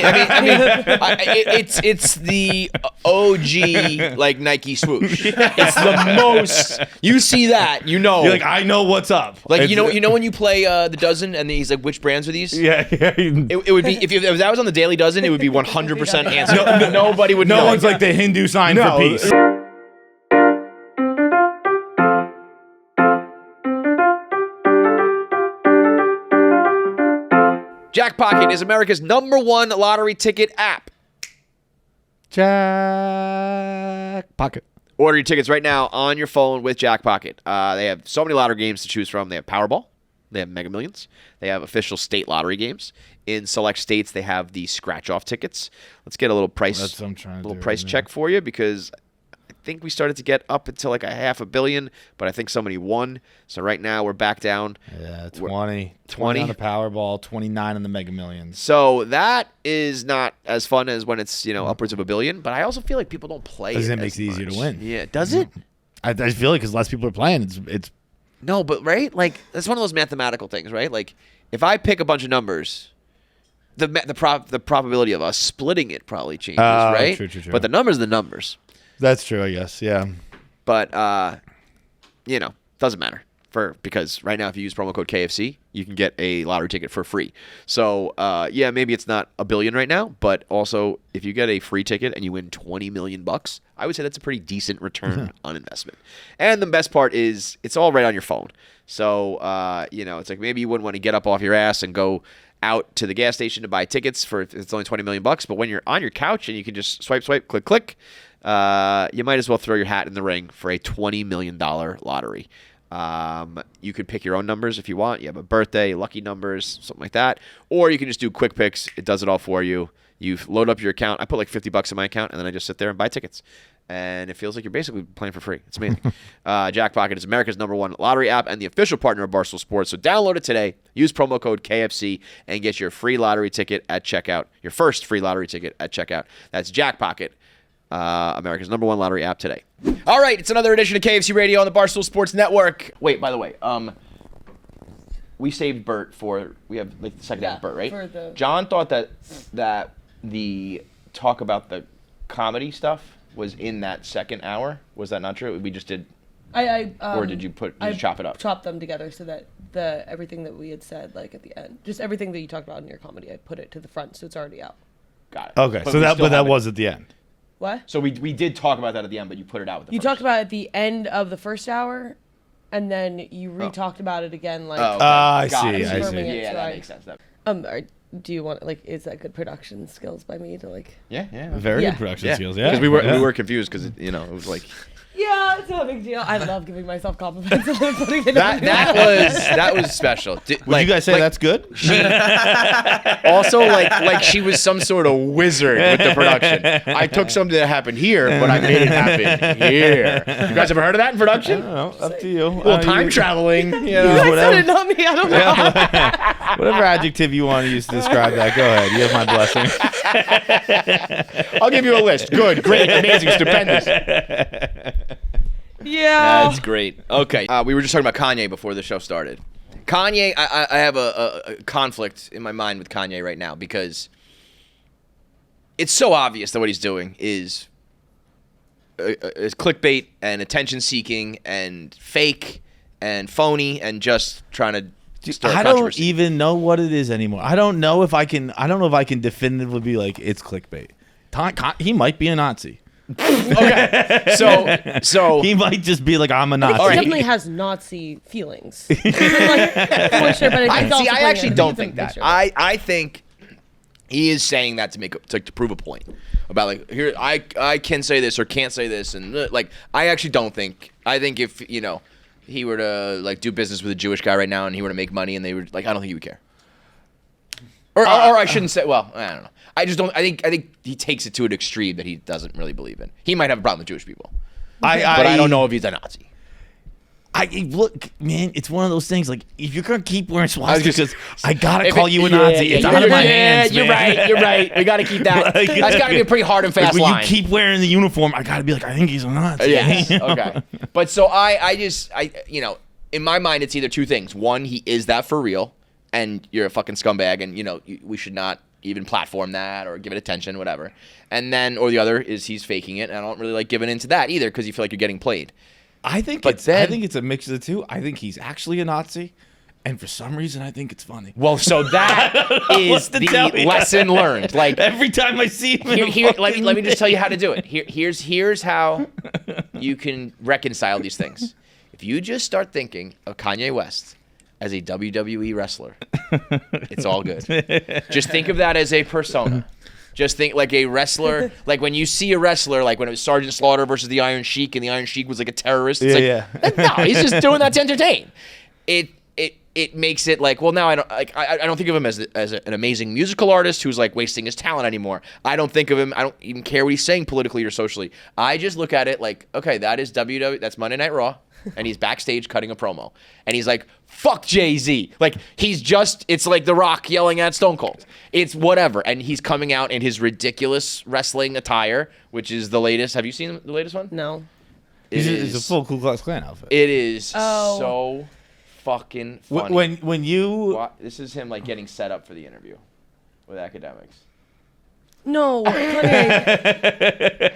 it's the OG like Nike swoosh. It's the most. You see that, you know. You're like, I know what's up. Like you know when you play the dozen and he's like, which brands are these? Yeah. It would be if that was on the Daily Dozen, it would be 100% answer. Nobody would know. No one's like the Hindu sign for peace. Jackpocket is America's #1 lottery ticket app. Jackpocket. Order your tickets right now on your phone with Jackpocket. They have so many lottery games to choose from. They have Powerball. They have Mega Millions. They have official state lottery games. In select states, they have the scratch-off tickets. Let's get a little price, check for you because I think we started to get up until like $500 million, but I think somebody won. So right now we're back down. Yeah, 20 on the Powerball, 29 on the Mega Millions. So that is not as fun as when it's upwards of $1 billion. But I also feel like people don't play. Because it makes it easier to win. Yeah, does it? I feel like because less people are playing, it's. No, but right, like that's one of those mathematical things, right? Like if I pick a bunch of numbers, the probability of us splitting it probably changes, right? True. But the numbers are the numbers. That's true, I guess. Yeah. But doesn't matter because right now if you use promo code KFC, you can get a lottery ticket for free. So maybe it's not $1 billion right now, but also if you get a free ticket and you win $20 million, I would say that's a pretty decent return on investment. And the best part is it's all right on your phone. So it's like maybe you wouldn't want to get up off your ass and go out to the gas station to buy tickets for it's only $20 million, but when you're on your couch and you can just swipe, click, you might as well throw your hat in the ring for a $20 million lottery. You could pick your own numbers if you want. You have a birthday, lucky numbers, something like that. Or you can just do quick picks. It does it all for you. You load up your account. I put like $50 in my account, and then I just sit there and buy tickets. And it feels like you're basically playing for free. It's amazing. Jackpocket is America's #1 lottery app and the official partner of Barstool Sports. So download it today. Use promo code KFC and get your free lottery ticket at checkout. Your first free lottery ticket at checkout. That's Jackpocket. America's #1 lottery app today. All right, it's another edition of KFC Radio on the Barstool Sports Network. Wait, by the way, we saved Bert we have like the second half of Bert, right? John thought that the talk about the comedy stuff was in that second hour. Was that not true? We just did. Or did you chop it up? Chopped them together so that everything that we had said like at the end, just everything that you talked about in your comedy, I put it to the front, so it's already out. Got it. Okay, so that was at the end. What? So we did talk about that at the end, but you put it out with the You talked about it at the end of the first hour, and then you re-talked about it again. Like, I see. Yeah, that makes sense. Do you want is that good production skills by me to like? Yeah. Very good production skills. Yeah, because we were confused because it was like. Yeah, it's not a big deal. I love giving myself compliments and then putting it that was special. Would you guys say that's good? She also like she was some sort of wizard with the production. I took something that happened here, but I made it happen here. You guys ever heard of that in production? I don't know. Up to you. Well, time traveling. You said it, not me. I don't know. Whatever adjective you want to use to describe that, go ahead. You have my blessing. I'll give you a list. Good, great, amazing, stupendous. Yeah. That's great. Okay. We were just talking about Kanye before the show started. Kanye, I have a conflict in my mind with Kanye right now because it's so obvious that what he's doing is clickbait and attention seeking and fake and phony and just trying to start I controversy. don't even know what it is anymore. I don't know if I can definitively be like it's clickbait. He might be a Nazi. Okay, so he might just be like, I'm a Nazi. He definitely has Nazi feelings. I actually don't think that. I think he is saying that to prove a point about like here I can say this or can't say this and like I actually don't think. I think if he were to like do business with a Jewish guy right now and he were to make money and they were like I don't think he would care. Or I shouldn't say. Well, I don't know. I just don't. I think he takes it to an extreme that he doesn't really believe in. He might have a problem with Jewish people, but I don't know if he's a Nazi. Look, man, it's one of those things. Like, if you're gonna keep wearing swastikas, I gotta call you a Nazi. It's out of my hands, man. You're right. We gotta keep that. That's gotta be a pretty hard and fast line. When you keep wearing the uniform, I gotta be like, I think he's a Nazi. Yes. Okay. But so I just in my mind, it's either two things. One, he is that for real. And you're a fucking scumbag, and we should not even platform that or give it attention, whatever. And then, or the other is he's faking it, and I don't really like giving into that either because you feel like you're getting played. I think it's a mix of the two. I think he's actually a Nazi, and for some reason, I think it's funny. Well, so that is the lesson learned. Like every time I see him, let me just tell you how to do it. Here's how you can reconcile these things. If you just start thinking of Kanye West as a WWE wrestler, it's all good. Just think of that as a persona. Just think like a wrestler, like when you see a wrestler, like when it was Sergeant Slaughter versus the Iron Sheik, and the Iron Sheik was like a terrorist. It's no, he's just doing that to entertain. It makes it like, well, now I don't think of him as an amazing musical artist who's like wasting his talent anymore. I don't think of him. I don't even care what he's saying politically or socially. I just look at it like, okay, that is WWE. That's Monday Night Raw. And he's backstage cutting a promo. And he's like, fuck Jay-Z. Like, it's like The Rock yelling at Stone Cold. It's whatever. And he's coming out in his ridiculous wrestling attire, which is the latest. Have you seen the latest one? No. It's a full Ku Klux Klan outfit. It is so fucking funny. When you... This is him, like, getting set up for the interview with academics. No, that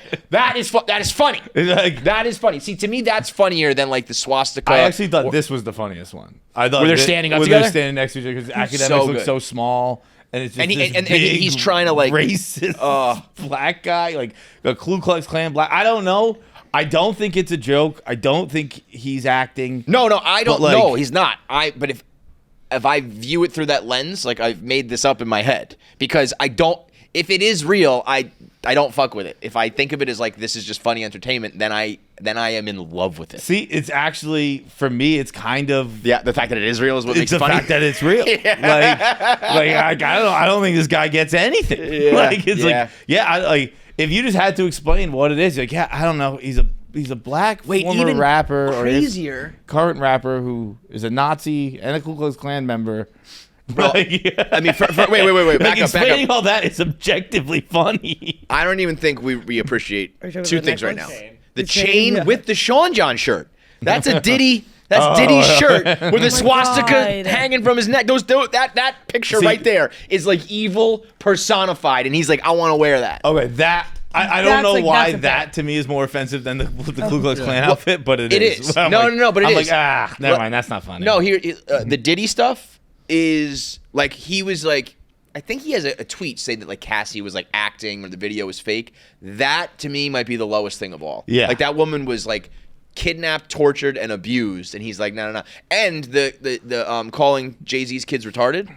is funny. Like, that is funny. See, to me, that's funnier than like the swastika. I actually thought this was the funniest one. I thought where they're standing up together, they're standing next to each other because academics look so small, and it's just and he's trying to like racist black guy, like a Ku Klux Klan black. I don't know. I don't think it's a joke. I don't think he's acting. No, I don't know. He's not. But if I view it through that lens, like I've made this up in my head because I don't. If it is real, I don't fuck with it. If I think of it as like this is just funny entertainment, then I am in love with it. See, it's actually for me, it's kind of the fact that it is real is what makes it funny. It's the fact that it's real. I don't think this guy gets anything. If you just had to explain what it is, like I don't know, he's a black former rapper crazier. Or current rapper who is a Nazi and a Ku Klux Klan member. Well, I mean, wait. Back explaining up. all that is objectively funny. I don't even think we appreciate two things right now. The chain, chain with the Sean John shirt. That's a Diddy. That's Diddy's shirt with a swastika hanging from his neck. That picture right there is like evil personified, and he's like, I want to wear that. Okay, that. I don't know why that to me is more offensive than the Ku Klux Klan outfit, but it is. No, but it is. I'm like, never mind, that's not funny. No, here the Diddy stuff is like he was like I think he has a tweet saying that like Cassie was like acting or the video was fake. That to me might be the lowest thing of all. Yeah, like that woman was like kidnapped, tortured, and abused, and he's like no. And the calling Jay-Z's kids retarded.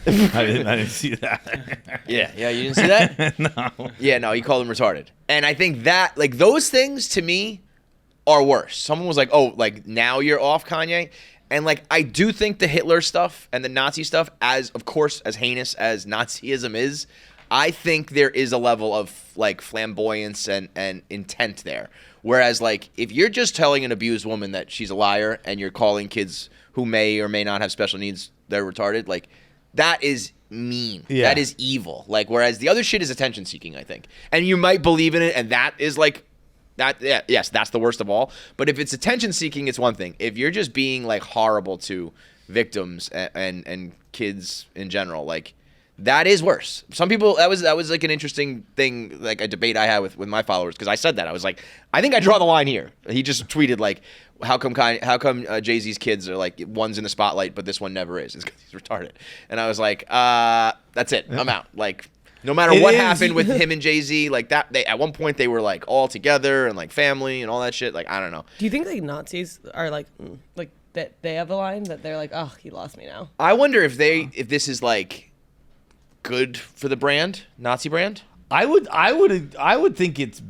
I didn't see that. Yeah, you didn't see that? No. Yeah, no, he called them retarded, and I think that like those things to me are worse. Someone was like, oh, like now you're off Kanye. And, like, I do think the Hitler stuff and the Nazi stuff, as heinous as Nazism is, I think there is a level of, like, flamboyance and intent there. Whereas, like, if you're just telling an abused woman that she's a liar and you're calling kids who may or may not have special needs that are retarded, like, that is mean. Yeah. That is evil. Like, whereas the other shit is attention-seeking, I think. And you might believe in it, and that is, like, yes, that's the worst of all. But if it's attention seeking, it's one thing. If you're just being like horrible to victims and kids in general, like that is worse. Some people that was like an interesting thing, like a debate I had with my followers because I said that I was like, I think I draw the line here. He just tweeted like, how come Jay-Z's kids are like one's in the spotlight but this one never is? It's because he's retarded. And I was like, that's it. I'm out. Like. No matter what happened with him and Jay-Z, like that, at one point they were like all together and like family and all that shit. Like I don't know. Do you think like Nazis are like that they have a line that they're like, oh, he lost me now? I wonder if this is like good for the brand, Nazi brand. I would think it's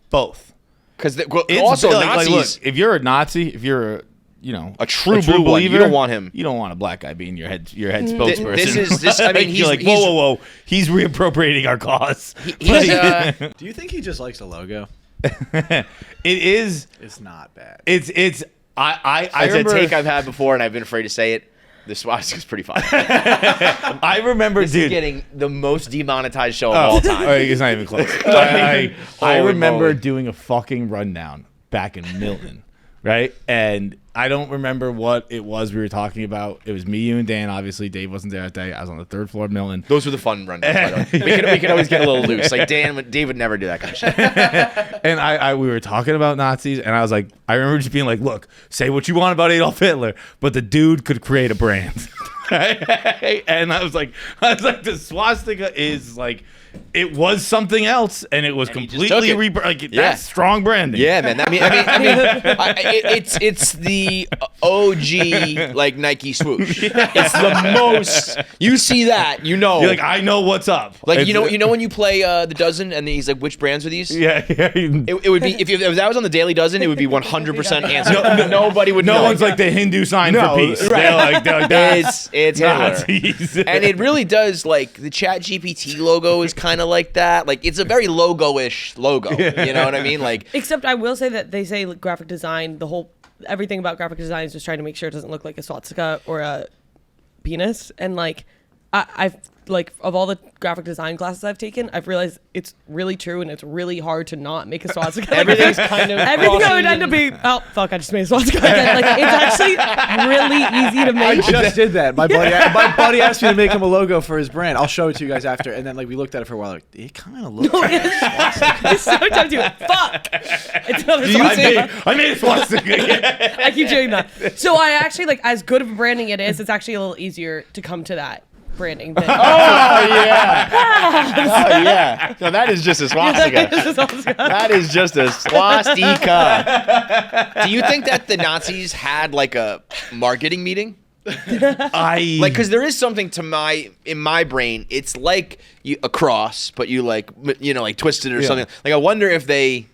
both. Because also Nazis. Look, if you're a Nazi, if you're a true believer, you don't want him. You don't want a black guy being your head spokesperson. This. I mean, you're like, whoa! He's reappropriating our cause. Do you think he just likes the logo? It is. It's not bad. It's It's a take I've had before, and I've been afraid to say it. The swastika is pretty fun. I remember, this is getting the most demonetized show of all time. It's not even close. I remember doing a fucking rundown back in Milton, right? And I don't remember what it was we were talking about. It was me, you, and Dan. Obviously, Dave wasn't there that day. I was on the 3rd floor of Milton. Those were the fun rundowns, by the way. We could always get a little loose. Like Dave would never do that kind of shit. And we were talking about Nazis, and I was like, I remember just being like, look, say what you want about Adolf Hitler, but the dude could create a brand. And I was like, the swastika is like, it was something else, and it was completely that's strong branding. Yeah, man. It's the OG like Nike swoosh. It's the most. You see that, you know. You're like, I know what's up. Like you know when you play the dozen, and he's like, which brands are these? Yeah. It would be if that was on the Daily Dozen, it would be 100% answer. Nobody would. No know. one's like the Hindu sign for peace. Right. They're like that's it's Nazis. Hitler. And it really does, like, the ChatGPT logo is kind of like that. Like, it's a very logo-ish logo. You know what I mean? Like, except I will say that they say like, graphic design, everything about graphic design is just trying to make sure it doesn't look like a swastika or a penis. And like, I've like, of all the graphic design classes I've taken, I've realized it's really true, and it's really hard to not make a swastika. Like, everything's kind of everything I would end up being, oh fuck, I just made a swastika again. Like, it's actually really easy to make. I just did that. My buddy asked me to make him a logo for his brand. I'll show it to you guys after. And then like we looked at it for a while. Like, it kind of looks like a swastika. It's so tempting. Fuck. It's another swastika. I made a swastika. I keep doing that. So I actually, like, as good of a branding it is, it's actually a little easier to come to that branding than yeah. So that is just a swastika. That is just a swastika. Do you think that the Nazis had like a marketing meeting? Like, because there is something in my brain. It's like a cross, but you like twist it or something. Like, I wonder if they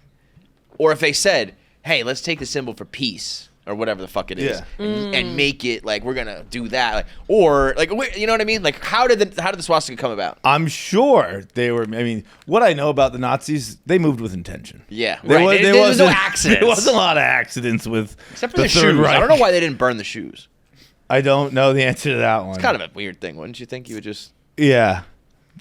said, "Hey, let's take the symbol for peace." Or whatever the fuck it is, and make it like we're gonna do that, like, or like, you know what I mean? Like, how did the swastika come about? I'm sure they were. I mean, what I know about the Nazis, they moved with intention. Yeah, there was no accidents. There wasn't a lot of accidents with, except for the shoes. Reich. I don't know why they didn't burn the shoes. I don't know the answer to that one. It's kind of a weird thing, wouldn't you think? You would just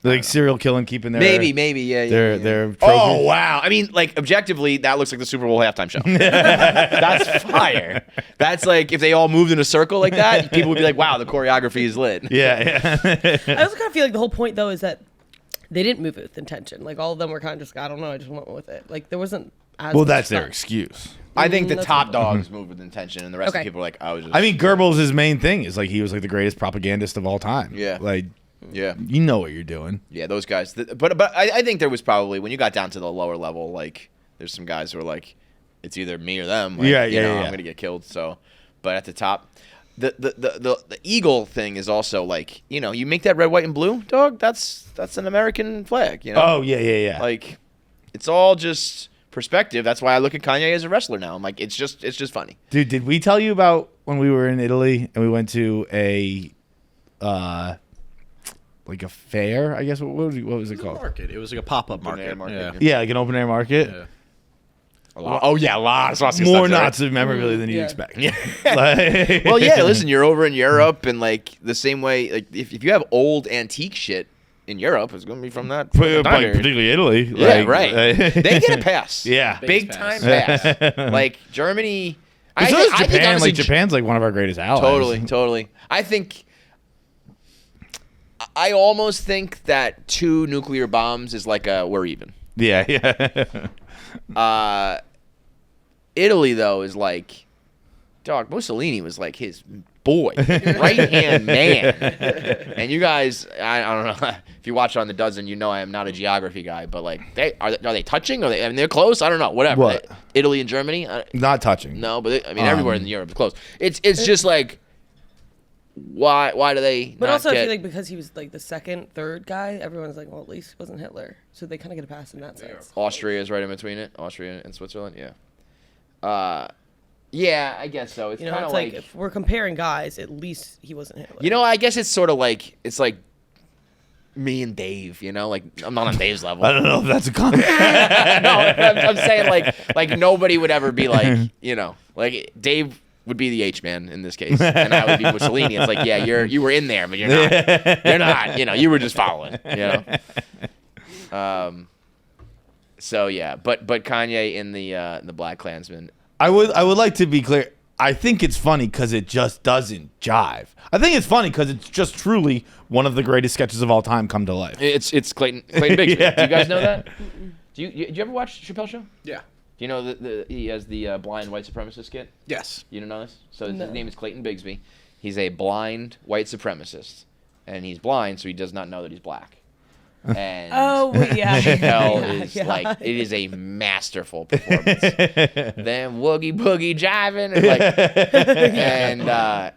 like serial killing, keeping their maybe their trophy. Oh wow! I mean, like, objectively, that looks like the Super Bowl halftime show. That's fire. That's like if they all moved in a circle like that, people would be like, "Wow, the choreography is lit." Yeah. I also kind of feel like the whole point though is that they didn't move with intention. Like, all of them were kind of just, I don't know, I just went with it. Like, there wasn't as Well, much that's their stuff. excuse. I think the That's top what- dogs moved with intention, and the rest of the people were like, "I was just." I mean, Goebbels' main thing is like he was like the greatest propagandist of all time. Yeah. Like, yeah. you know what you're doing. Yeah, those guys. But I think there was probably, when you got down to the lower level, like, there's some guys who are like, it's either me or them. Like, Yeah. I'm gonna get killed. So, but at the top, the eagle thing is also like, you make that red, white, and blue, dog. That's an American flag. Oh yeah. Like, it's all just perspective. That's why I look at Kanye as a wrestler now. I'm like, it's just funny. Dude, did we tell you about when we were in Italy and we went to a like a fair? I guess what was it called? Market. It was like a pop-up market. market, Yeah, like an open air market. Yeah. A lot of swastika More stuff, right? Nazi memorabilia than you'd Yeah. expect. Yeah. Well, yeah. Listen, you're over in Europe, and like the same way, like if you have old antique shit in Europe, it's gonna be from that. Like, time period. particularly Italy. Yeah, Like, right. They get a pass. Yeah. Big pass. time pass. Like Germany. So does I think Japan. honestly, Like Japan's like one of our greatest allies. Totally. I almost think that 2 nuclear bombs is like we're even. Yeah. Italy though is like, dog. Mussolini was like his boy, right hand man. And you guys, I don't know if you watch it on the dozen, I am not a geography guy, but like are they touching? I mean, they're close. I don't know. Whatever. What? Italy and Germany. Not touching. No, but everywhere in Europe is close. It's just like, why do they? But not also, I get, feel like because he was like the second, third guy, everyone's like, well, at least he wasn't Hitler. So they kind of get a pass in that sense. Austria is right in between it. Austria and Switzerland. Yeah. Yeah, I guess so. It's kind It's of like, if we're comparing guys, at least he wasn't Hitler. I guess it's sort of like, it's like me and Dave, like I'm not on Dave's level. I don't know if that's a comment. No, I'm saying like nobody would ever be like, like Dave would be the H man in this case, and I would be Mussolini. It's like, yeah, you were in there, but you're not. You're not. You were just following. So yeah, but Kanye in the Black Klansman. I would like to be clear. I think it's funny because it just doesn't jive. I think it's funny because it's just truly one of the greatest sketches of all time come to life. It's Clayton Bigsby. Yeah. Do you guys know that? Do you ever watch Chappelle Show? Yeah. Do you know that he has the blind white supremacist skit? Yes. You don't know this? So No. his name is Clayton Bigsby. He's a blind white supremacist, and he's blind, so he does not know that he's black. And yeah. Chappelle is Yeah. like, it is a masterful performance. Then woogie boogie jiving, and like,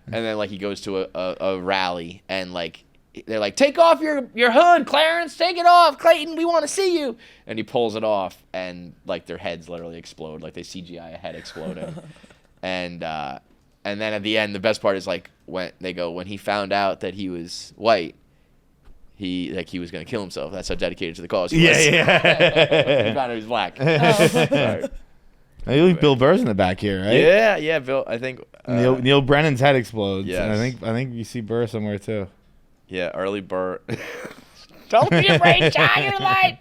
and then like he goes to a rally, and like they're like, take off your hood, Clarence, take it off, Clayton, we want to see you. And he pulls it off, and like their heads literally explode, like they CGI a head exploding, and then at the end, the best part is like when he found out that he was white. He was gonna kill himself. That's how dedicated to the cause he was. Yeah. He found out he was black. Oh. I believe Bill Burr's in the back here, right? Yeah, Bill. I think Neil Brennan's head explodes. Yes. And I think you see Burr somewhere too. yeah, early Burr. Don't be afraid, shine your light.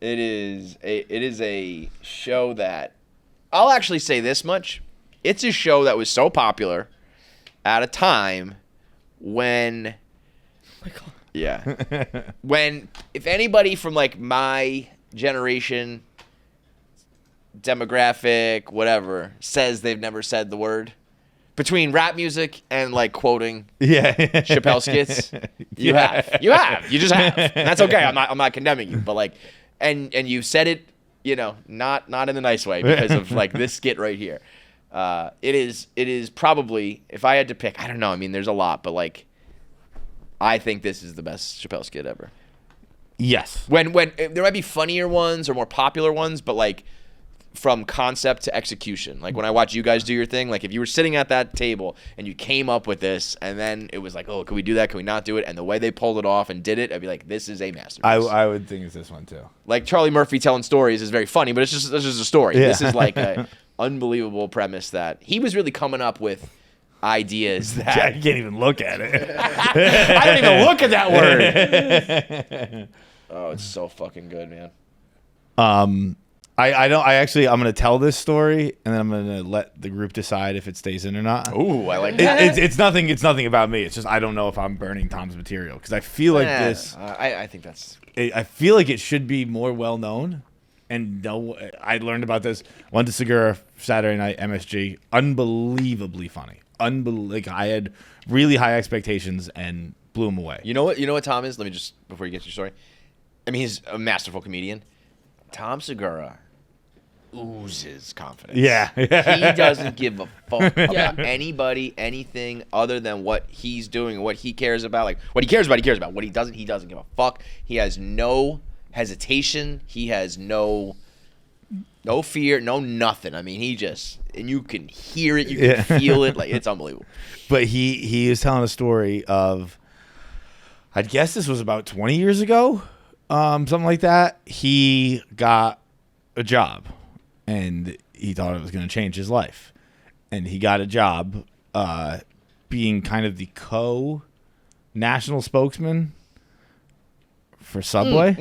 It is a show that I'll actually say this much. It's a show that was so popular at a time when. Oh my God. Yeah. If anybody from like my generation, demographic, whatever, says they've never said the word, between rap music and like quoting Chappelle skits, you have. You just have. And that's okay. I'm not condemning you, but like, and you said it, not in the nice way because of like this skit right here. It is probably, if I had to pick, I don't know. I mean, there's a lot, but like, I think this is the best Chappelle skit ever. Yes. When there might be funnier ones or more popular ones, but like from concept to execution. Like when I watch you guys do your thing, like if you were sitting at that table and you came up with this and then it was like, oh, can we do that? Can we not do it? And the way they pulled it off and did it, I'd be like, this is a masterpiece. I would think it's this one too. Like Charlie Murphy telling stories is very funny, but it's just a story. Yeah. This is like a unbelievable premise that he was really coming up with ideas that I can't even look at it. I don't even look at that word. Oh, it's so fucking good, man. I'm gonna tell this story and then I'm gonna let the group decide if it stays in or not. Ooh, I like that. It's nothing about me. It's just I don't know if I'm burning Tom's material because I feel like this. I think that's. I feel like it should be more well known. And no, I learned about this. Went to Segura Saturday night, MSG. Unbelievably funny. Like I had really high expectations and blew him away. You know what Tom is? Let me just, before you get to your story. I mean, he's a masterful comedian. Tom Segura oozes confidence. Yeah. He doesn't give a fuck about anybody, anything other than what he's doing and what he cares about. Like what he cares about, he cares about. What he doesn't give a fuck. He has no hesitation. He has no fear, no nothing. I mean, he just, and you can hear it, you can feel it, like it's unbelievable. But he was telling a story of, I guess this was about 20 years ago, something like that. He got a job, and he thought it was going to change his life, and he got a job being kind of the co-national spokesman for Subway.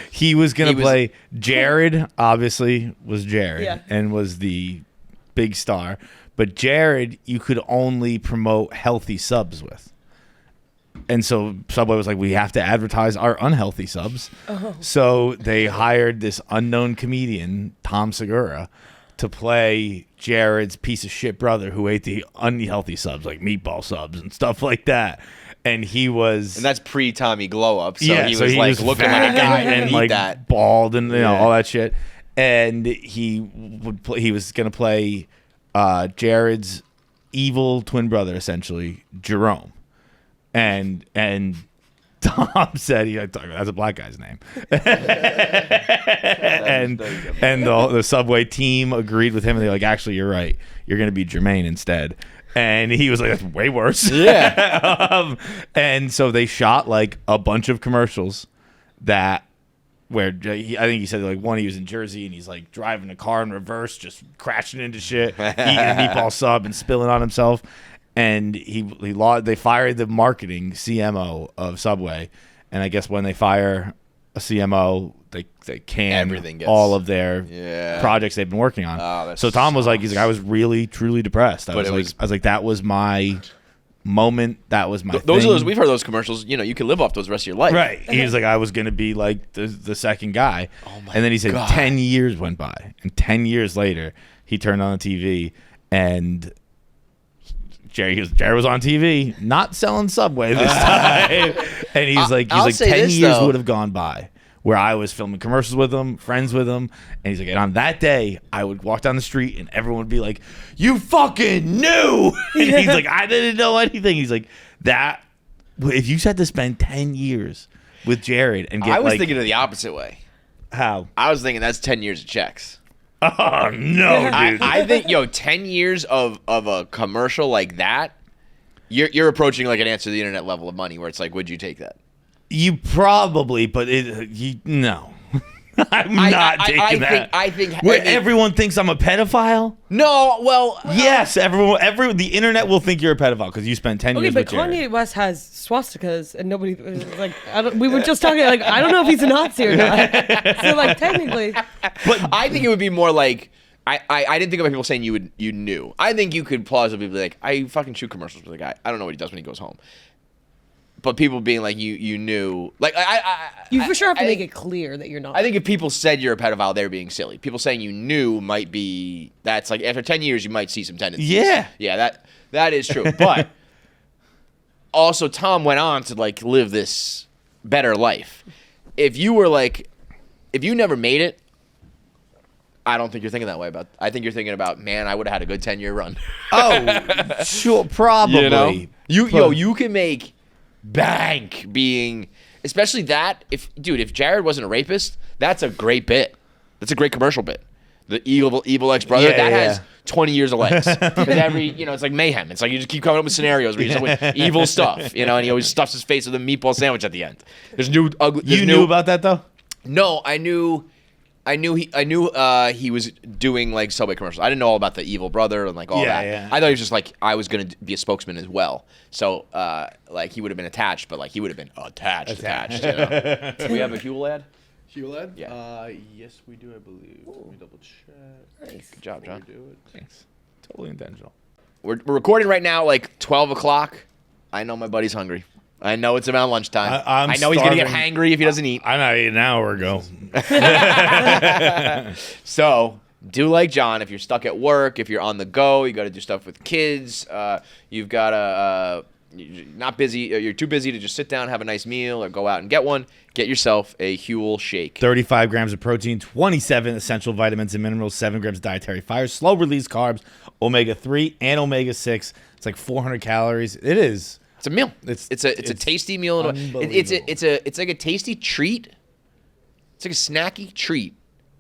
He was going to play Jared, obviously was Jared, and was the big star. But Jared, you could only promote healthy subs with. And so Subway was like, we have to advertise our unhealthy subs. So they hired this unknown comedian, Tom Segura, to play Jared's piece of shit brother who ate the unhealthy subs, like meatball subs and stuff like that. And he was, And that's pre-Tommy glow up, so yeah, he so was he like was looking fat like a guy and and like that. bald and Yeah. all that shit. And he was gonna play Jared's evil twin brother, essentially Jerome. And Tom said that's a black guy's name. and the Subway team agreed with him, and they're like, actually, you're right. You're gonna be Jermaine instead. And he was like, that's way worse. Yeah. And so they shot like a bunch of commercials where I think he said like one, he was in Jersey and he's like driving a car in reverse, just crashing into shit, eating a meatball sub and spilling on himself. And they fired the marketing CMO of Subway. And I guess when they fire a CMO, they can Everything gets- all of their Yeah. projects they've been working on. Oh, that so Tom was like, sucks. he's like, I was really truly depressed. I But was like, that was my moment. That was my Those thing. are those. We've heard those commercials. You know, you can live off those the rest of your life. Right. He was like, I was going to be like the second guy. Oh my and then he said God. 10 years went by. And 10 years later, he turned on the TV and Jerry was on TV, not selling Subway this time. And I'll say 10 this, years though. would have gone by where I was filming commercials with him, friends with him. And he's like, and on that day, I would walk down the street and everyone would be like, you fucking knew. And he's like, I didn't know anything. He's like, that, if you had to spend 10 years with Jared and get I was like, thinking of the opposite way. how? I was thinking that's 10 years of checks. Oh, no, dude. I think 10 years of a commercial like that, you're approaching like an answer to the internet level of money where it's like, would you take that? You probably, but no. I'm not taking that. I think Where I mean, everyone thinks I'm a pedophile? no, well, Yes, the internet will think you're a pedophile because you spent 10 Okay, years but with Jared. Kanye West has swastikas, and nobody like. We were just talking like I don't know if he's a Nazi or not. So like technically, but I think it would be more like I didn't think about people saying you knew. I think you could plausibly be like, I fucking shoot commercials with a guy. I don't know what he does when he goes home. But people being like, you knew, like you for sure have to I make think- it clear that you're not. I think if people said you're a pedophile, they're being silly. People saying you knew might be, that's like after 10 years you might see some tendencies. Yeah. That is true. But also Tom went on to like live this better life. If you never made it, I don't think you're thinking that way about. I think you're thinking about, man, I would have had a good 10-year run. Oh, sure, probably. You can make bank being, especially that if Jared wasn't a rapist, that's a great bit. That's a great commercial bit. The evil ex-brother Yeah, that yeah. has 20 years of legs. 'Cause it's like mayhem. It's like you just keep coming up with scenarios where he's with evil stuff, and he always stuffs his face with a meatball sandwich at the end. There's new ugly. You knew about that, though? No, I knew he was doing like Subway commercials. I didn't know all about the evil brother and like all Yeah, that. yeah. I thought he was just like I was gonna be a spokesman as well. So like he would have been attached, but like he would have been attached. Do we have a Huel ad? Hugh led? Yeah. Yes, we do, I believe. Let me double check. Nice. Good job, John. Do it. Thanks. Totally intentional. We're recording right now, like 12 o'clock. I know my buddy's hungry. I know it's around lunchtime. I'm I know he's gonna get starving. hangry if he doesn't eat. I'm not eating an hour ago. So do like John. If you're stuck at work, if you're on the go, you got to do stuff with kids. You've got to you're not busy. You're too busy to just sit down, have a nice meal, or go out and get one. Get yourself a Huel shake. 35 grams of protein, 27 essential vitamins and minerals, 7 grams of dietary fiber, slow release carbs, omega-3 and omega-6. It's like 400 calories. It is. It's a meal. It's a tasty meal. It's like a tasty treat. It's like a snacky treat,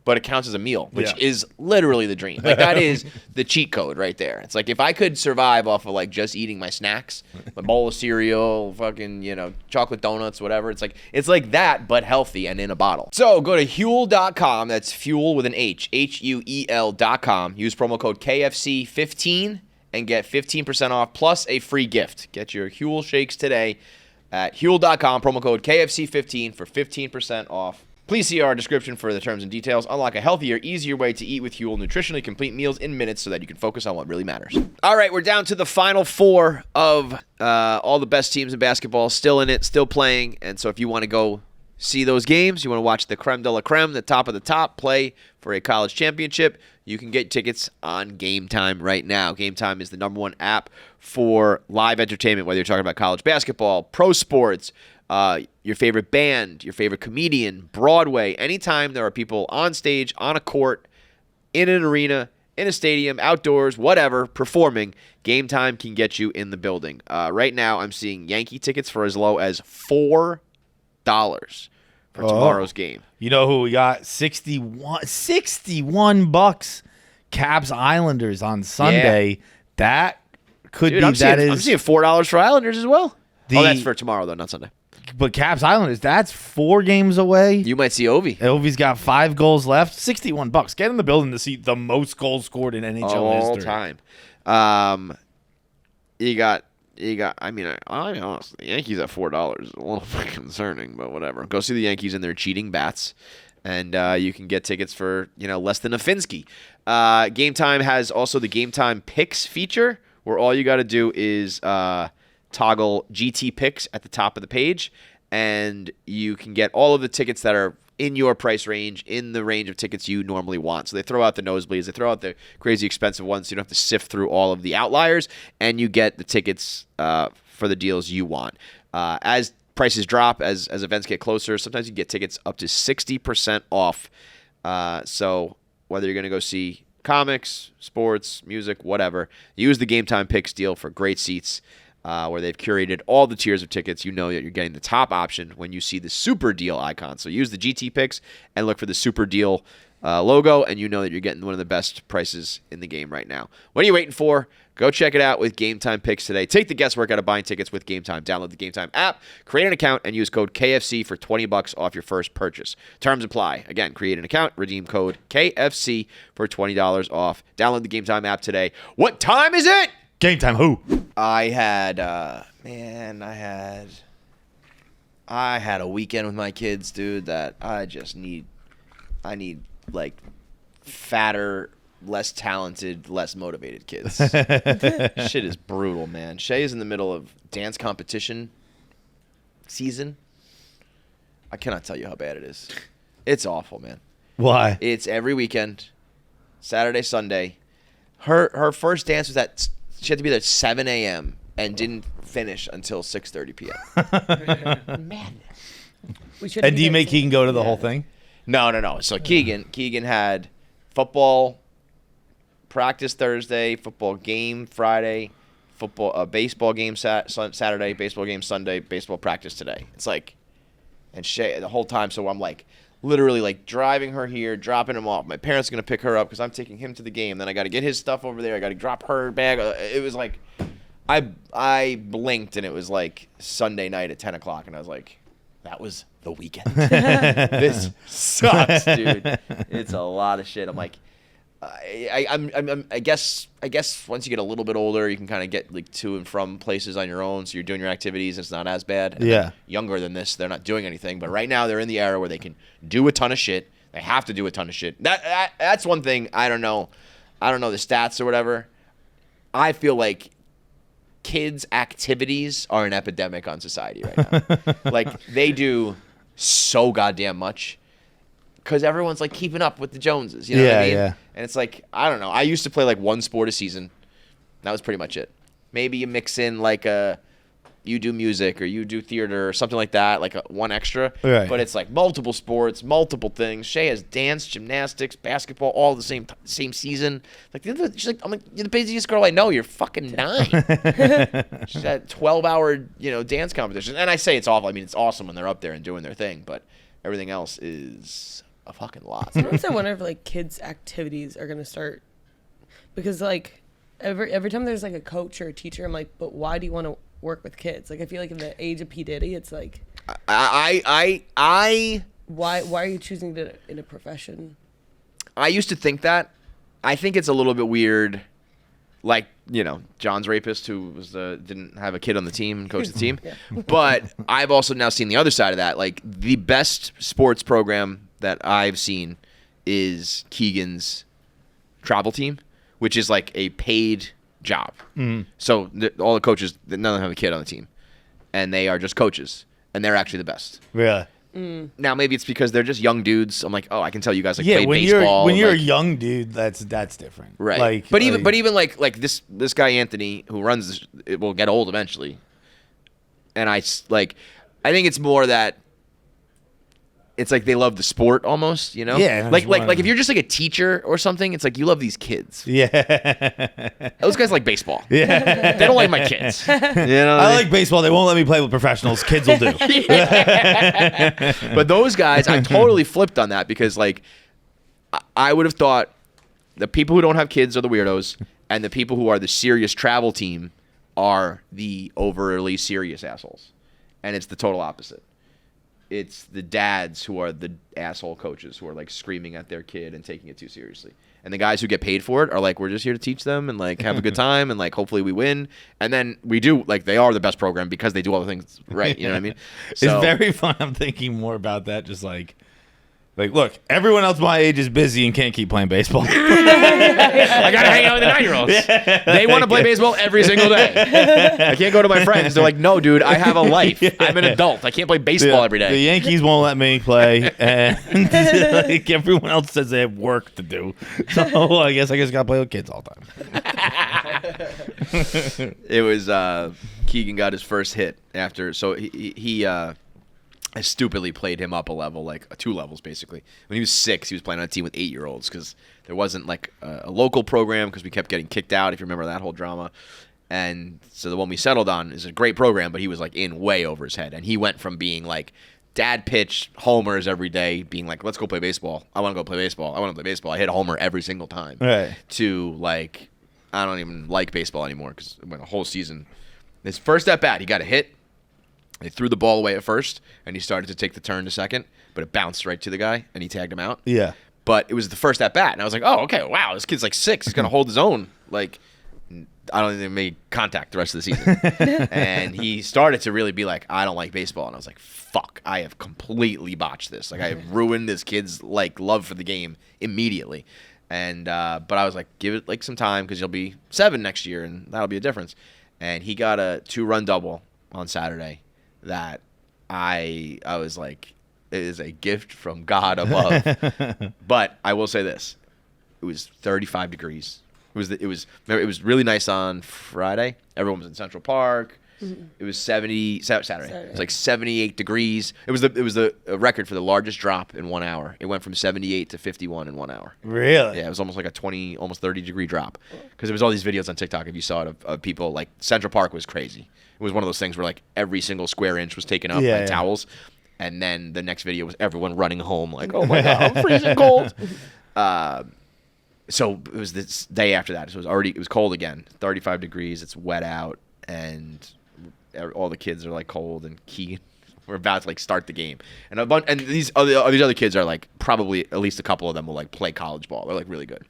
but it counts as a meal, which Yeah. is literally the dream. Like that is the cheat code right there. It's like if I could survive off of like just eating my snacks, my bowl of cereal, fucking chocolate donuts, whatever. It's like that, but healthy and in a bottle. So go to Huel.com. That's fuel with an H, HUEL.com. Use promo code KFC15 and get 15% off plus a free gift. Get your Huel shakes today at Huel.com. Promo code KFC15 for 15% off. Please see our description for the terms and details. Unlock a healthier, easier way to eat with Huel. Nutritionally complete meals in minutes so that you can focus on what really matters. All right, we're down to the final four of all the best teams in basketball. Still in it, still playing. And so if you want to go see those games, you want to watch the creme de la creme, the top of the top, play for a college championship, you can get tickets on Gametime right now. Gametime is the #1 app for live entertainment, whether you're talking about college basketball, pro sports, your favorite band, your favorite comedian, Broadway. Anytime there are people on stage, on a court, in an arena, in a stadium, outdoors, whatever, performing, Gametime can get you in the building. Right now, I'm seeing Yankee tickets for as low as $4 for tomorrow's game. You know who we got? 61 bucks. Caps Islanders on Sunday. That could Dude, be I'm that seeing is. $4 for Islanders as well. The- Oh, that's for tomorrow, though, not Sunday. But Caps Islanders, that's 4 games away. You might see Ovi. Ovi's got 5 goals left. 61 bucks. Get in the building to see the most goals scored in NHL All history. time. You got you got. I mean, I honestly, the Yankees at $4 is a little concerning, but whatever. Go see the Yankees and their cheating bats, and you can get tickets for less than a Finsky. Gametime has also the Gametime Picks feature, where all you got to do is toggle GT Picks at the top of the page, and you can get all of the tickets that are in your price range, in the range of tickets you normally want. So they throw out the nosebleeds, they throw out the crazy expensive ones, so you don't have to sift through all of the outliers, and you get the tickets for the deals you want. As prices drop, as events get closer, sometimes you can get tickets up to 60% off. So whether you're going to go see comics, sports, music, whatever, use the Gametime Picks deal for great seats. Where they've curated all the tiers of tickets. You know that you're getting the top option when you see the super deal icon. So use the GT Picks and look for the super deal logo, and you know that you're getting one of the best prices in the game right now. What are you waiting for? Go check it out with Gametime Picks today. Take the guesswork out of buying tickets with Gametime. Download the Gametime app, create an account, and use code KFC for $20 off your first purchase. Terms apply. Again, create an account, redeem code KFC for $20 off. Download the Gametime app today. What time is it? Gametime who? I had a weekend with my kids, dude, that I need like fatter, less talented, less motivated kids. Shit is brutal, man. Shay is in the middle of dance competition season. I cannot tell you how bad it is. It's awful, man. Why? It's every weekend, Saturday, Sunday. Her first dance was she had to be there at 7 a.m. and didn't finish until 6:30 p.m. Man. And do you make Keegan go to the whole thing? No. So Keegan had football practice Thursday, football game Friday, baseball game Saturday, baseball game Sunday, baseball practice today. It's like, and Shay the whole time. So I'm like, literally like driving her here, dropping him off. My parents are going to pick her up because I'm taking him to the game. Then I got to get his stuff over there. I got to drop her bag. It was like, I blinked and it was like Sunday night at 10 o'clock. And I was like, that was the weekend. This sucks, dude. It's a lot of shit. I'm like, I guess once you get a little bit older, you can kind of get like to and from places on your own. So you're doing your activities. It's not as bad. And yeah. Younger than this, they're not doing anything. But right now, they're in the era where they can do a ton of shit. They have to do a ton of shit. That's one thing. I don't know the stats or whatever. I feel like kids' activities are an epidemic on society right now. Like they do so goddamn much. Because everyone's like keeping up with the Joneses, you know what I mean? Yeah. And it's like, I don't know. I used to play like one sport a season. That was pretty much it. Maybe you mix in like you do music or you do theater or something like that, like one extra. Right. But it's like multiple sports, multiple things. Shay has dance, gymnastics, basketball, all the same season. Like she's like, I'm like, you're the busiest girl I know. You're fucking 9. She's at 12-hour dance competition. And I say it's awful. I mean, it's awesome when they're up there and doing their thing, but everything else is a fucking lot. Sometimes I wonder if like kids' activities are gonna start, because like every time there's like a coach or a teacher, I'm like, but why do you want to work with kids? Like I feel like in the age of P Diddy, it's like, why are you choosing to in a profession? I used to think that. I think it's a little bit weird. Like, John's rapist who didn't have a kid on the team and coached the team. Yeah. But I've also now seen the other side of that. Like, the best sports program that I've seen is Keegan's travel team, which is like a paid job. Mm-hmm. So all the coaches, none of them have a kid on the team. And they are just coaches. And they're actually the best. Really? Now maybe it's because they're just young dudes. I'm like, oh, I can tell you guys play baseball. When you're a young dude, that's different, right? Like, but even like this guy Anthony who runs this, it will get old eventually. And I think it's more that it's like they love the sport almost, Yeah. Like if you're just like a teacher or something, it's like you love these kids. Yeah. Those guys like baseball. Yeah. They don't like my kids. I like baseball. They won't let me play with professionals. Kids will do. But those guys, I totally flipped on that because like I would have thought the people who don't have kids are the weirdos, and the people who are the serious travel team are the overly serious assholes, and it's the total opposite. it's the dads who are the asshole coaches who are like screaming at their kid and taking it too seriously. And the guys who get paid for it are like, we're just here to teach them and like have a good time and like hopefully we win. And then we do, like, they are the best program because they do all the things right. You know what I mean? So, it's very fun. I'm thinking more about that. Just like, look, everyone else my age is busy and can't keep playing baseball. I gotta hang out with the 9-year-olds. They want to play baseball every single day. I can't go to my friends. They're like, no, dude, I have a life. I'm an adult. I can't play baseball every day. The Yankees won't let me play, and like everyone else says they have work to do. So I guess gotta play with kids all the time. It was Keegan got his first hit after, so he I stupidly played him up a level, like 2 levels basically. When he was 6, he was playing on a team with 8-year-olds because there wasn't like a local program because we kept getting kicked out, if you remember that whole drama. And so the one we settled on is a great program, but he was like in way over his head. And he went from being like dad pitch homers every day, being like, let's go play baseball. I want to go play baseball. I want to play baseball. I hit a homer every single time. Right. To like, I don't even like baseball anymore because it went a whole season. His first at bat, he got a hit. They threw the ball away at first, and he started to take the turn to second, but it bounced right to the guy, and he tagged him out. Yeah. But it was the first at bat, and I was like, oh, okay, wow, this kid's like 6. He's going to hold his own. Like, I don't think they made contact the rest of the season. And he started to really be like, I don't like baseball. And I was like, fuck, I have completely botched this. Like, I have ruined this kid's like love for the game immediately. And but I was like, give it like some time because you'll be 7 next year, and that'll be a difference. And he got a 2-run double on Saturday. That I was like, it is a gift from God above. But I will say this: it was 35 degrees. It was really nice on Friday. Everyone was in Central Park. Mm-hmm. It was Saturday. It was like 78 degrees. It was the record for the largest drop in 1 hour. It went from 78 to 51 in 1 hour. Really? Yeah, it was almost like a almost 30 degree drop. Because there was all these videos on TikTok, if you saw it, of people, like Central Park was crazy. It was one of those things where like every single square inch was taken up by towels. And then the next video was everyone running home like, oh my God, I'm freezing cold. So it was this day after that. So it was cold again, 35 degrees. It's wet out, and all the kids are like cold. And we're about to like start the game, and these other kids are like probably at least a couple of them will like play college ball. They're like really good,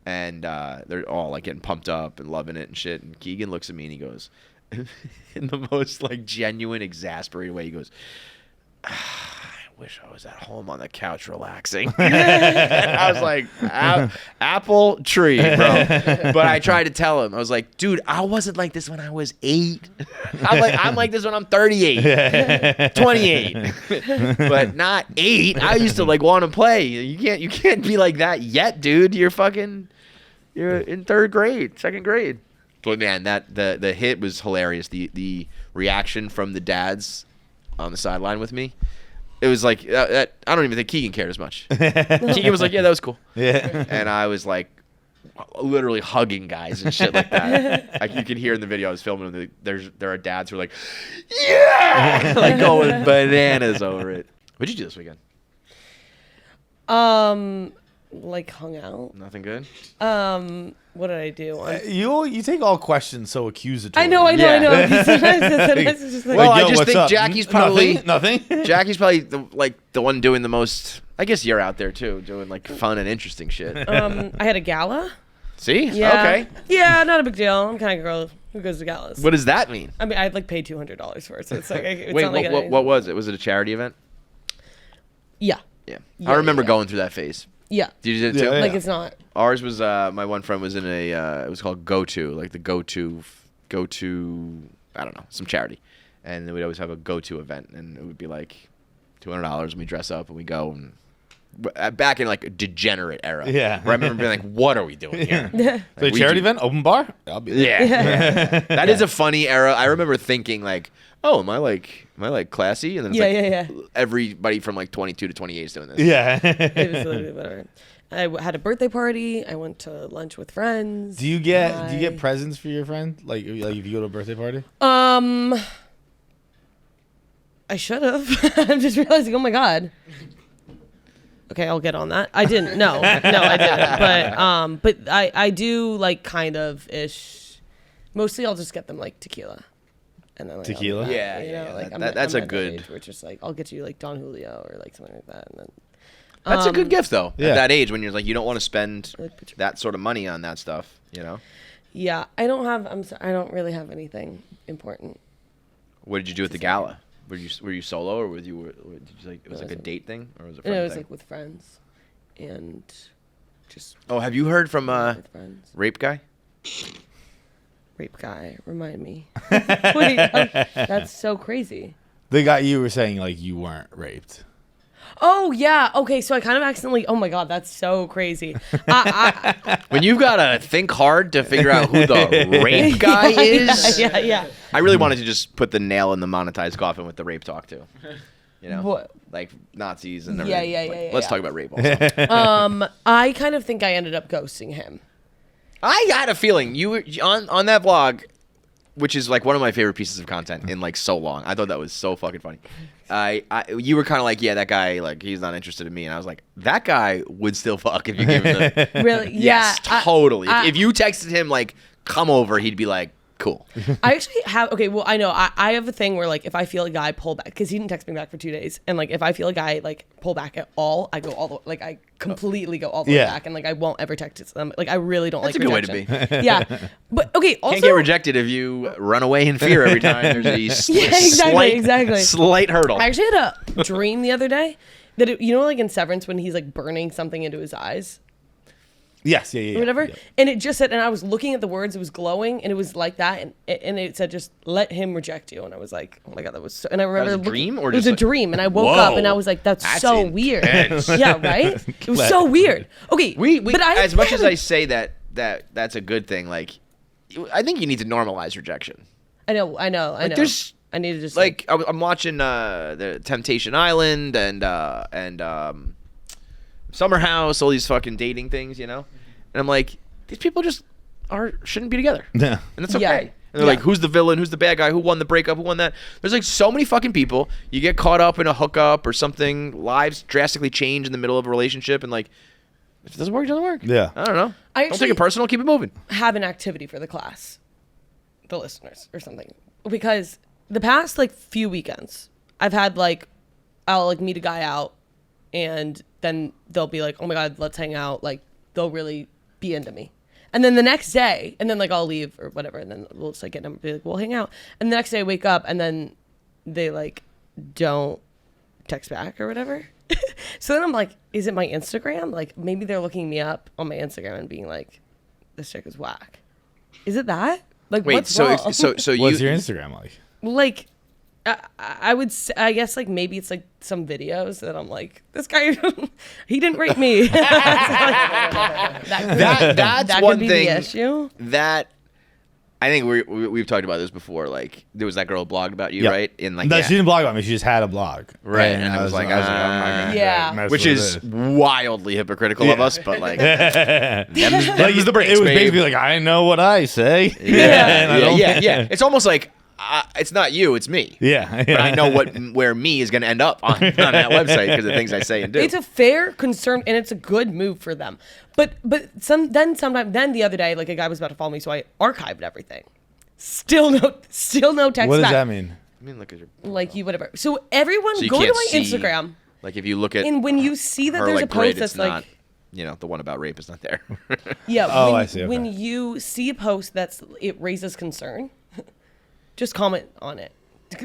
and they're all like getting pumped up and loving it and shit. And Keegan looks at me and he goes, in the most like genuine, exasperated way, he goes, I wish I was at home on the couch relaxing. I was like, apple tree, bro. But I tried to tell him. I was like, dude, I wasn't like this when I was 8. I'm like this when I'm 38, 28, but not 8. I used to like want to play. You can't be like that yet, dude. You're in 3rd grade, 2nd grade. But man, the hit was hilarious. The reaction from the dads on the sideline with me. It was like, I don't even think Keegan cared as much. Keegan was like, yeah, that was cool. Yeah. And I was like, literally hugging guys and shit like that. Like you can hear in the video I was filming, there are dads who are like, yeah! Like going bananas over it. What'd you do this weekend? Like hung out. Nothing good? What did I do? You take all questions so accusatory. I know. Yeah. Sometimes it's just like, Well, Like, yo, I just what's think up? Jackie's probably nothing. Jackie's probably the one doing the most. I guess you're out there too, doing like fun and interesting shit. I had a gala. See? Yeah. Okay. Yeah, not a big deal. I'm kind of a girl who goes to galas. What does that mean? I mean, I'd like paid $200 for it, so it's like it's Wait, not like what was it? Was it a charity event? Yeah. Yeah. Yeah, I remember yeah. going through that phase. Yeah. Did you do it too? Yeah. Like it's not. Ours was my one friend was in a it was called Go To, like the go to I don't know, some charity. And we'd always have a go to event, and it would be like $200 and we dress up and we go, and back in like a degenerate era. Yeah. Where I remember being like, what are we doing here? So we charity do- event, open bar. I'll be there. Yeah. That is a funny era. I remember thinking like, oh, am I like classy? And then it's like everybody from like 22 to 28 is doing this. Yeah. It was literally whatever. I had a birthday party. I went to lunch with friends. Do you get presents for your friend? Like if you go to a birthday party? I should have. I'm just realizing. Oh my god. Okay, I'll get on that. I didn't. No, I didn't. But I do like kind of ish. Mostly, I'll just get them like tequila. And then like, Tequila? I'll be Yeah, you know, yeah, like that's a at good- age where it's just like I'll get you like Don Julio or like something like that, and then That's a good gift though. Yeah. At that age, when you're like, you don't want to spend like, put your- that sort of money on that stuff. Yeah, I don't really have anything important. What did you do at the gala? Were you solo or did you like it was like a date thing or was it a friend And it was thing? like with friends, and just Oh, have you heard from with friends. Rape Guy? Rape guy, remind me. Wait, that's so crazy. The guy you were saying like you weren't raped. Oh yeah, okay. So I kind of accidentally. Oh my god, that's so crazy. When you've got to think hard to figure out who the rape guy is. Yeah. I really wanted to just put the nail in the monetized coffin with the rape talk too. What? Like Nazis and Yeah, everything. yeah. Let's talk about rape also. I kind of think I ended up ghosting him. I had a feeling you were on that vlog, which is like one of my favorite pieces of content in like so long. I thought that was so fucking funny. You were kind of like, yeah, that guy, like he's not interested in me, and I was like, that guy would still fuck if you gave him the. Really? Yes, Yeah. totally. If you texted him like, come over, he'd be like, cool. I actually have. Okay, well, I know. I have a thing where like if I feel a guy pull back because he didn't text me back for 2 days, and like if I feel a guy like pull back at all, I go all the like I completely go all the way Yeah. back, and like I won't ever text them. Like I really don't That's like a good way to rejection. Yeah, but okay. Also, Can't get rejected if you run away in fear every time there's a Yeah, exactly. slight hurdle. I actually had a dream the other day that you know, like in Severance when he's like burning something into his eyes. Yes, yeah. Or whatever, Yeah. and it just said, and I was looking at the words, it was glowing, and it was like that, and it said, just let him reject you, and I was like, oh my god, that was so, and I remember That was a dream, or it was just a like- dream, and I woke Whoa, up, and I was like, that's so weird, yeah, right? It was so weird. Okay, we but I as much as I haven't- say that's a good thing, like I think you need to normalize rejection. I know, there's- I need to just Like I'm watching the Temptation Island and Summer House, all these fucking dating things, and I'm like, these people just shouldn't be together, Yeah. and that's okay. Yeah. And they're like, who's the villain? Who's the bad guy? Who won the breakup? Who won that? There's like so many fucking people. You get caught up in a hookup or something. Lives drastically change in the middle of a relationship, and like, if it doesn't work, it doesn't work. Yeah. I don't know. I Don't take actually- it personal. Keep it moving. have an activity for the class, the listeners or something, because the past like few weekends I've had like I'll like meet a guy out and then they'll be like, oh my god, let's hang out, like they'll really be into me, and then the next day, and then like I'll leave or whatever, and then we'll just like get them, be like, we'll hang out, and the next day I wake up and then they like don't text back or whatever. So then I'm like, is it my Instagram? Like maybe they're looking me up on my Instagram and being like, this chick is whack. Is it that? Like, Wait, what's so wrong? What's your Instagram like? Like, I would say, I guess like maybe it's like some videos that I'm like, this guy, he didn't rape me. That's that one could be thing the issue. that I think we've talked about this before. Like there was that girl who blogged about you, Yeah. right? In like No, she didn't blog about me. She just had a blog. Right, and I was like, oh my God. Yeah. mess which with is it. wildly hypocritical of Yeah. us, but like, Like, them's the breaks, it was babe. basically like, I know what I say. Yeah, And I don't- yeah. It's almost like it's not you, it's me. Yeah. But I know where me is going to end up on that website because of things I say and do. It's a fair concern and it's a good move for them. But then the other day, like a guy was about to follow me, so I archived everything. Still no text What does back. that mean? I mean, look at your Like you, whatever. So everyone So you go to can't my see- Instagram, like if you look at and when you see that her there's like a grid, post that's it's like, not, the one about rape is not there. yeah. Oh, when, I see, okay. When you see a post it raises concern, just comment on it.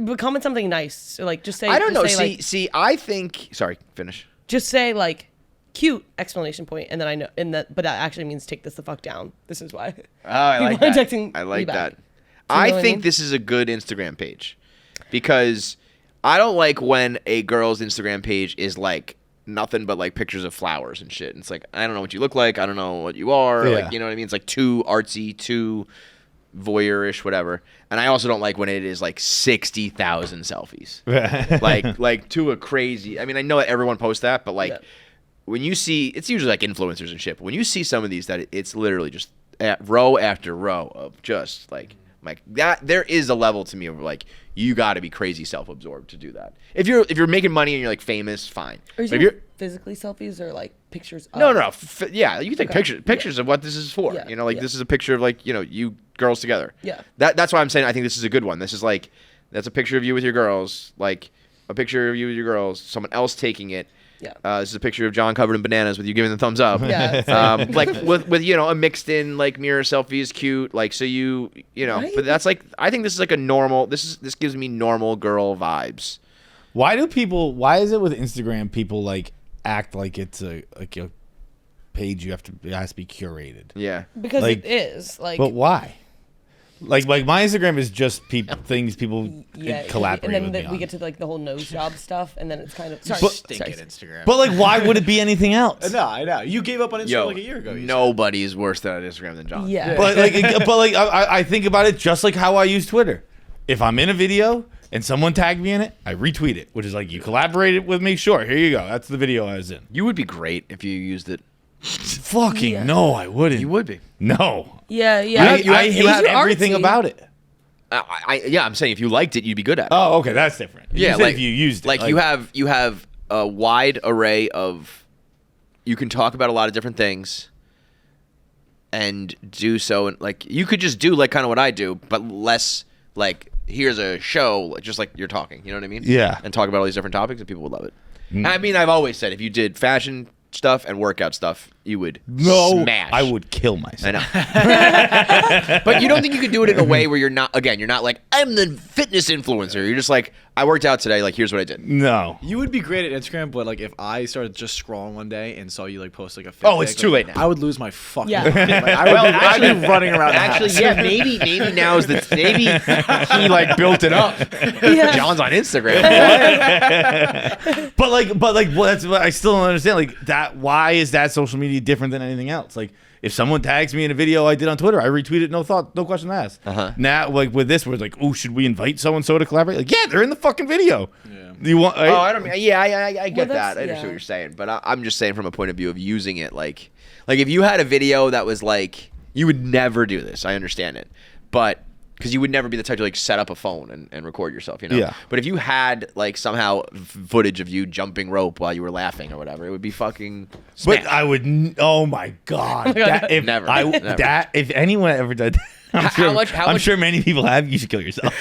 But comment something nice. So like just say. I don't know. Just say, See, like, I think. Sorry, finish. just say like cute exclamation point, and then I know, but that actually means take this the fuck down. This is why. Oh, I like People are that. texting I me like back. that. Do you know I what I think mean? this is a good Instagram page because I don't like when a girl's Instagram page is like nothing but like pictures of flowers and shit. And it's like, I don't know what you look like. I don't know what you are. Yeah. Like, you know what I mean? It's like too artsy, too voyeurish, whatever. And I also don't like when it is like 60,000 selfies. like to a crazy. I mean, I know that everyone posts that, but like Yeah. when you see, it's usually like influencers and shit. But when you see some of these, that it's literally just row after row of just like that. There is a level to me of like you got to be crazy self-absorbed to do that. If you're making money and you're like famous, fine. Are But you if you're physically selfies or like pictures? no, of? yeah, you can take Okay. pictures of what this is for. Yeah, Like yeah. this is a picture of like you girls together. Yeah. That's why I'm saying I think this is a good one. This is like, that's a picture of you with your girls, like a picture of you with your girls, someone else taking it. Yeah. This is a picture of John covered in bananas with you giving the thumbs up. Yeah. Like with you know, a mixed in like mirror selfie is cute. Like, so you know, Right? but that's like, I think this is like a normal, this gives me normal girl vibes. Why is it with Instagram people like act like it's a page it has to be curated? Yeah. Because Like- it is like. But why? Like my Instagram is just things people collaborate and with then me we on. get to like the whole nose job stuff, and then it's kind of sorry. Stink sorry. at Instagram. But like, why would it be anything else? No, I know. You gave up on Instagram Yo, like a year ago. you said. nobody is worse than on Instagram than John. Yeah. But like, I think about it just like how I use Twitter. If I'm in a video and someone tagged me in it, I retweet it, which is like, you collaborated with me. Sure, here you go. That's the video I was in. You would be great if you used it. Fucking Yeah. no, I wouldn't. You would be. No. Yeah. I hate You're everything artsy. about it. Yeah, I'm saying if you liked it, you'd be good at it. Oh, okay, that's different. Yeah, You said like if you used it, like you have a wide array of, you can talk about a lot of different things, and do so, and like you could just do like kind of what I do, but less like, here's a show just like you're talking. You know what I mean? Yeah. And talk about all these different topics, and people would love it. I mean, I've always said if you did fashion stuff and workout stuff, you would smash. I would kill myself. I know. But you don't think you could do it in a way where you're not like, I'm the fitness influencer. You're just like, I worked out today, like here's what I did. No. You would be great at Instagram, but like if I started just scrolling one day and saw you like post like a fit Oh, it's pic, too like, late now. I would lose my fucking Yeah. mind. Like, I'd be running around. Actually, the house. yeah, maybe now is the maybe he like built it up. Yeah. John's on Instagram. But well, that's what I still don't understand. Like that, why is that social media different than anything else? Like if someone tags me in a video I did on Twitter, I retweet it, no thought, no question asked. Now, like with this, we're like, oh, should we invite so and so to collaborate? Like, yeah, they're in the fucking video. Yeah. You want? Oh, I don't mean. Yeah, I get Well, that. that's- I understand yeah. what you're saying, but I'm just saying from a point of view of using it. Like if you had a video that was like, you would never do this. I understand it, but because you would never be the type to like set up a phone and record yourself, you know. Yeah. But if you had like somehow footage of you jumping rope while you were laughing or whatever, it would be fucking. But smash. I would. Oh my god! That, if Never. I, Never. That if anyone ever did, I'm How sure. much- I'm sure many people have. You should kill yourself.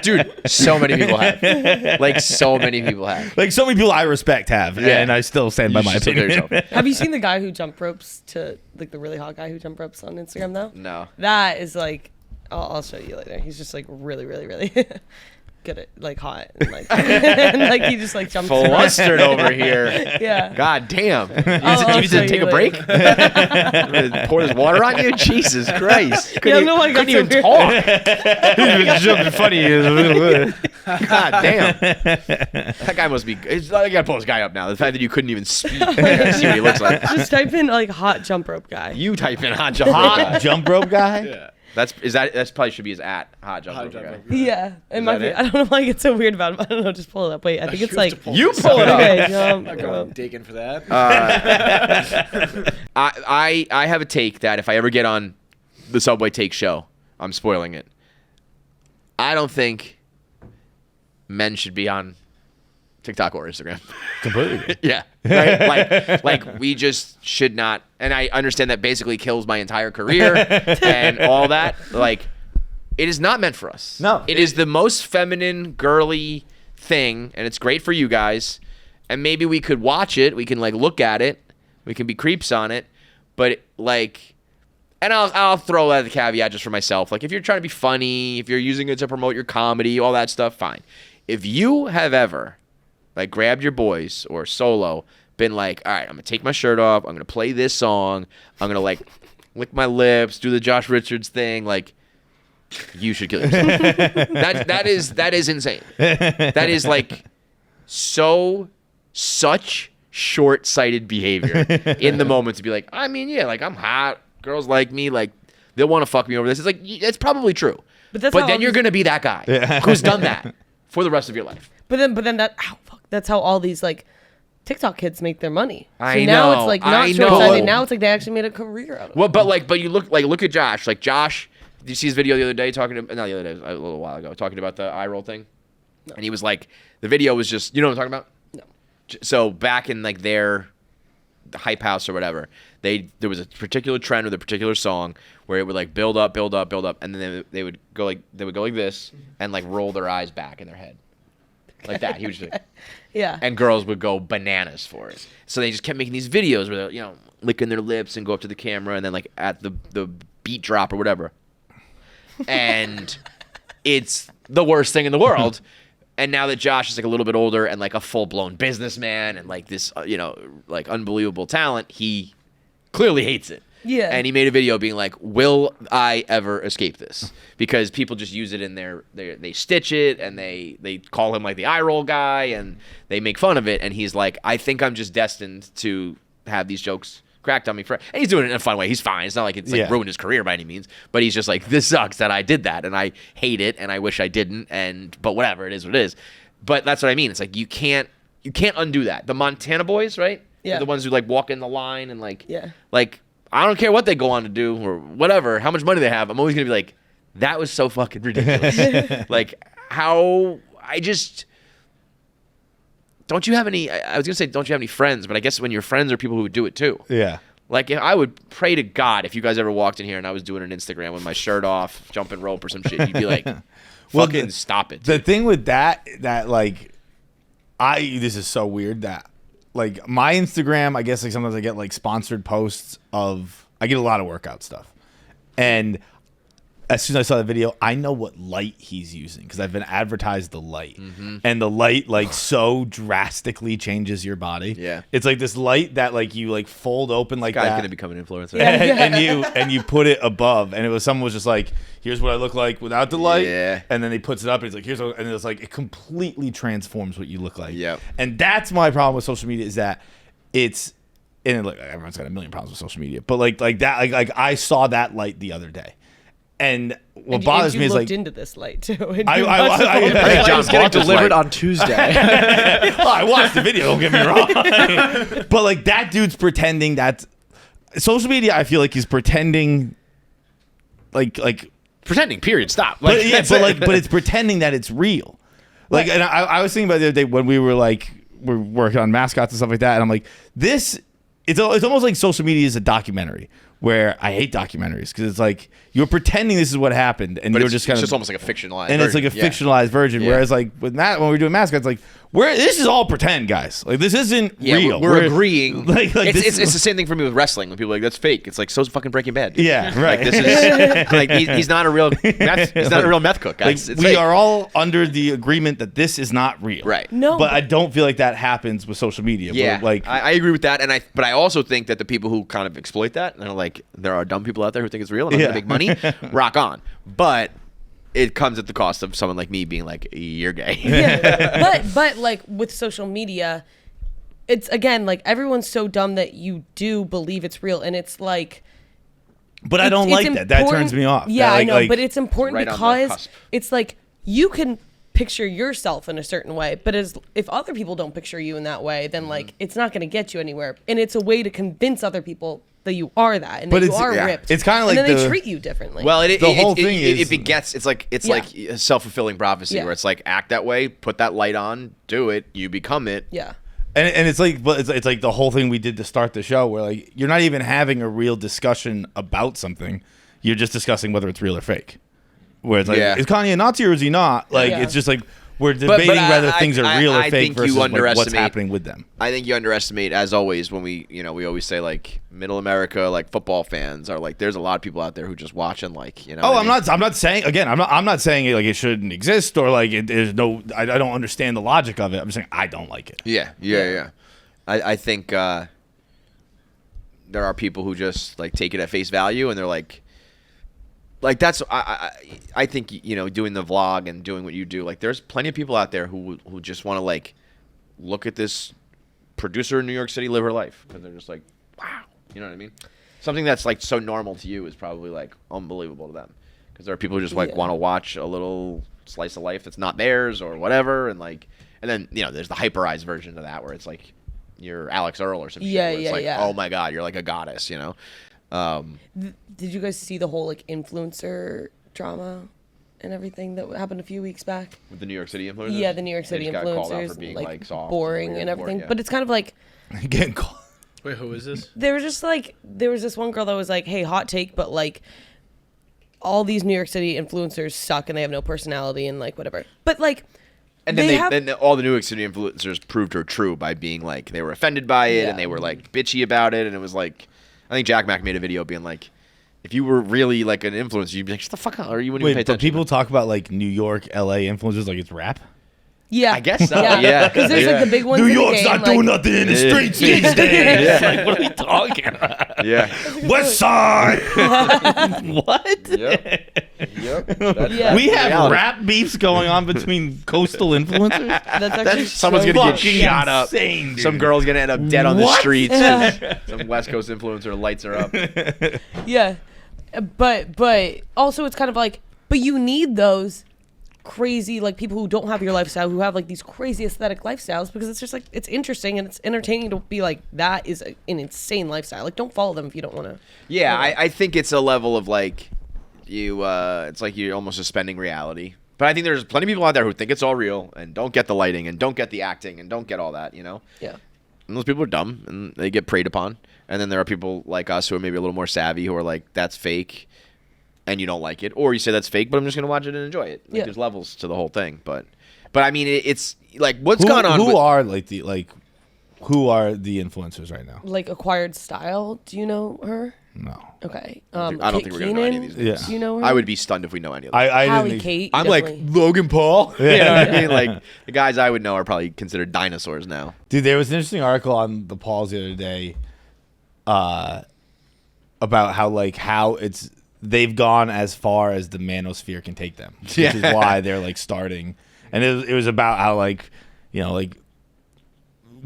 Dude, so many people have. Like so many people have. Like so many people I respect have, Yeah. and I still stand by You my should still kill opinion. yourself. Have you seen the guy who jump ropes to like the really hot guy who jump ropes on Instagram though? No. That is like, I'll show you later. He's just like really, really, really good at like hot and like, and, like he just like jumps. Flustered over here. Yeah. God damn. You I'll need show to take you a break? later. Pour this water on you? Jesus Christ. Yeah, no, I got couldn't so even talk. God damn. That guy must be. I gotta pull this guy up now. The fact that you couldn't even speak. I gotta see what he looks like. Just type in like hot jump rope guy. You type in hot jump. Hot jump rope guy. Yeah. That's probably should be his at hot jump. Hot rope jump guy. rope. Yeah, it might that be. it? I don't know why I get so weird about it. But I don't know. Just pull it up. Wait, I think it's You have like. to pull You this pull up. it up. Okay, jump I'm going rope. digging for that. I have a take that if I ever get on the Subway Take show, I'm spoiling it. I don't think men should be on TikTok or Instagram. Completely. Yeah. Right? Like we just should not. And I understand that basically kills my entire career and all that. Like, it is not meant for us. No. It is the most feminine, girly thing, and it's great for you guys. And maybe we could watch it. We can like look at it. We can be creeps on it. But like, and I'll throw that as a caveat just for myself. Like, if you're trying to be funny, if you're using it to promote your comedy, all that stuff, fine. If you have ever like grabbed your boys or solo, been like, all right, I'm gonna take my shirt off, I'm gonna play this song, I'm gonna like lick my lips, do the Josh Richards thing, like, you should kill yourself. that is insane. That is like such short-sighted behavior in the moment to be like, I mean, yeah, like I'm hot, girls like me, like they'll want to fuck me over this. It's like, it's probably true. But that's how then all you're these- gonna be that guy who's done that for the rest of your life. But then that's how all these like TikTok kids make their money. So I now know, it's like I not know. short-sighted. Now it's like they actually made a career out of it. Well, but you look at Josh. Like Josh, did you see his video the other day talking to? Not the other day, a little while ago, talking about the eye roll thing. No. And he was like, the video was just, you know what I'm talking about? No. So back in like their Hype House or whatever, there was a particular trend with a particular song where it would like build up, and then they would go like this and like roll their eyes back in their head. Like that. He was just Yeah. and girls would go bananas for it. So they just kept making these videos where they're, licking their lips and go up to the camera and then like at the beat drop or whatever. And it's the worst thing in the world. And now that Josh is like a little bit older and like a full-blown businessman and like this, like unbelievable talent, he clearly hates it. Yeah. And he made a video being like, will I ever escape this? Because people just use it in they stitch it and they call him like the eye roll guy and they make fun of it. And he's like, I think I'm just destined to have these jokes cracked on me and he's doing it in a fun way. He's fine. It's not like it's like ruined his career by any means, but he's just like, this sucks that I did that and I hate it and I wish I didn't but whatever, it is what it is. But that's what I mean. It's like you can't undo that. The Montana boys, right? Yeah. They're the ones who like walk in the line and like Yeah. like I don't care what they go on to do or whatever, how much money they have. I'm always going to be like, that was so fucking ridiculous. Like, don't you have any, I was going to say, don't you have any friends? But I guess when your friends are people who would do it too. Yeah. Like, if I would pray to God if you guys ever walked in here and I was doing an Instagram with my shirt off, jumping rope or some shit, you'd be like, fucking stop it. The thing with that like, this is so weird that, like, my Instagram, I guess, like, sometimes I get, like, sponsored posts I get a lot of workout stuff. And as soon as I saw the video, I know what light he's using because I've been advertised the light. Mm-hmm. And the light, like, so drastically changes your body. Yeah. It's like this light that, like, you, like, fold open like Guy's that. going to become an influencer. And you put it above. And someone was just like, here's what I look like without the light. Yeah. And then he puts it up and he's like, and it's like, it completely transforms what you look like. Yep. And that's my problem with social media is that and like everyone's got a million problems with social media, but like that, like I saw that light the other day. And what bothers me is like, you looked into this light too. I John was getting delivered on Tuesday. I watched the video, don't get me wrong. But like that dude's pretending that social media, I feel like he's pretending like Pretending, period. Stop. but it's pretending that it's real. Like, and I was thinking about the other day when we're working on mascots and stuff like that, and I'm like, it's almost like social media is a documentary where I hate documentaries because it's like you're pretending this is what happened and you're just kind of almost like a fictionalized and version. it's like a fictionalized version. Yeah. Whereas like with Matt, when we're doing mascots, like this is all pretend, guys. Like this isn't real. We're agreeing. Like it's the same thing for me with wrestling when people are like that's fake. It's like so's fucking Breaking Bad. Dude. Yeah, right. Like this is like he's not a real meth cook, guys. Like, It's we fake. are all under the agreement that this is not real. Right. No, but I don't feel like that happens with social media. Yeah, like I agree with that, but I also think that the people who kind of exploit that, and are like, there are dumb people out there who think it's real and I'm gonna make money. Rock on, but it comes at the cost of someone like me being like, you're gay. Yeah. but like with social media, it's again like everyone's so dumb that you do believe it's real, and it's like. But I don't like that. That turns me off. Yeah, I know, but it's important right on the because cusp. it's like you can picture yourself in a certain way, but if other people don't picture you in that way, then like it's not going to get you anywhere, and it's a way to convince other people that you are that and But that you it's- are yeah. ripped. It's kinda like and then they the- treat you differently. Well, The whole thing is- it begets. It's like a self-fulfilling prophecy Yeah. where it's like act that way, put that light on, do it, you become it. yeah. And it's like, but it's like the whole thing we did to start the show, where like you're not even having a real discussion about something. You're just discussing whether it's real or fake. Where it's like, Yeah. is Kanye a Nazi or is he not? Like, Yeah. it's just like we're debating whether things are real or I fake think versus you like, what's underestimate- happening with them. I think you underestimate, as always, when we always say like middle America, like football fans are like, there's a lot of people out there who just watch and like, Oh, what I mean? I'm not saying again. I'm not saying like it shouldn't exist or like there's no. I don't understand the logic of it. I'm just saying I don't like it. Yeah. I think there are people who just like take it at face value and they're like that's I think doing the vlog and doing what you do, like there's plenty of people out there who just want to like look at this producer in New York City live her life because they're just like, wow, you know what I mean? Something that's like so normal to you is probably like unbelievable to them because there are people who just like want to watch a little slice of life that's not theirs or whatever, and then there's the hyperized version of that where it's like you're Alex Earl or some shit. Where it's like, oh my God, you're like a goddess, Did you guys see the whole like influencer drama and everything that happened a few weeks back? With the New York City influencers? Yeah, the New York They City just got called out for influencers, being, like soft boring weird and everything. yeah. But it's kind of like Getting called. Wait, who is this? There was this one girl that was like, hey, hot take, but like all these New York City influencers suck and they have no personality and like whatever. But like, and then all the New York City influencers proved her true by being like, they were offended by it and they were like bitchy about it. And it was like, I think Jack Mack made a video being like, if you were really like an influencer, you'd be like, shut the fuck up, or you wouldn't even pay But attention. people talk about like New York, LA influencers like it's rap. yeah, I guess so. Yeah. Because there's like the big ones. New in the York's game, not doing nothing in the streets these days. Like, what are we talking about? Yeah. West Side. What? Yep. Yeah. We have reality. rap beefs going on between coastal influencers. That's actually Someone's so gonna get Fucking shot up. insane, dude. Some girl's gonna end up dead on the What? streets. 'Cause some West Coast influencer lights her up. Yeah, but also it's kind of like, but you need those crazy like people who don't have your lifestyle, who have like these crazy aesthetic lifestyles, because it's just like it's interesting and it's entertaining to be like that is an insane lifestyle. Like don't follow them if you don't want to. Yeah, I think it's a level of like you. It's like you're almost suspending reality. But I think there's plenty of people out there who think it's all real and don't get the lighting and don't get the acting and don't get all that. You know. Yeah. And those people are dumb and they get preyed upon. And then there are people like us who are maybe a little more savvy who are like, that's fake. And you don't like it, or you say that's fake, but I'm just gonna watch it and enjoy it. Like, Yeah. there's levels to the whole thing, but I mean, it's like what's gone on. Who with- are who are the influencers right now? Like Acquired Style. Do you know her? No, Okay. I don't think we're gonna know any of these. Keenan, names. Do you know her? I would be stunned if we know any of them. I Hallie didn't. Kate. I'm definitely. like Logan Paul. You know what I mean? Like the guys I would know are probably considered dinosaurs now. Dude, there was an interesting article on the Pauls the other day, about how they've gone as far as the manosphere can take them, which is why they're like starting. And it was about how like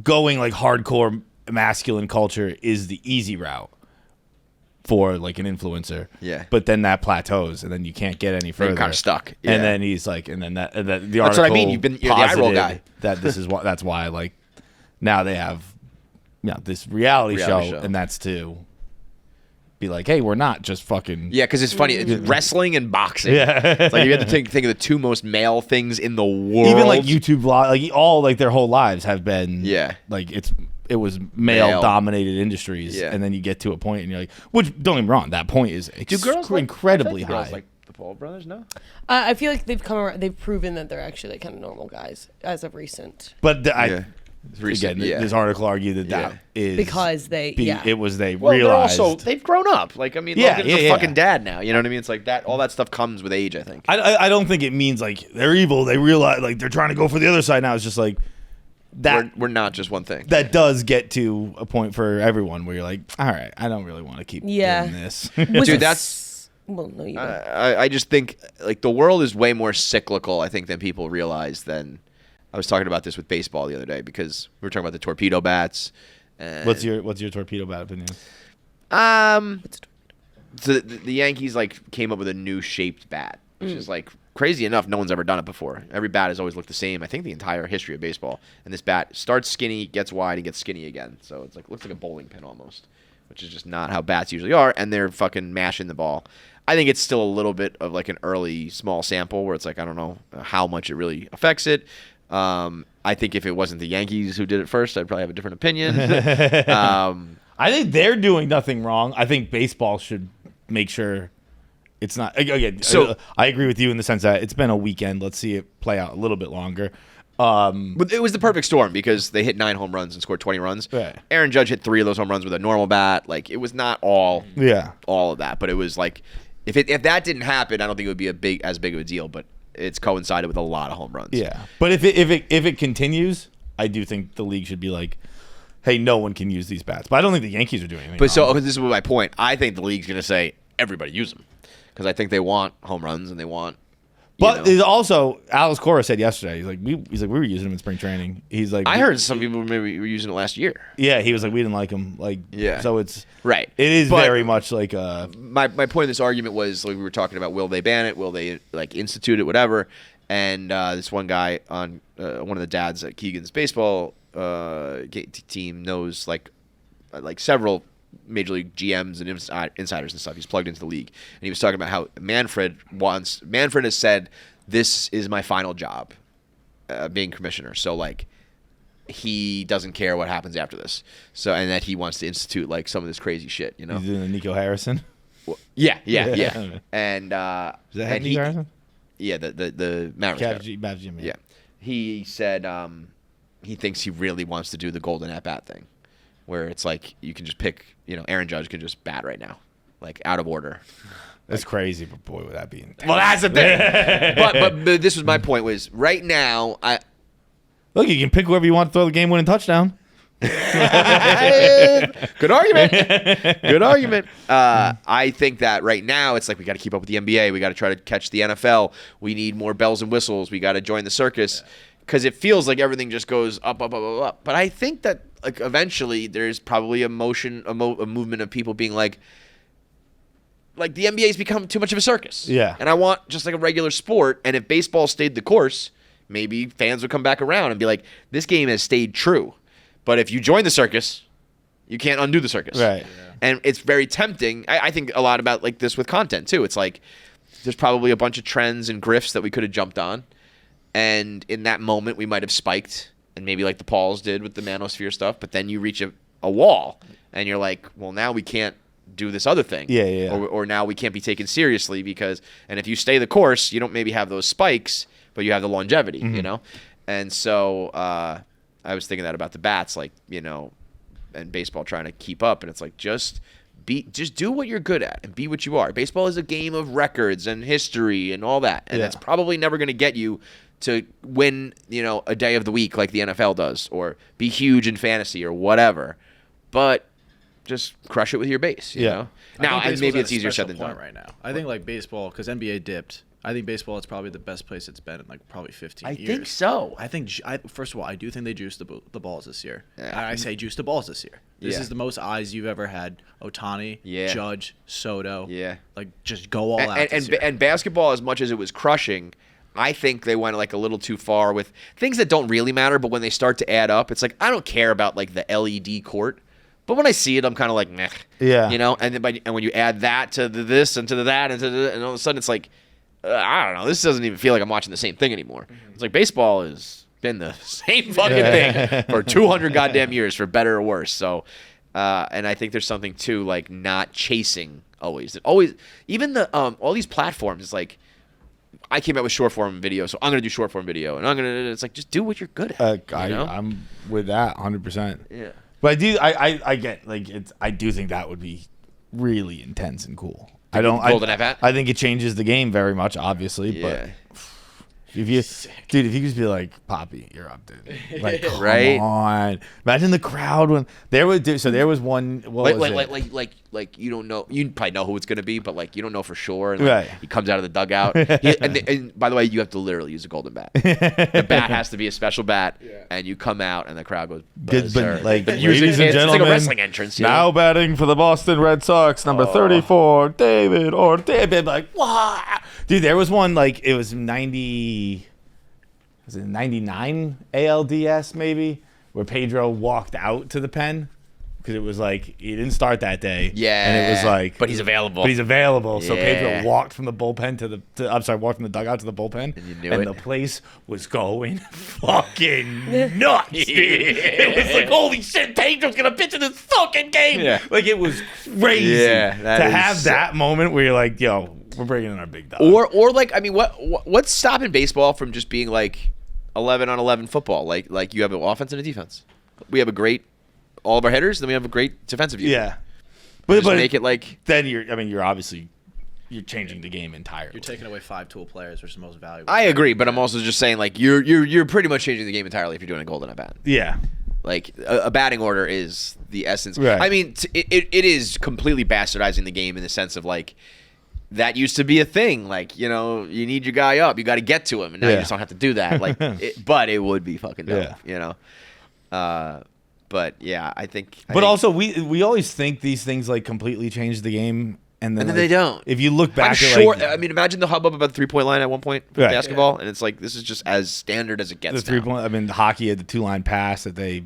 going like hardcore masculine culture is the easy route for like an influencer. Yeah. But then that plateaus and then you can't get any further. You're kind of stuck. Yeah. And then he's like, and then the article. That's what I mean. You're the eye roll guy. That this is that's why like now they have this reality show, and that's to be like, hey, we're not just fucking because it's funny. It's wrestling and boxing. Yeah. It's like you have to think of the two most male things in the world. even like YouTube vlog, like all like their whole lives have been like it was male dominated industries, and then you get to a point and you're like, which don't get me wrong, that point is incredibly high. Girls like the Paul brothers, no? I feel like they've come around. They've proven that they're actually like kind of normal guys as of recent. But It's recent, again, this article argued that is Because they it was they Well, realized. they've grown up. Like I mean, Logan's a fucking dad now. You know what I mean? It's like that. All that stuff comes with age. I think. I don't think it means like they're evil. They realize like they're trying to go for the other side now. It's just like that. We're not just one thing. That does get to a point for everyone where you're like, all right, I don't really want to keep doing this. Dude, that's. Well, no, you don't. I just think like the world is way more cyclical. I think than people realize. Than I was talking about this with baseball the other day because we were talking about the torpedo bats. And What's your torpedo bat opinion? So the Yankees like came up with a new shaped bat, which is like crazy enough. No one's ever done it before. Every bat has always looked the same. I think the entire history of baseball. And this bat starts skinny, gets wide, and gets skinny again. So it's like looks like a bowling pin almost, which is just not how bats usually are. And they're fucking mashing the ball. I think it's still a little bit of like an early small sample where it's like I don't know how much it really affects it. I think if it wasn't the Yankees who did it first, I'd probably have a different opinion. I think they're doing nothing wrong. I think baseball should make sure it's not. Again, So- I agree with you in the sense that it's been a weekend. Let's see it play out a little bit longer. But it was the perfect storm because they hit 9 home runs and scored 20 runs. Right. Aaron Judge hit 3 of those home runs with a normal bat. Like it was not all of that, but it was like if that didn't happen, I don't think it would be as big of a deal. But it's coincided with a lot of home runs. Yeah, but if it continues, I do think the league should be like, hey, no one can use these bats. But I don't think the Yankees are doing anything. But wrong. so this is my point. I think the league's going to say everybody use them because I think they want home runs and they want. But it's also, Alex Cora said yesterday, he's like we were using them in spring training. He's like, I heard some people maybe were using it last year. Yeah, he was like, we didn't like him. Like, so it's right. It is But very much like my point of this argument was like we were talking about will they ban it? Will they like institute it? Whatever. And this one guy on one of the dads at Keegan's baseball team knows like several major league GMs and insiders and stuff. He's plugged into the league, and he was talking about how Manfred has said, "This is my final job, being commissioner." So like, he doesn't care what happens after this. So, and that he wants to institute like some of this crazy shit, you know? He's doing the Nico Harrison. Yeah. Yeah. And Does that have and Nico Harrison? yeah, the Mavericks guy. Mavs Jim. Yeah. He said he thinks he really wants to do the golden at bat thing, where it's like you can just pick, Aaron Judge can just bat right now, like out of order. That's crazy, but boy, would that be intense. Well, that's the thing. but this was my point was right now Look, you can pick whoever you want to throw the game-winning touchdown. Good argument. Good argument. I think that right now it's like we got to keep up with the NBA. We got to try to catch the NFL. We need more bells and whistles. We got to join the circus because it feels like everything just goes up, up, up, up, up. But I think that like eventually there's probably a movement of people being like the NBA's become too much of a circus. Yeah. And I want just like a regular sport. And if baseball stayed the course, maybe fans would come back around and be like, this game has stayed true. But if you join the circus, you can't undo the circus. Right. Yeah. And it's very tempting. I think a lot about like this with content too. It's like there's probably a bunch of trends and grifts that we could have jumped on. And in that moment, we might have spiked. And maybe like the Pauls did with the manosphere stuff. But then you reach a wall. And you're like, well, now we can't do this other thing. Yeah. Or now we can't be taken seriously because... And if you stay the course, you don't maybe have those spikes, but you have the longevity, And so... I was thinking that about the bats, like, and baseball trying to keep up. And it's like, just do what you're good at and be what you are. Baseball is a game of records and history and all that. And that's probably never going to get you to win, a day of the week like the NFL does or be huge in fantasy or whatever. But just crush it with your base, you know? Now, and maybe it's easier said than done. Right now. I think like baseball, because NBA dipped. I think baseball is probably the best place it's been in like probably 15 years. I think so. I think, first of all, I do think they juiced the balls this year. Yeah. I say juiced the balls this year. This Yeah. is the most eyes you've ever had. Ohtani, Judge, Soto. Yeah. Like just go all out this year. And basketball, as much as it was crushing, I think they went like a little too far with things that don't really matter, but when they start to add up, it's like I don't care about like the LED court. But when I see it, I'm kind of like, meh. Yeah. And then and when you add that to this and to that and and all of a sudden it's like, I don't know. This doesn't even feel like I'm watching the same thing anymore. It's like baseball has been the same fucking thing for 200 goddamn years, for better or worse. So, and I think there's something too, like not chasing always. Even the all these platforms. It's like I came out with short form video, so I'm gonna do short form video, and it's like just do what you're good at. I'm with that 100%. Yeah. But I get like I do think that would be really intense and cool. Golden at bat? I think it changes the game very much, obviously. Yeah. But if you just be like, Poppy, you're up, dude. Like, come Right? on. Imagine the crowd when there was one. What was it? Like you don't know. You probably know who it's gonna be, but like you don't know for sure. And, Right. He comes out of the dugout. And by the way, you have to literally use a golden bat. The bat has to be a special bat, and you come out, and the crowd goes. But, like, But ladies usually and it's gentlemen, like a wrestling entrance. Now batting for the Boston Red Sox, number 34, David Ortiz. Like, wow. Dude, there was one, like, it was 90, was it 99 ALDS maybe, where Pedro walked out to the pen. Because it was like, he didn't start that day. Yeah. And it was like. But he's available. So Yeah. Pedro walked from the bullpen walked from the dugout to the bullpen. And you knew and it. the place was going fucking nuts, dude. It was like, holy shit, Pedro's going to pitch in this fucking game. Yeah. Like, it was crazy Yeah, that to is have so- that moment where you're like, yo, we're bringing in our big dog. Or like, I mean, what's stopping baseball from just being like 11 on 11 football? Like you have an offense and a defense. We have all of our hitters, then we have a great defensive unit. Yeah. But But make it like then you're obviously changing the game entirely. You're taking away 5 tool players, which is the most valuable. I agree, but I'm also just saying like you're pretty much changing the game entirely if you're doing a golden at bat. Yeah. Like a batting order is the essence. Right. I mean, it is completely bastardizing the game in the sense of like that used to be a thing. Like you need your guy up, you got to get to him, and now you just don't have to do that. Like, but it would be fucking dope. Yeah. But yeah, I think. But also, we always think these things like completely change the game, and then they don't. If you look back, I'm at, sure. like, I mean, imagine the hubbub about the 3-point line at one point for Right. basketball, and it's like this is just as standard as it gets. the 3-point. I mean, hockey had the 2-line pass that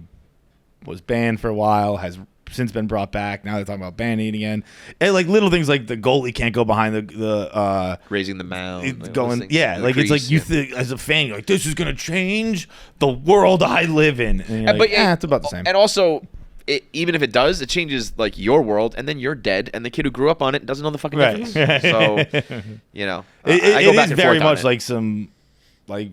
was banned for a while. Has since been brought back. Now they're talking about banning it again. And like little things like the goalie can't go behind the raising the mound, like going like crease, it's like you think as a fan you're like this is gonna change the world I live in. And you're like, it's about the same. And also, even if it does, it changes like your world, and then you're dead, and the kid who grew up on it doesn't know the fucking difference. So, I go it back is and very forth on much it. like some like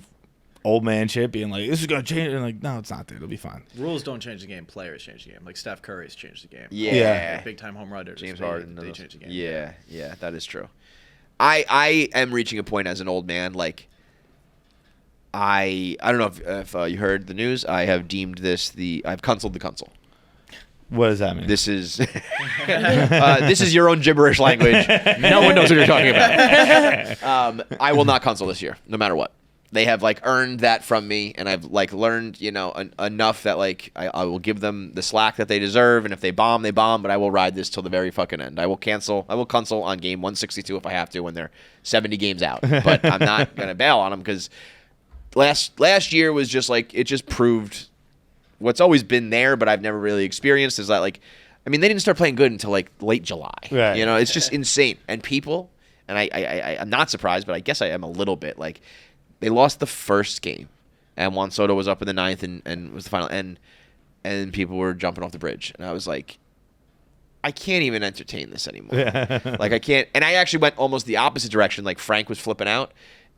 old man shit being like this is gonna change, and like no, it's not, dude. It'll be fine. Rules don't change the game. Players change the game. Like Steph Curry's changed the game. Yeah. Big time home runners. James they Harden. change the game. Yeah, that is true. I am reaching a point as an old man, like I don't know if you heard the news. I have deemed this I've canceled the console. What does that mean? This is this is your own gibberish language. No one knows what you're talking about. I will not console this year, no matter what. They have like earned that from me, and I've like learned, enough that like I will give them the slack that they deserve, and if they bomb, they bomb. But I will ride this till the very fucking end. I will console on game 162 if I have to when they're 70 games out. But I'm not gonna bail on them because last year was just like it just proved what's always been there, but I've never really experienced is that like, I mean, they didn't start playing good until like late July. Right. It's just insane. And people, and I'm not surprised, but I guess I am a little bit like. They lost the first game, and Juan Soto was up in the ninth and was the final, and people were jumping off the bridge, and I was like, I can't even entertain this anymore. Like I can't, and I actually went almost the opposite direction. Like Frank was flipping out,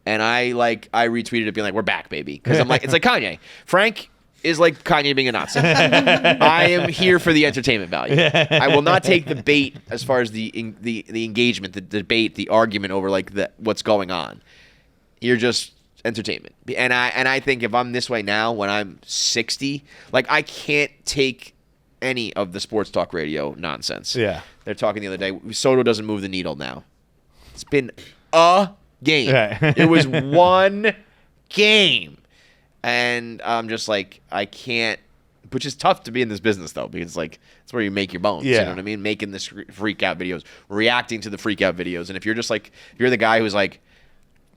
and I retweeted it being like, "We're back, baby," because I'm like, it's like Kanye. Frank is like Kanye being a Nazi. I am here for the entertainment value. I will not take the bait as far as the engagement, the debate, the argument over like what's going on. You're just entertainment, and I think if I'm this way now when I'm 60, like I can't take any of the sports talk radio nonsense. Yeah, they're talking the other day. Soto doesn't move the needle now. It's been a game. Right. It was one game, and I'm just like I can't. Which is tough to be in this business though, because like it's where you make your bones. Yeah. You know what I mean? Making this freak out videos, reacting to the freak out videos, and if you're just like you're the guy who's like.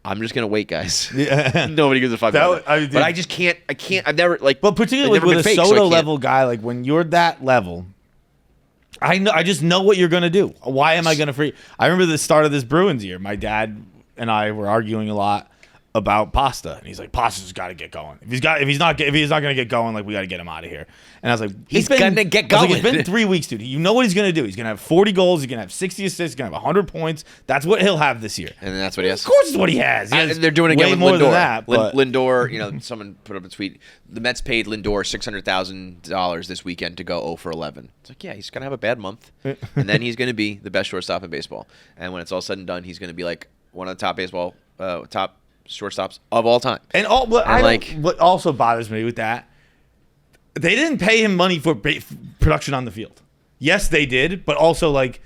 I'm just gonna wait, guys. Yeah. Nobody gives a fuck about it. But I just can't. I can't. I've never like. But particularly I've never with a been fake, so I Soto can't. level guy, like when you're that level, I just know what you're gonna do. Why am I gonna free? I remember the start of this Bruins year. My dad and I were arguing a lot about pasta, and he's like, "Pasta's got to get going. If he's not gonna get going, like we got to get him out of here." And I was like, He's gonna get going. It's been 3 weeks, dude. You know what he's gonna do? He's gonna have 40 goals. He's gonna have 60 assists. He's gonna have 100 points. That's what he'll have this year. And that's what he has. Of course, it's what he has. He has And they're doing it way again with more Lindor. than that. But Lindor, someone put up a tweet. The Mets paid Lindor $600,000 this weekend to go 0 for 11. It's like, yeah, he's gonna have a bad month, and then he's gonna be the best shortstop in baseball. And when it's all said and done, he's gonna be like one of the top shortstops of all time. And what also bothers me with that, they didn't pay him money for production on the field. Yes, they did, but also like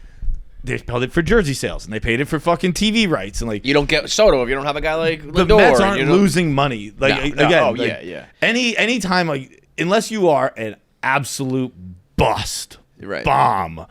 they paid it for jersey sales and they paid it for fucking TV rights and like You don't get Soto if you don't have a guy like Lindor. the Mets aren't losing money. Like No. again, Oh, like, yeah. Any time like unless you are an absolute bust Right. bomb.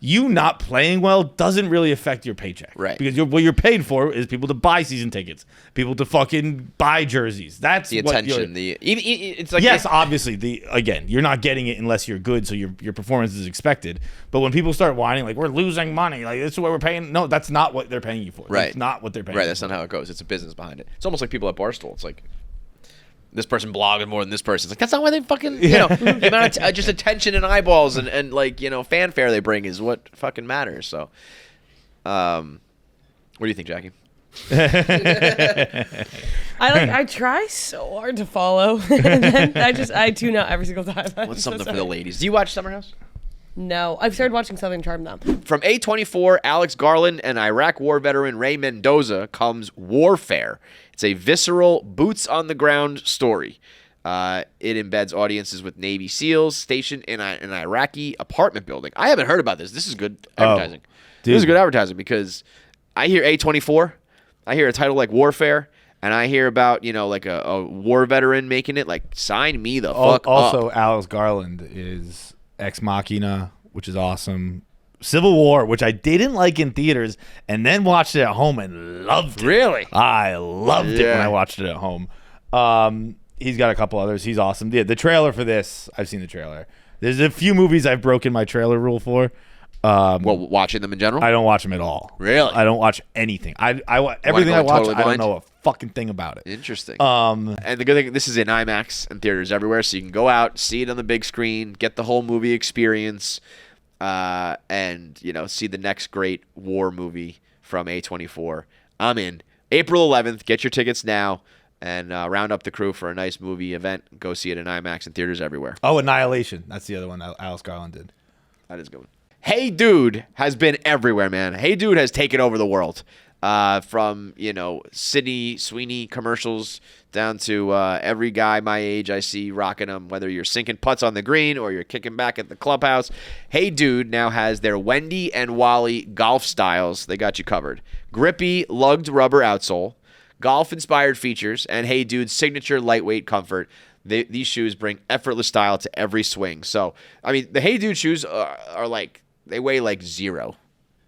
You not playing well doesn't really affect your paycheck. Right. Because what you're paid for is people to buy season tickets, people to fucking buy jerseys. That's the what attention. It's like yes, obviously, you're not getting it unless you're good, so your performance is expected. But when people start whining, like, we're losing money, like, this is what we're paying. No, that's not what they're paying you for. Right. That's not what they're paying Right, you that's for. not how it goes. It's a business behind it. It's almost like people at Barstool. It's like this person blogging more than this person. It's like that's not why they fucking the amount of just attention and eyeballs and like fanfare they bring is what fucking matters. So, what do you think, Jackie? I try so hard to follow, and then I tune out every single time. What's something for the ladies? Do you watch Summer House? No, I've started watching Southern Charm now. From A24, Alex Garland and Iraq War veteran Ray Mendoza comes Warfare. It's a visceral, boots-on-the-ground story. It embeds audiences with Navy SEALs stationed in an Iraqi apartment building. I haven't heard about this. This is good advertising. dude. This is good advertising because I hear A24, I hear a title like Warfare, and I hear about, like a war veteran making it. Like, sign me the fuck Also, up. Alex Garland is Ex Machina, which is awesome. Civil War, which I didn't like in theaters, and then watched it at home and loved it. Really? I loved it when I watched it at home. He's got a couple others. He's awesome. Yeah, the trailer for this, I've seen the trailer. There's a few movies I've broken my trailer rule for. Well, watching them in general. I don't watch them at all. Really? I don't watch anything. Everything I watch, totally I don't blind? know a fucking thing about it. Interesting. And the good thing, this is in IMAX and theaters everywhere, so you can go out, see it on the big screen, get the whole movie experience, and see the next great war movie from A24. I'm in. April 11th. Get your tickets now and round up the crew for a nice movie event. Go see it in IMAX and theaters everywhere. Oh, Annihilation. That's the other one that Alice Garland did. That is a good one. HeyDude has been everywhere, man. HeyDude has taken over the world. From Sydney Sweeney commercials down to every guy my age I see rocking them, whether you're sinking putts on the green or you're kicking back at the clubhouse. HeyDude now has their Wendy and Wally golf styles. They got you covered. Grippy lugged rubber outsole, golf-inspired features, and HeyDude's signature lightweight comfort. These shoes bring effortless style to every swing. So, I mean, the HeyDude shoes are like, they weigh like zero.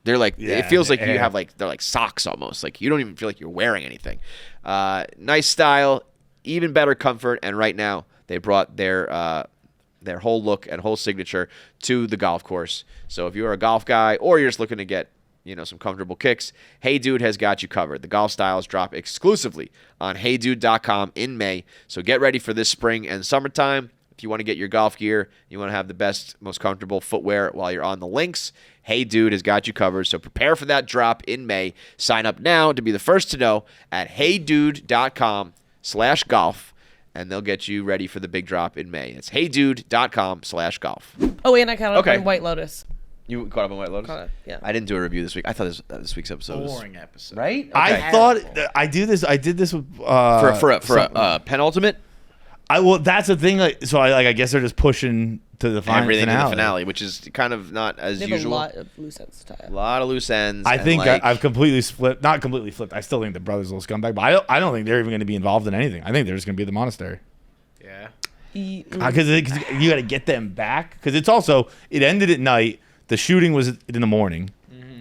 They're like, it feels like you have like, they're like socks almost. Like you don't even feel like you're wearing anything. Nice style, even better comfort. And right now they brought their whole look and whole signature to the golf course. So if you're a golf guy or you're just looking to get, some comfortable kicks, HeyDude has got you covered. The golf styles drop exclusively on HeyDude.com in May. So get ready for this spring and summertime. If you want to get your golf gear, you want to have the best, most comfortable footwear while you're on the links, HeyDude has got you covered. So prepare for that drop in May. Sign up now to be the first to know at HeyDude.com/golf, and they'll get you ready for the big drop in May. It's HeyDude.com/golf. Oh, and I caught up Okay. on White Lotus. You caught up on White Lotus? Caught up, yeah. I didn't do a review this week. I thought this week's episode was Boring episode. right. Okay. I thought I did this with for a penultimate. That's the thing. I guess they're just pushing to the Everything finale. in the finale, which is kind of not as They have usual. a lot of loose ends to tie A up. lot of loose ends. I and, think like, I've completely flipped. Not completely flipped. I still think the brothers are a little scumbag, but I don't think they're even going to be involved in anything. I think they're just going to be at the monastery. Yeah. Because you got to get them back. Because it ended at night. The shooting was in the morning.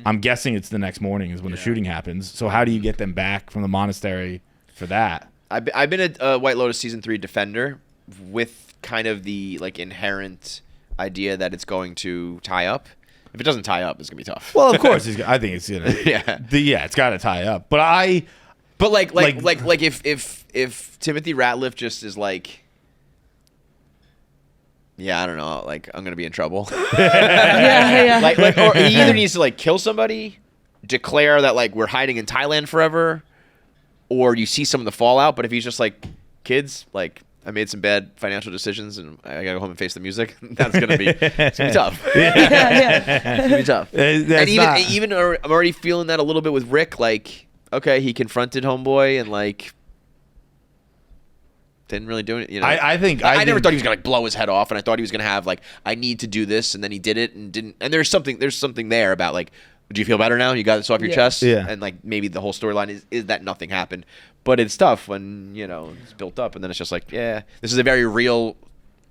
I'm guessing it's the next morning is when the shooting happens. So how do you get them back from the monastery for that? I've been a White Lotus season 3 defender with kind of the like inherent idea that it's going to tie up. If it doesn't tie up, it's gonna be tough. Well, of course, I think it's gonna. Yeah. It's got to tie up. But like if Timothy Ratliff just is like, yeah, I don't know, like I'm gonna be in trouble. Yeah. like or he either needs to like kill somebody, declare that like we're hiding in Thailand forever, or you see some of the fallout. But if he's just like, kids, like I made some bad financial decisions and I gotta go home and face the music, it's gonna be tough. It's gonna be tough. And even I'm already feeling that a little bit with Rick. Like, okay, he confronted homeboy and like didn't really do it. I never thought he was gonna like blow his head off, and I thought he was gonna have like, I need to do this, and then he did it and didn't. And there's something there about like, do you feel better now? You got this off your chest? Yeah. And like maybe the whole storyline is that nothing happened. But it's tough when, it's built up and then it's just like, yeah, this is a very real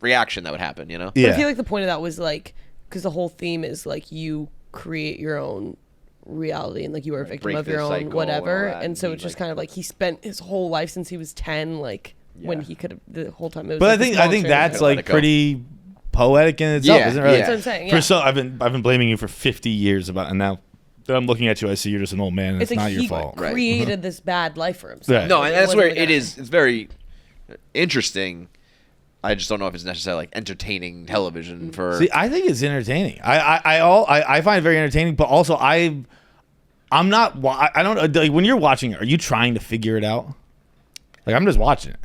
reaction that would happen, But I feel like the point of that was like, because the whole theme is like you create your own reality and like you are a victim break of the your own cycle whatever. and all that, And so and it's just like- kind of like he spent his whole life since he was 10, like when he could have the whole time. It was But like I think that's like pretty poetic in itself, Yeah, isn't it? Really? That's what I'm saying. For Yeah. some, I've been blaming you for 50 years about, and now that I'm looking at you, I see you're just an old man, and it's like not your he fault. Right. created this bad life for himself. Right. No, Like, and that's wasn't where really it gonna- is. It's very interesting. I just don't know if it's necessarily like entertaining television for. See, I think it's entertaining. I find it very entertaining, but also I'm not. I don't like when you're watching it. Are you trying to figure it out? Like I'm just watching it.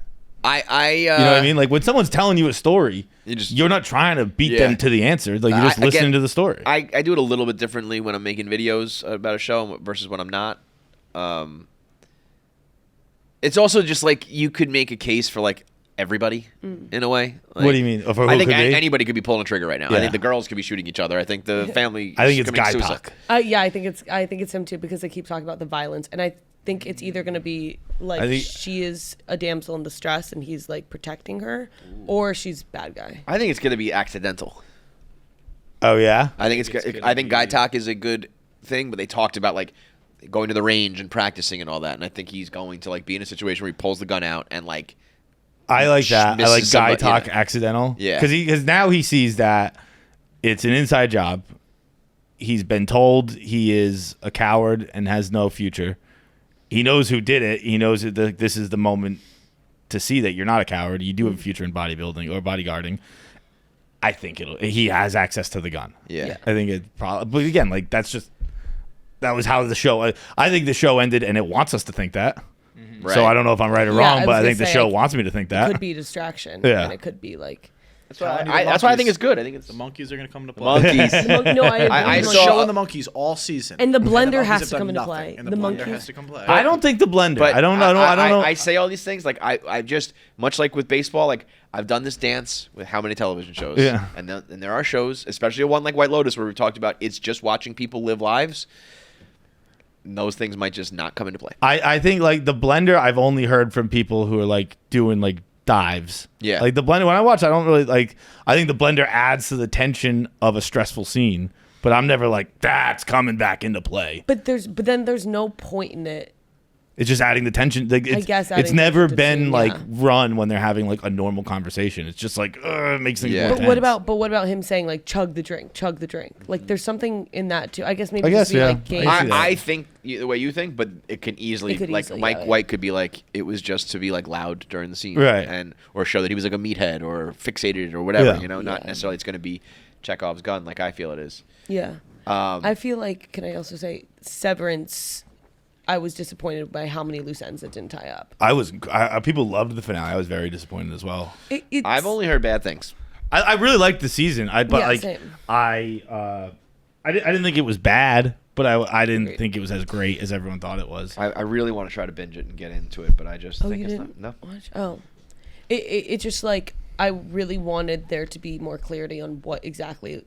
you You know what I mean? Like when someone's telling you a story, You you're not trying to beat Yeah. them to the answer. Like you're just Again, listening to the story. I do it a little bit differently when I'm making videos about a show versus when I'm not. It's also just like you could make a case for like everybody in a way. Like, What do you mean? For who I think could be? anybody could be pulling a trigger right now. I Yeah. think the girls could be shooting each other. I think the family. I think it's committing guy suicide. talk. Yeah, I think it's him too because they keep talking about the violence, and I think it's either going to be like I think- she is a damsel in distress and he's like protecting her, or she's bad guy. I think it's going to be accidental. Oh yeah. I think I think guy talk is a good thing, but they talked about like going to the range and practicing and all that, and I think he's going to like be in a situation where he pulls the gun out and like I like that. I like misses guy somebody, talk yeah. accidental. Yeah. Because now he sees that it's an inside job. He's been told he is a coward and has no future. He knows who did it. He knows that this is the moment to see that you're not a coward. You do have a future in bodybuilding or bodyguarding. I think he has access to the gun. Yeah. I think it probably, but again, like that was how the show. I think the show ended, and it wants us to think that. Right. So I don't know if I'm right or Yeah, wrong, I but was I gonna think the say, show like, wants me to think that. It could be a distraction. Yeah. And it could be like. That's why I think it's good. I think it's The monkeys are going to come into play. monkeys. No, I agree. I We've been saw- showing the monkeys all season. And the blender monkeys has have to come done into nothing, play. And the The blender monkeys- has to come play. I don't think the blender. But I don't know. I don't know. I say all these things like I just much like with baseball, like I've done this dance with how many television shows. Yeah. And there are shows, especially one like White Lotus, where we talked about it's just watching people live lives. And those things might just not come into play. I think like the blender. I've only heard from people who are like doing like dives. Yeah. Like the blender. When I watch, I don't really like. I think the blender adds to the tension of a stressful scene, but I'm never like that's coming back into play. But then there's no point in it. It's just adding the tension. Like it's, guess it's adding never the been scene, like yeah. run when they're having like a normal conversation. It's just like it makes things Yeah. more But tense. what about him saying like chug the drink? Like there's something in that too. I guess maybe I guess, just be yeah. like game. I see that. I think the way you think, but it can easily It could like easily, Mike yeah. White could be like it was just to be like loud during the scene, Right. And or show that he was like a meathead or fixated or whatever. Yeah. You know, not Yeah. necessarily it's going to be Chekhov's gun like I feel it is. Yeah. I feel like, can I also say, Severance, I was disappointed by how many loose ends it didn't tie up. People loved the finale. I was very disappointed as well. I've only heard bad things. I really liked the season. Yeah, same. I didn't think it was bad, but I didn't Agreed. think it was as great as everyone thought it was. I really want to try to binge it and get into it, but I just Oh, think you it's didn't not. No. watch? Oh. It's just like, I really wanted there to be more clarity on what exactly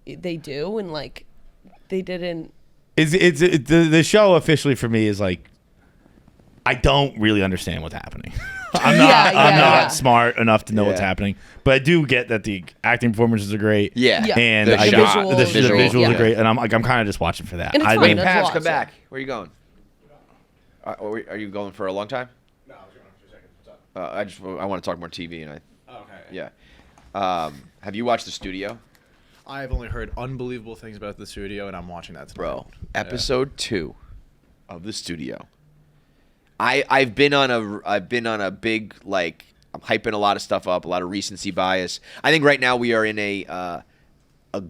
they do, and like, they didn't. The show officially for me is like I don't really understand what's happening. I'm not smart enough to know what's Yeah. happening, but I do get that the acting performances are great. Yeah. Yeah. And The I shot, the visual, visuals yeah. are great, and I'm kind of just watching for that. And it's I fun, think- that's Pabs, lost, come yeah. back. Where are you going? Are you going for a long time? No, I was going for 2 seconds. What's up? I want to talk more TV, and Okay. yeah. Have you watched The Studio? I've only heard unbelievable things about the studio, and I'm watching that tonight. Bro, episode 2 of The Studio. I've been on a big, like, I'm hyping a lot of stuff up, a lot of recency bias. I think right now we are in a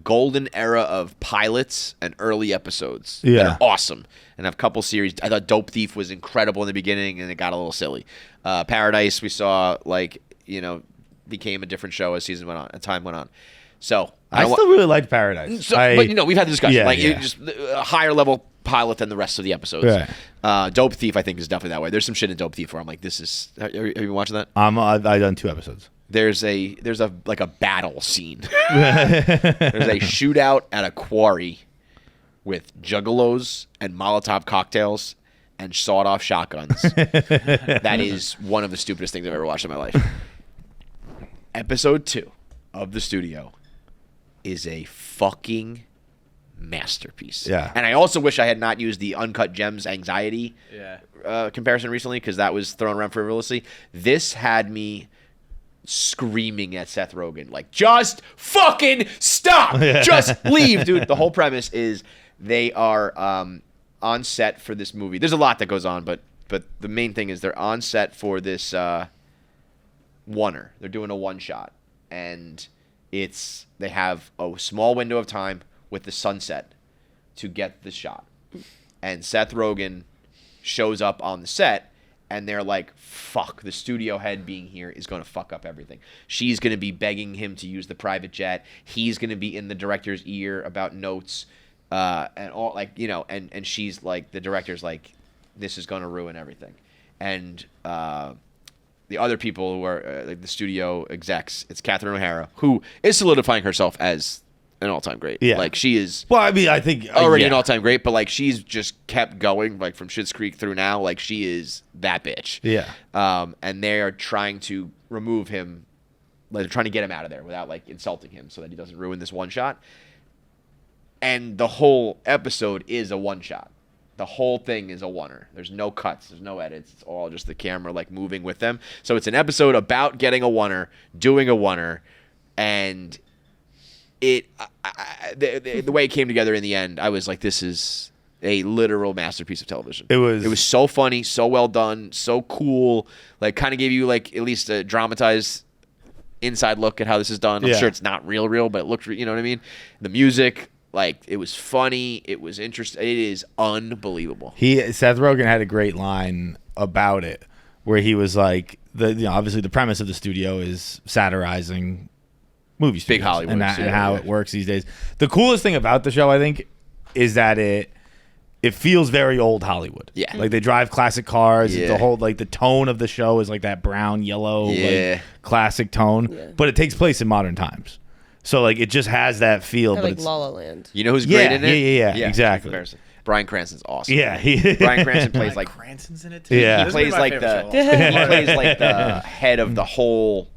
golden era of pilots and early episodes that Yeah. are awesome. And I have a couple series. I thought Dope Thief was incredible in the beginning, and it got a little silly. Paradise, we saw, like, became a different show as time went on. So I still really liked Paradise. but we've had the discussion. Yeah, like yeah. Just a higher level pilot than the rest of the episodes. Right. Dope Thief, I think, is definitely that way. There's some shit in Dope Thief where I'm like, this is. Have you been watching that? I've done 2 episodes. There's a like a battle scene. There's a shootout at a quarry with juggalos and Molotov cocktails and sawed-off shotguns. That is one of the stupidest things I've ever watched in my life. Episode 2 of The Studio is a fucking masterpiece. Yeah. And I also wish I had not used the Uncut Gems anxiety Yeah. comparison recently, because that was thrown around frivolously. This had me screaming at Seth Rogen, like, just fucking stop! Just leave, dude. The whole premise is they are on set for this movie. There's a lot that goes on, but the main thing is they're on set for this oneer. They're doing a one shot, and they have a small window of time with the sunset to get the shot. And Seth Rogen shows up on the set, and they're like, fuck, the studio head being here is going to fuck up everything. She's going to be begging him to use the private jet. He's going to be in the director's ear about notes, and all, like, and she's like, the director's like, this is going to ruin everything. And the other people who are like the studio execs, it's Catherine O'Hara, who is solidifying herself as an all-time great. Yeah. Like, she is Well, I mean, I think already yeah. an all-time great, but like, she's just kept going, like, from Schitt's Creek through now. Like, she is that bitch. Yeah. And they are trying to remove him, like, they're trying to get him out of there without, like, insulting him so that he doesn't ruin this one shot. And the whole episode is a one shot. The whole thing is a oneer. There's no cuts. There's no edits. It's all just the camera like moving with them. So it's an episode about getting a oneer, doing a oneer, and the way it came together in the end, I was like, this is a literal masterpiece of television. It was so funny, so well done, so cool. Like, kind of gave you like at least a dramatized inside look at how this is done. I'm sure it's not real, but it looked, you know what I mean? The music. Like, it was funny. It was interesting. It is unbelievable. Seth Rogen had a great line about it, where he was like, obviously the premise of the studio is satirizing movie studios, big Hollywood, and how it works these days. The coolest thing about the show, I think, is that it feels very old Hollywood. Yeah, like they drive classic cars. Yeah. The whole the tone of the show is like that brown, yellow, classic tone, but it takes place in modern times. So, like, it just has that feel. But like it's La La Land. You know who's great in it? Yeah, exactly. Bryan Cranston's awesome. Yeah. Bryan Cranston plays like... Cranston's in it, too? Yeah. He plays like the head of the whole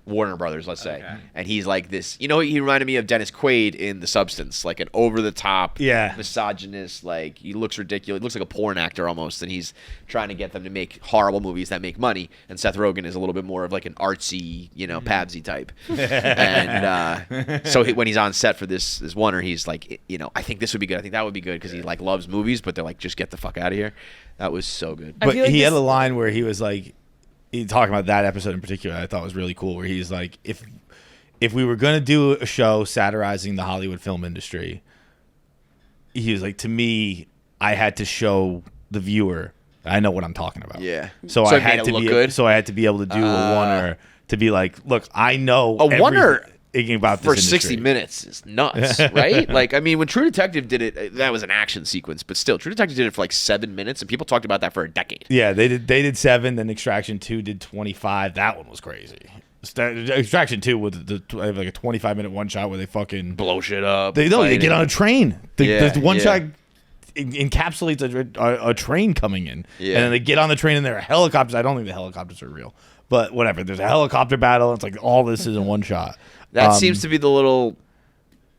Warner Brothers, let's say. Okay. And he's like this... You know, he reminded me of Dennis Quaid in The Substance. Like an over-the-top, misogynist, like, he looks ridiculous. He looks like a porn actor almost. And he's trying to get them to make horrible movies that make money. And Seth Rogen is a little bit more of like an artsy, Pabsy type. And so when he's on set for this oneer, he's like, I think this would be good. I think that would be good. Because he like loves movies, but they're like, just get the fuck out of here. That was so good. But he had a line where he was like, talking about that episode in particular, I thought was really cool, where he's like, if we were going to do a show satirizing the Hollywood film industry, he was like, to me, I had to show the viewer I know what I'm talking about. Yeah. So I had to look good. So I had to be able to do a oneer to be like, look, I know a oneer about this for industry. 60 minutes is nuts, right? Like, I mean, when True Detective did it, that was an action sequence, but still, True Detective did it for like 7 minutes, and people talked about that for a decade. Yeah, they did 7, then Extraction 2 did 25. That one was crazy. Extraction 2 with like a 25-minute one shot where they fucking blow shit up. They get on a train. The one shot encapsulates a train coming in, and then they get on the train and there are helicopters. I don't think the helicopters are real, but whatever. There's a helicopter battle. It's like all this is in one shot. That seems to be the little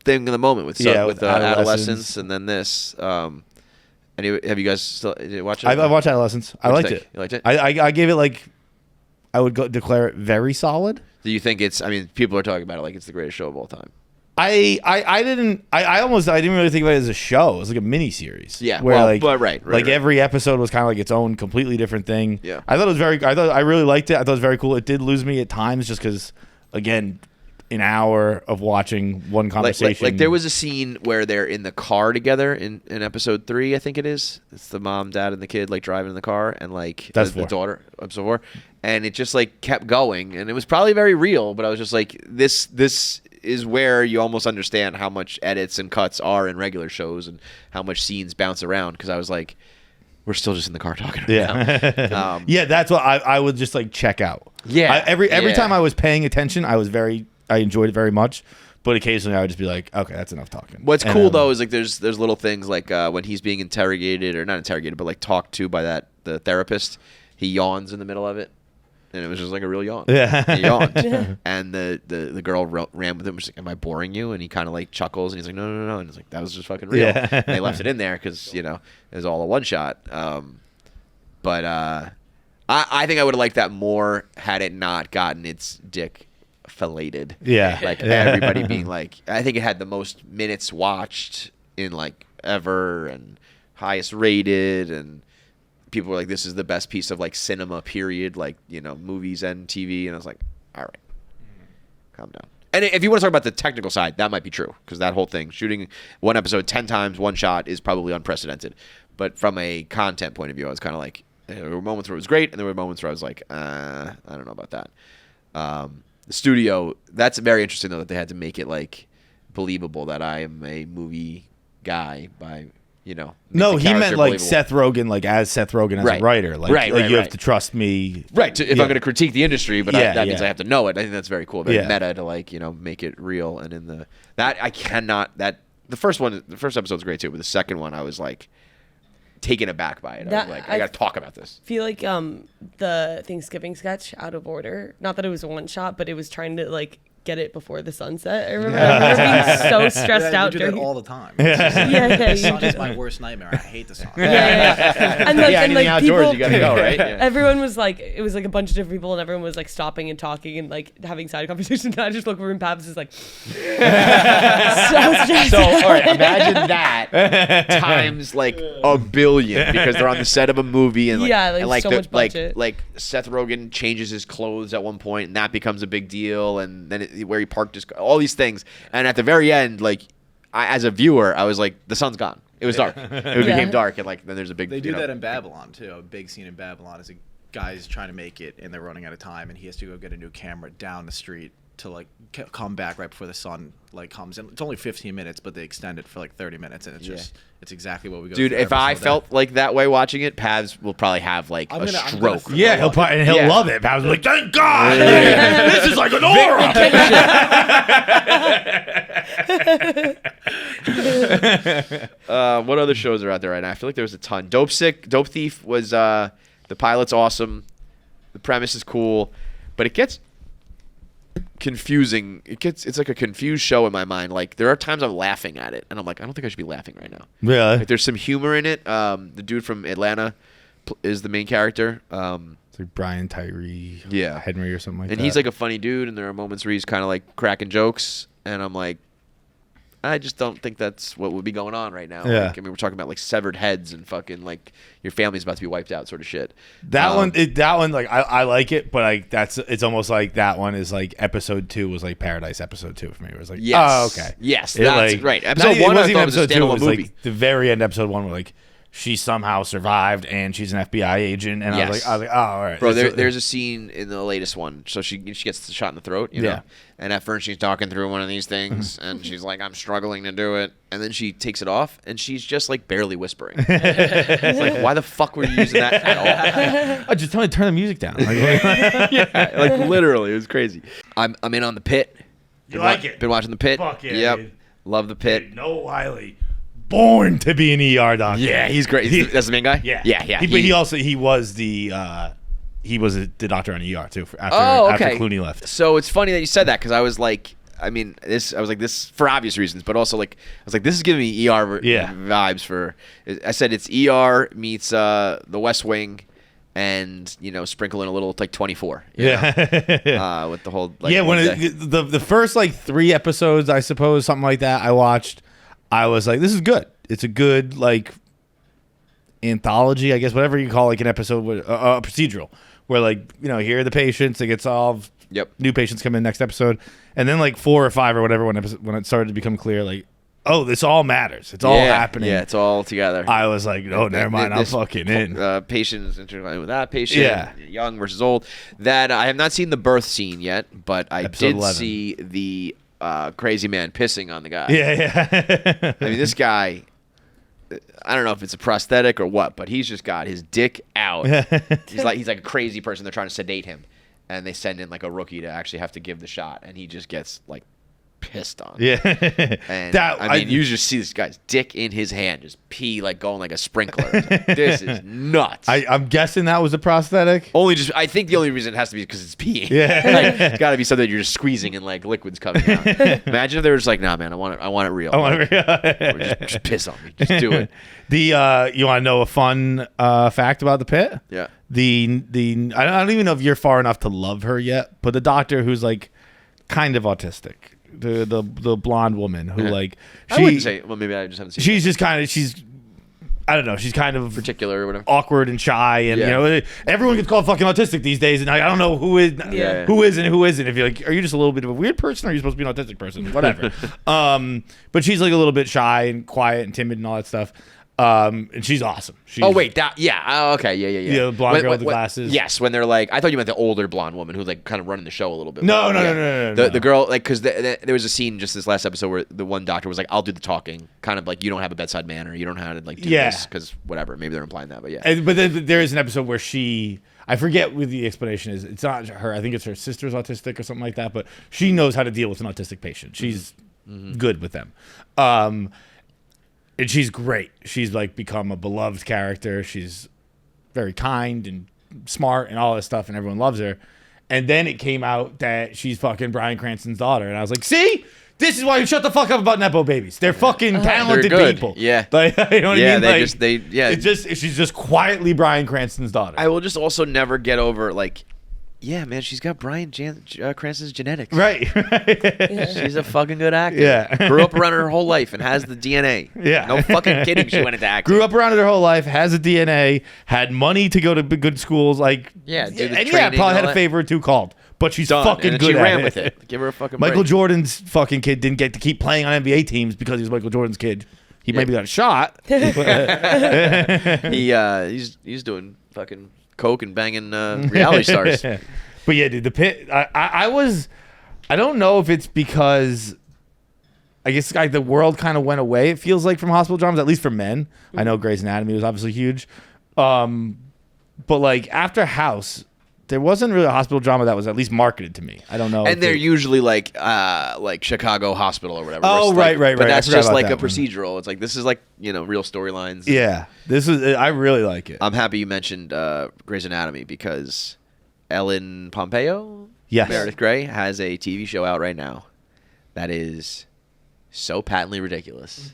thing in the moment with adolescence, and then this. Have you guys still watch it? I've watched Adolescence. I liked it. You liked it? I gave it like, I would declare it very solid. Do you think it's? I mean, people are talking about it like it's the greatest show of all time. I didn't really think about it as a show. It was like a mini series. Yeah, where right. Every episode was kind of like its own completely different thing. Yeah, I really liked it. I thought it was very cool. It did lose me at times just because, again, an hour of watching one conversation. Like there was a scene where they're in the car together in episode 3, I think it is. It's the mom, dad, and the kid like driving in the car, and like that's the daughter. Episode 4, and it just like kept going, and it was probably very real. But I was just like, this is where you almost understand how much edits and cuts are in regular shows, and how much scenes bounce around. Because I was like, we're still just in the car talking right now. Yeah, that's what I would just like check out. Yeah, every time I was paying attention, I enjoyed it very much, but occasionally I would just be like, okay, that's enough talking. What's cool though is like there's little things like when he's being interrogated, or not interrogated, but like talked to by the therapist, he yawns in the middle of it, and it was just like a real yawn. Yeah, he yawned, and the girl ran with him. She's like, "Am I boring you?" And he kind of like chuckles, and he's like, "No," and it's like, that was just fucking real. Yeah. And they left it in there because it was all a one shot. But I think I would have liked that more had it not gotten its dick filleted. Yeah, like everybody being like, I think it had the most minutes watched in like ever, and highest rated, and people were like, this is the best piece of like cinema period, like movies and TV. And I was like, all right, calm down. And if you want to talk about the technical side, that might be true, because that whole thing, shooting one episode 10 times one shot, is probably unprecedented. But from a content point of view, I was kind of like, there were moments where it was great, and there were moments where I was like, I don't know about that. The studio, that's very interesting though, that they had to make it like believable that I am a movie guy by No, he meant like Seth Rogen, like as Seth Rogen as a writer, like you have to trust me, right? If I'm going to critique the industry, but that means I have to know it. I think that's very cool, very meta to like make it real. And in the first episode's great too, but the second one I was like taken aback by it. I was like, I got to talk about this. Feel like the Thanksgiving sketch, Out of Order, not that it was a one shot, but it was trying to like get it before the sunset. I remember being so stressed Yeah, out you do that during all the time. yeah, The sun is my worst nightmare. I hate the sun. And like, Yeah, and anything like outdoors, people, you gotta go, right? Yeah. everyone was like, it was like a bunch of different people, and everyone was like stopping and talking and like having side conversations. And I just look over and Babs is like, so stressed So, out. all right, imagine that times like a billion because they're on the set of a movie and like, Yeah, like, and, like so the- much budget. Like Seth Rogen changes his clothes at one point and that becomes a big deal, and then where he parked his car, all these things, and at the very end, like as a viewer, I was like, the sun's gone. It was dark. It became dark, and like then there's a big. They do that in Babylon too. A big scene in Babylon is a guy's trying to make it, and they're running out of time, and he has to go get a new camera down the street to like come back right before the sun like comes in. It's only 15 minutes, but they extend it for like 30 minutes, and it's just it's exactly what we go. Dude, through if every I single felt day. like that way watching it, Pavs will probably have like I'm a gonna stroke. Yeah, he'll Yeah. love it. I was like, thank God, this is like an aura. What other shows are out there right now? I feel like there was a ton. Dope Thief was the pilot's awesome. The premise is cool, but it gets confusing. It's like a confused show in my mind. Like there are times I'm laughing at it, and I'm like, I don't think I should be laughing right now. Really? Like there's some humor in it. The dude from Atlanta is the main character. It's like Brian Tyree, Yeah. Henry or something like And that. he's like a funny dude, and there are moments where he's kind of like cracking jokes, and I'm like, I just don't think that's what would be going on right now. Yeah. Like, I mean, we're talking about like severed heads and fucking like your family's about to be wiped out, sort of shit. that one. That one, like I like it, but like it's almost like that one is like episode 2 was like Paradise episode 2 for me. It was like, Yes. oh okay, Yes, It, that's like, right. not- Episode it 1 I wasn't thought even was a episode 2. It standalone was movie. like the very end episode 1 where like she somehow survived and she's an FBI agent, and I was Yes. like, oh, all right, Bro, It's- there's a scene in the latest one. So she gets shot in the throat, you know? Yeah. And at first she's talking through one of these things, and she's like, I'm struggling to do it. And then she takes it off, and she's just like barely whispering. It's like, why the fuck were you using that at all? oh, just tell me to turn the music down. Like, Yeah, like literally, it was crazy. I'm in on the Pit. You like it? Been watching the Pit. Fuck yeah, Yep. dude. Love the Pit. Noah Wiley, born to be an ER doctor. Yeah, he's great. That's the main guy. Yeah, yeah. But he was the doctor on ER too after okay. Clooney left. So it's funny that you said that because I was like, this for obvious reasons, but also like I was like, this is giving me ER vibes for. I said it's ER meets The West Wing, and sprinkle in a little like 24. you know? With the whole like, When the first like 3 episodes, I suppose, something like that, I watched. I was like, this is good. It's a good like anthology, I guess, whatever you call like an episode with a procedural, where like here are the patients, they get solved. Yep. New patients come in next episode, and then like 4 or 5 or whatever when it started to become clear, like, oh, this all matters. It's all happening. Yeah, it's all together. I was like, oh, never mind. I'm fucking in. Patient is intertwining with that patient. Yeah. Young versus old. That I have not seen the birth scene yet, but I Episode did 11. see the crazy man pissing on the guy. Yeah. I mean, this guy. I don't know if it's a prosthetic or what, but he's just got his dick out. he's like a crazy person. They're trying to sedate him, and they send in like a rookie to actually have to give the shot, and he just gets like pissed on. Yeah. And I mean, you just see this guy's dick in his hand, just pee like going like a sprinkler. It's like, this is nuts. I'm guessing that was a prosthetic. I think the only reason it has to be because it's peeing. Yeah. Like, it's got to be something you're just squeezing and like liquids coming out. Imagine if they were just like, nah, man, I want it real. Or just piss on me. Just do it. You want to know a fun fact about the Pit? Yeah. I don't even know if you're far enough to love her yet, but the doctor who's like kind of autistic, the blonde woman who like I wouldn't say. Well, maybe I just haven't seen. she's just kind of I don't know. She's kind of particular or whatever. awkward and shy, and everyone gets called fucking autistic these days. And I don't know who is, who isn't, who isn't. If you're like, are you just a little bit of a weird person, or are you supposed to be an autistic person? Whatever. But she's like a little bit shy and quiet and timid and all that stuff. And she's awesome. Oh wait, okay, yeah. Yeah, the blonde girl with the glasses. Yes, when they're like, I thought you meant the older blonde woman who's like kind of running the show a little bit. No. The girl, like, because there was a scene just this last episode where the one doctor was like, "I'll do the talking," kind of like, you don't have a bedside manner, you don't know how to like do this because whatever. Maybe they're implying that, but yeah. But then there is an episode where I forget what the explanation is. It's not her. I think it's her sister's autistic or something like that. But she knows how to deal with an autistic patient. She's good with them. And she's great. She's like become a beloved character. She's very kind and smart and all this stuff, and everyone loves her. And then it came out that she's fucking Bryan Cranston's daughter. And I was like, see? This is why you shut the fuck up about Nepo babies. They're fucking talented They're good. people. Yeah. Like, you know what I mean? She's just quietly Bryan Cranston's daughter. I will just also never get over, like, yeah, man, she's got Bryan Cranston's genetics. Right. She's a fucking good actor. Yeah. Grew up around her whole life and has the DNA. Yeah. No fucking kidding. She went into acting. Grew up around it her whole life, has a DNA, had money to go to good schools. Like, Yeah, do the and training probably and had all a favor or two called. But she's Done. fucking And good she at ran it. with it. Give her a fucking Michael break. Jordan's fucking kid didn't get to keep playing on NBA teams because he was Michael Jordan's kid. He maybe got a shot. He's doing fucking coke and banging reality stars. But yeah, dude, the Pitt. I don't know if it's because I guess like the world kind of went away. It feels like from hospital dramas, at least for men. I know Grey's Anatomy was obviously huge, but like after House, there wasn't really a hospital drama that was at least marketed to me. I don't know. And they're usually like Chicago Hospital or whatever. Oh, where it's right. But I that's forgot just about like a that one. procedural. It's like this is like real storylines. Yeah, this is. I really like it. I'm happy you mentioned Grey's Anatomy because Ellen Pompeo, Yes. Meredith Grey, has a TV show out right now that is so patently ridiculous.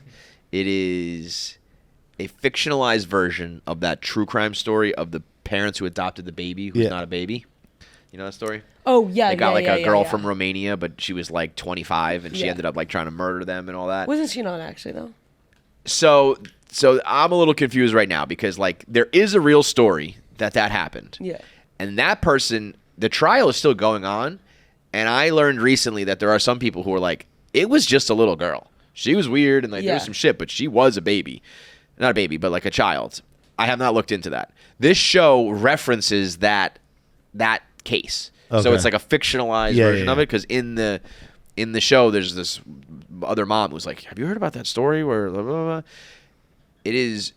It is a fictionalized version of that true crime story of the parents who adopted the baby who's not a baby. You know that story? Oh yeah, They got yeah, a girl yeah. from Romania, but she was like 25, and she Yeah. ended up like trying to murder them and all that. Wasn't she not actually though? So I'm a little confused right now because like there is a real story that happened. Yeah. And that person, the trial is still going on, and I learned recently that there are some people who are like, it was just a little girl. She was weird and like there was Yeah. some shit, but she was a baby. Not a baby, but like a child. I have not looked into that. This show references that case. So Okay. it's like a fictionalized version of it because in the show there's this other mom who's like, have you heard about that story where blah, blah, blah. It is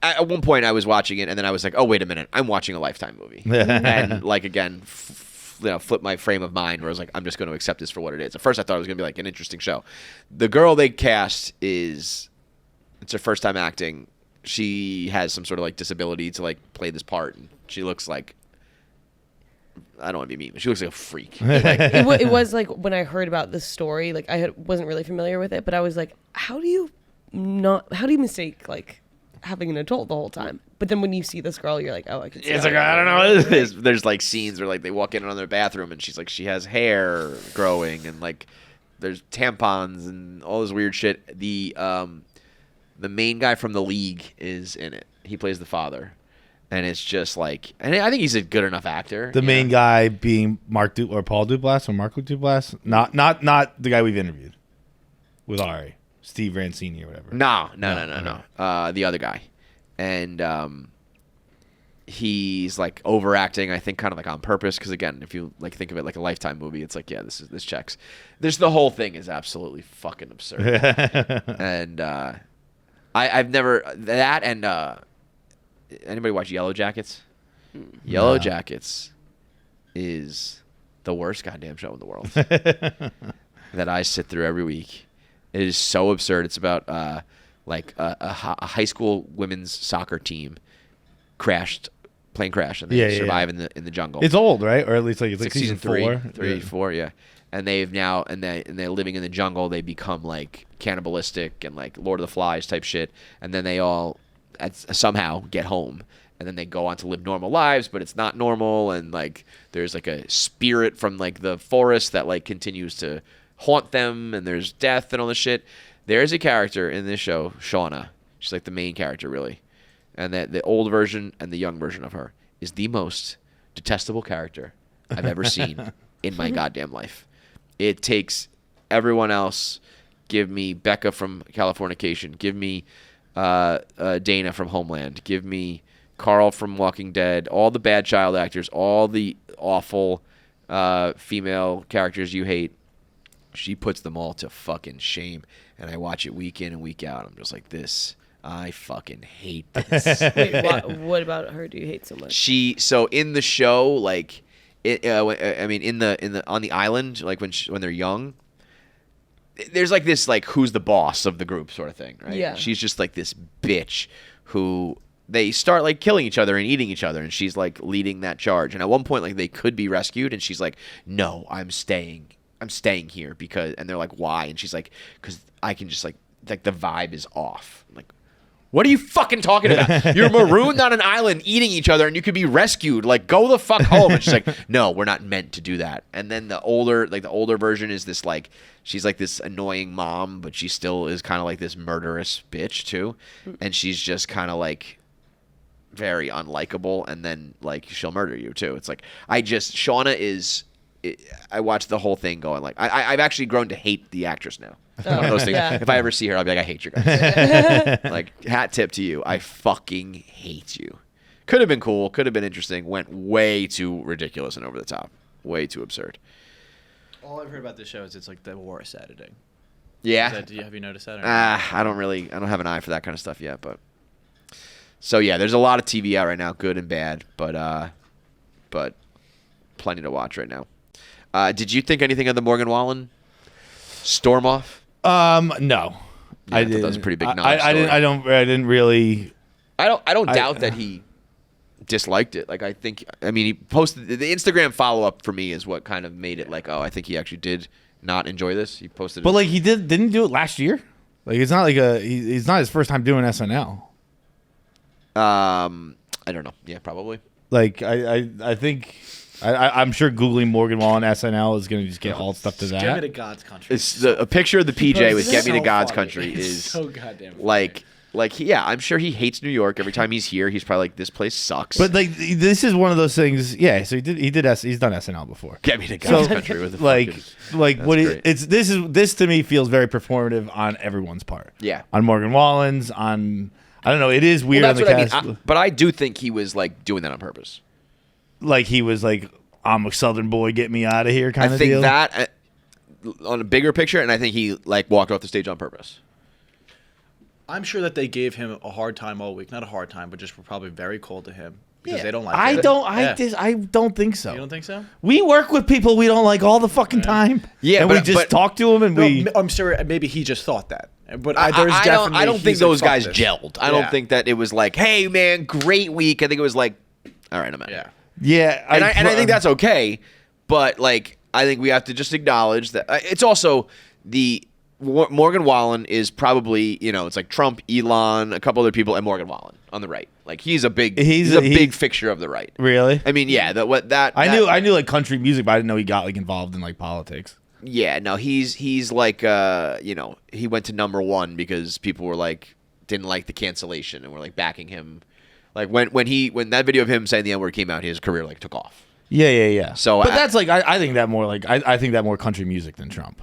at one point I was watching it and then I was like, oh wait a minute, I'm watching a Lifetime movie. And like again flip my frame of mind where I was like, I'm just going to accept this for what it is. At first I thought it was going to be like an interesting show. The girl they cast it's her first time acting. She has some sort of like disability to like play this part, and she looks like, I don't want to be mean, but she looks like a freak. Like, It was like when I heard about this story, like wasn't really familiar with it, but I was like, how do you mistake like having an adult the whole time? But then when you see this girl, you're like, oh, I can see it's that. like, I don't know. There's like scenes where like they walk in on their bathroom and she's like, she has hair growing and like there's tampons and all this weird shit. The main guy from The League is in it. He plays the father. And it's just like, and I think he's a good enough actor. The main guy being Paul Duplass or Marco Duplass, not the guy we've interviewed with Ari, Steve Rancini or whatever. No. The other guy, and he's like overacting. I think kind of like on purpose because again, if you like think of it like a Lifetime movie, it's like this checks. The whole thing is absolutely fucking absurd. And I've never that and anybody watch Yellow Jackets? Yellow Jackets is the worst goddamn show in the world that I sit through every week. It is so absurd. It's about like a high school women's soccer team plane crash, and they survive in the jungle. It's old, right? Or at least like it's like season three, 4, yeah. And they've now and they're living in the jungle. They become like cannibalistic and like Lord of the Flies type shit, and then they all somehow get home. And then they go on to live normal lives, but it's not normal. And like, there's like a spirit from like the forest that like continues to haunt them. And there's death and all this shit. There's a character in this show, Shauna. She's like the main character, really. And that the old version and the young version of her is the most detestable character I've ever seen in my goddamn life. It takes everyone else. Give me Becca from Californication. Give me Dana from Homeland. Give me Carl from Walking Dead. All the bad child actors. All the awful female characters you hate. She puts them all to fucking shame. And I watch it week in and week out. I'm just like, this. I fucking hate this. Wait, what about her do you hate so much? So in the show, like, I mean, in the on the island, like when they're young, there's like this like who's the boss of the group sort of thing, right? Yeah. She's just like this bitch who they start like killing each other and eating each other, and she's like leading that charge. And at one point, like they could be rescued, and she's like, "No, I'm staying here because." And they're like, "Why?" And she's like, "Because I can just like the vibe is off." I'm like, what are you fucking talking about? You're marooned on an island eating each other, and you could be rescued. Like, go the fuck home. And she's like, "No, we're not meant to do that." And then the older version is this like, she's like this annoying mom, but she still is kind of like this murderous bitch too, and she's just kind of like very unlikable. And then like she'll murder you too. It's like Shauna is. I watched the whole thing going like I've actually grown to hate the actress now. One of those things. Yeah. If I ever see her, I'll be like, I hate you guys. Like, hat tip to you. I fucking hate you. Could have been cool. Could have been interesting. Went way too ridiculous and over the top. Way too absurd. All I've heard about this show is it's like the worst editing. Yeah. Have you noticed that? I don't have an eye for that kind of stuff yet, but. So yeah, there's a lot of TV out right now, good and bad, but plenty to watch right now. Did you think anything of the Morgan Wallen storm off? No, Yeah, I thought that was a pretty big non-story. I didn't really. I don't doubt that he disliked it. Like he posted the Instagram follow up for me is what kind of made it like, oh, I think he actually did not enjoy this. He posted, But like didn't he do it last year? Like it's not like he's not his first time doing SNL. I don't know. Yeah, probably. Like I think. I'm sure Googling Morgan Wallen SNL is going to just get all stuff to that. Get me to God's country. It's a picture of the PJ with "Get Me to God's funny. Country" It's is so goddamn funny. like I'm sure he hates New York. Every time he's here, he's probably like, this place sucks. But like this is one of those things. Yeah, so he's done SNL before. Get me to God's country with the like what great. this to me feels very performative on everyone's part. Yeah. On Morgan Wallen's, on I don't know. It is weird Well, that's on the what cast. I mean. But I do think he was like doing that on purpose. Like he was like, I'm a Southern boy, get me out of here kind I of think deal. that on a bigger picture, and I think he like walked off the stage on purpose. I'm sure that they gave him a hard time all week. Not a hard time, but just were probably very cold to him because they don't like I it. don't think so. You don't think so? We work with people we don't like all the fucking time. Yeah, and but- we just but- talk to them and we. I'm sure maybe he just thought that. But I definitely don't think he's like, those "Fuck guys this." gelled. I Yeah. don't think that it was like, hey man, great week. I think it was like, all right, I'm out. Yeah. Yeah, And I think that's okay. But like, I think we have to just acknowledge that it's also Morgan Wallen is probably, it's like Trump, Elon, a couple other people, and Morgan Wallen on the right. Like he's a big big fixture of the right. Really. I mean, yeah, I knew like country music, but I didn't know he got like involved in like politics. Yeah, no, he's like he went to #1 because people were like didn't like the cancellation and were like backing him. Like when that video of him saying the N-word came out, his career like took off. Yeah. So but that's like I think that more like I think that more country music than Trump.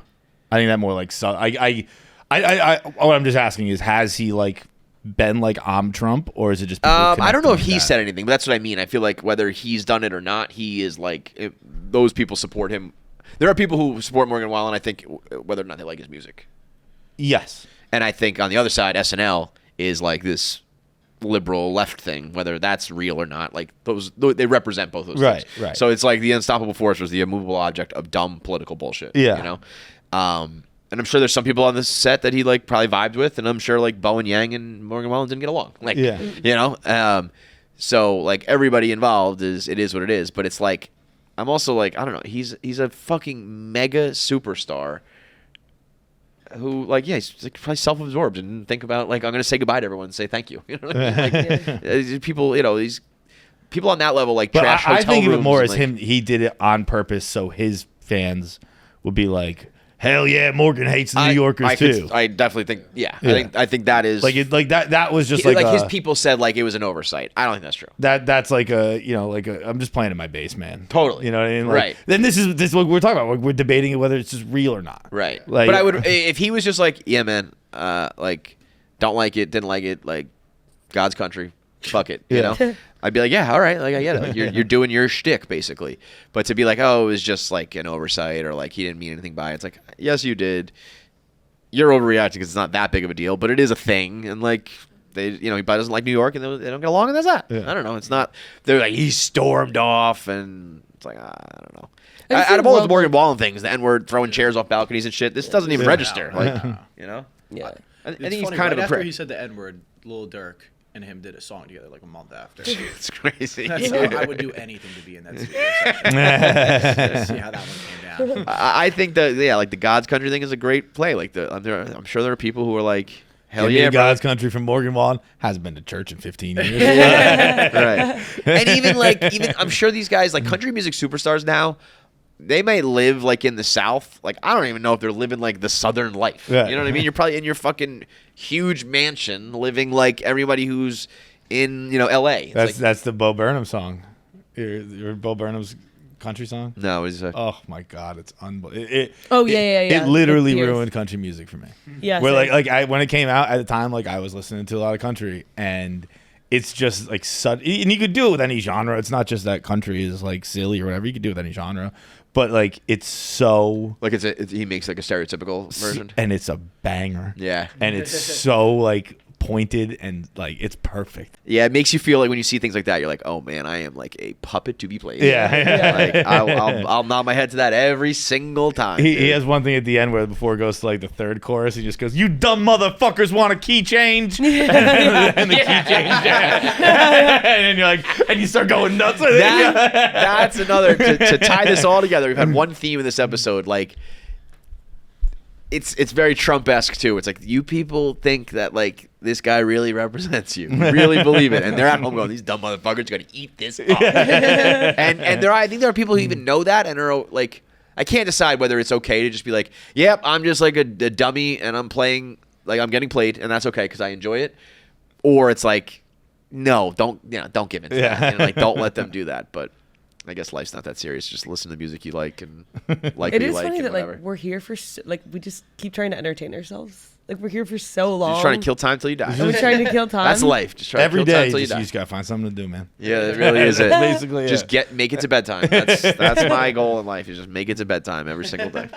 I think that more like what I'm just asking is, has he like been like I'm Trump, or is it just people I don't know if connecting he with that? said anything, but that's what I mean. I feel like whether he's done it or not, he is like those people support him. There are people who support Morgan Wallen, I think, whether or not they like his music. Yes. And I think on the other side, SNL is like this liberal left thing, whether that's real or not. Like they represent both those things. Right. So it's like the unstoppable force was the immovable object of dumb political bullshit. Yeah. And I'm sure there's some people on this set that he like probably vibed with, and I'm sure like Bowen Yang and Morgan Wallen didn't get along. Like, Yeah. So like everybody involved it is what it is. But it's like I'm also like, I don't know. He's a fucking mega superstar who like, yeah, he's like probably self-absorbed and didn't think about like, I'm gonna say goodbye to everyone and say thank you. You know what I mean? Like, people, these people on that level like But trash I hotel think of it rooms more and, as like, him. He did it on purpose, so his fans would be like, "Hell yeah, Morgan hates the New Yorkers too." I definitely think, yeah. Yeah. I think that is like that was just like like his people said like it was an oversight. I don't think that's true. that's like I'm just playing in my base, man. Totally. You know what I mean? Like, Right. Then this is what we're talking about. We're debating whether it's just real or not. Right. Like, but I would if he was just like, yeah, man, like don't like it, didn't like it, like God's country, fuck it, you Yeah. know. I'd be like, yeah, all right, like I get it. Like, you're doing your shtick basically. But to be like, oh, it was just like an oversight or like he didn't mean anything by it. It's like, yes, you did. You're overreacting because it's not that big of a deal, but it is a thing, and like they, he probably doesn't like New York, and they don't get along, and that's that. Yeah. I don't know. It's not. They're like he stormed off, and it's like I don't know. I just Out of think all those Logan- Morgan Wallen things, the N-word throwing chairs off balconies and shit, this doesn't even register. Like, Yeah. I think It's he's funny, kind right of a after prick. he said the N-word, Lil Durk and him did a song together like a month after. It's crazy. I would do anything to be in that studio session. Just see how that one came down. I think that like the God's Country thing is a great play. Like I'm sure there are people who are like, hell Give me yeah, a bro. God's Country from Morgan Wallen. Hasn't been to church in 15 years. Right. And even I'm sure these guys like country music superstars now. They may live like in the South. Like I don't even know if they're living like the Southern life. Yeah. You know what I mean? You're probably in your fucking huge mansion, living like everybody who's in L.A. That's the Bo Burnham song. Your Bo Burnham's country song. No, it's Oh my God, it's unbelievable. Yeah. It literally It is. ruined country music for me. Yeah. Where same. when it came out at the time, like I was listening to a lot of country, and it's just like and you could do it with any genre. It's not just that country is like silly or whatever. You could do it with any genre, but like it's so like he makes like a stereotypical version. and it's a banger. Yeah. And it's so like pointed and like it's perfect. Yeah, it makes you feel like when you see things like that, you're like, oh man, I am like a puppet to be played. Yeah. Like I'll nod my head to that every single time. He has one thing at the end where before it goes to like the third chorus, he just goes, "You dumb motherfuckers want a key change," and the key change, and then you're like, and you start going nuts. With it. That's another to tie this all together. We've had one theme in this episode, like it's very Trump-esque too. It's like you people think that like this guy really represents you, really believe it, and they're at home going, "These dumb motherfuckers are gonna eat this up." and I think there are people who even know that and are like, I can't decide whether it's okay to just be like, "Yep, I'm just like a dummy and I'm playing like I'm getting played and that's okay because I enjoy it," or it's like, no, don't give in to that. Like don't let them do that. But I guess life's not that serious. Just listen to the music you like and like It what you is like funny and that whatever. like we're here for like we just keep trying to entertain ourselves. Like we're here for so long. Just trying to kill time till you die. We're trying to kill time. That's life. Just try Every to kill time day, till you you die. just gotta find something to do, man. Yeah, that really is it. That's basically Just it. make it to bedtime. That's my goal in life is just make it to bedtime every single day.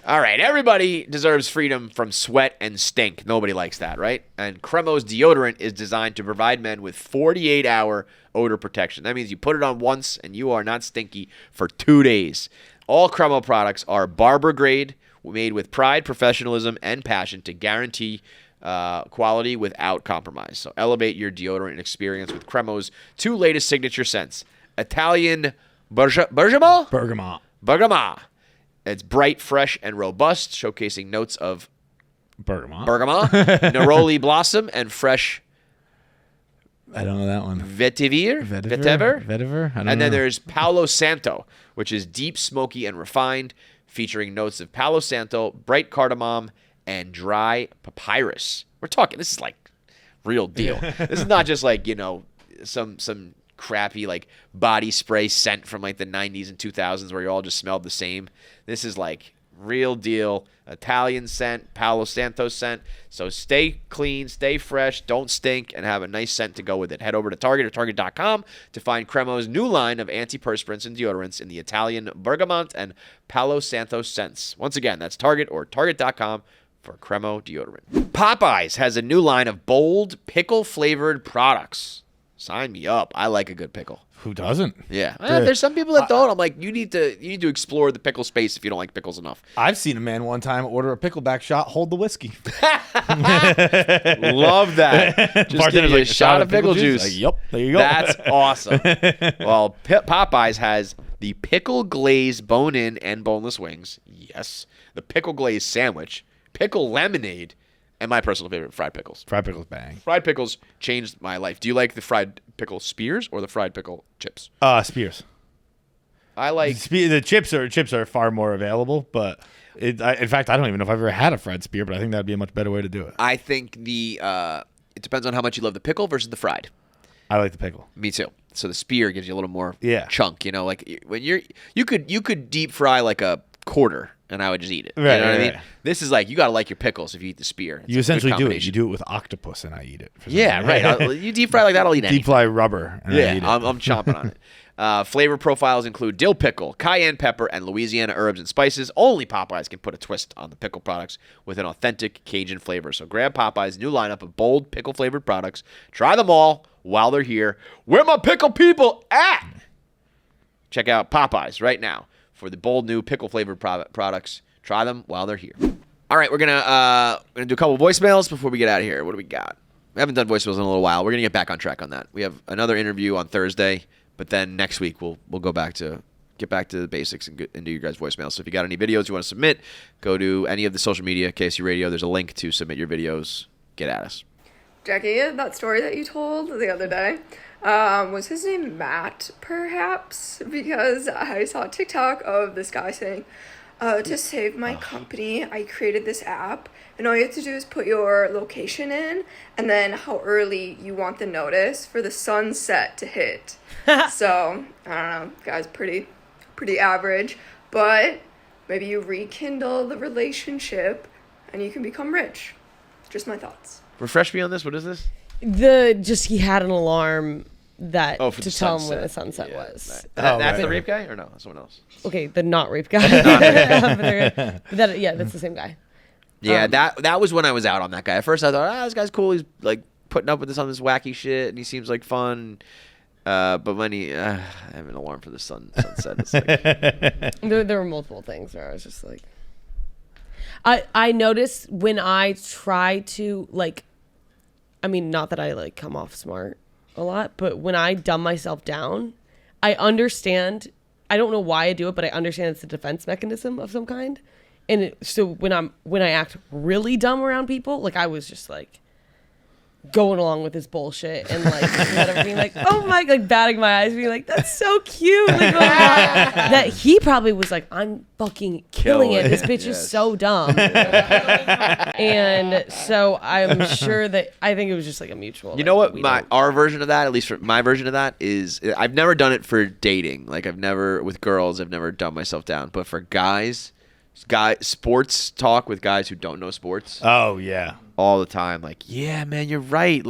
All right, everybody deserves freedom from sweat and stink. Nobody likes that, right? And Cremo's deodorant is designed to provide men with 48-hour odor protection. That means you put it on once and you are not stinky for 2 days. All Cremo products are barber grade, made with pride, professionalism, and passion to guarantee quality without compromise. So elevate your deodorant experience with Cremo's 2 latest signature scents. Italian Bergamo? Bergamot. It's bright, fresh, and robust, showcasing notes of Bergamot. neroli blossom, and fresh I don't know that one. vetiver. Vetiver? I don't know. And then there's Palo Santo, which is deep, smoky, and refined, featuring notes of Palo Santo, bright cardamom, and dry papyrus. We're talking, this is like real deal. This is not just like, some crappy like body spray scent from like the 90s and 2000s where you all just smelled the same. This is like real deal Italian scent, Palo Santo scent. So stay clean, stay fresh, don't stink, and have a nice scent to go with it. Head over to Target or Target.com to find Cremo's new line of antiperspirants and deodorants in the Italian Bergamot and Palo Santo scents. Once again, that's Target or Target.com for Cremo deodorant. Popeyes has a new line of bold pickle-flavored products. Sign me up. I like a good pickle. Who doesn't? Yeah. There's some people that don't. I'm like, you need to explore the pickle space if you don't like pickles enough. I've seen a man one time order a pickleback shot, hold the whiskey. Love that. Just give you a shot of pickle juice. Like, yep, there you go. That's awesome. Well, Popeyes has the pickle glazed bone-in and boneless wings. Yes. The pickle glazed sandwich, pickle lemonade, and my personal favorite, fried pickles. Fried pickles bang. Fried pickles changed my life. Do you like the fried pickle spears or the fried pickle chips? Spears. I like The chips are far more available, but in fact, I don't even know if I've ever had a fried spear, but I think that'd be a much better way to do it. I think it depends on how much you love the pickle versus the fried. I like the pickle. Me too. So the spear gives you a little more chunk, like when you could deep fry like a quarter and I would just eat it. Right, you know what I mean? right. This is like you got to like your pickles if you eat the spear. It's You a essentially good do it. combination. You do it with octopus, and I eat it. for some Yeah, reason. right. You deep fry like that, I'll eat anything. Deep fry rubber. And I eat Yeah, it. I'm chomping on it. Flavor profiles include dill pickle, cayenne pepper, and Louisiana herbs and spices. Only Popeyes can put a twist on the pickle products with an authentic Cajun flavor. So grab Popeyes' new lineup of bold pickle-flavored products. Try them all while they're here. Where my pickle people at? Check out Popeyes right now for the bold new pickle-flavored products. Try them while they're here. All right, we're gonna do a couple voicemails before we get out of here. What do we got? we haven't done voicemails in a little while. We're gonna get back on track on that. We have another interview on Thursday, but then next week we'll go back to the basics and do your guys' voicemails. So if you got any videos you want to submit, go to any of the social media, KFC Radio. There's a link to submit your videos. Get at us. Jackie, that story that you told the other day, was his name Matt, perhaps? Because I saw a TikTok of this guy saying, to save my company, I created this app, and all you have to do is put your location in, and then how early you want the notice for the sunset to hit. So, I don't know, guy's pretty average, but maybe you rekindle the relationship, and you can become rich. Just my thoughts. Refresh me on this. What is this? He had an alarm that for to the tell him when sunset. the sunset was. That's the rape guy, or no? Someone else. Okay, the not rape guy. That's the same guy. Yeah, that was when I was out on that guy. At first, I thought, this guy's cool. He's like putting up with this on this wacky shit, and he seems like fun. But when I have an alarm for the sunset. It's like, there were multiple things where I was just like, I noticed when I try to not that I come off smart a lot, but when I dumb myself down, I understand. I don't know why I do it, but I understand it's a defense mechanism of some kind. And so when I act really dumb around people, I was just going along with this bullshit and being oh my, batting my eyes, being that's so cute, that he probably was I'm fucking killing it. This bitch is so dumb. And so I'm sure that I think it was just a mutual. You know what? Our version of that, at least for my version of that, is I've never done it for dating. I've never with girls. I've never dumbed myself down. But for guys, sports talk with guys who don't know sports. Oh yeah. All the time, yeah, man, you're right.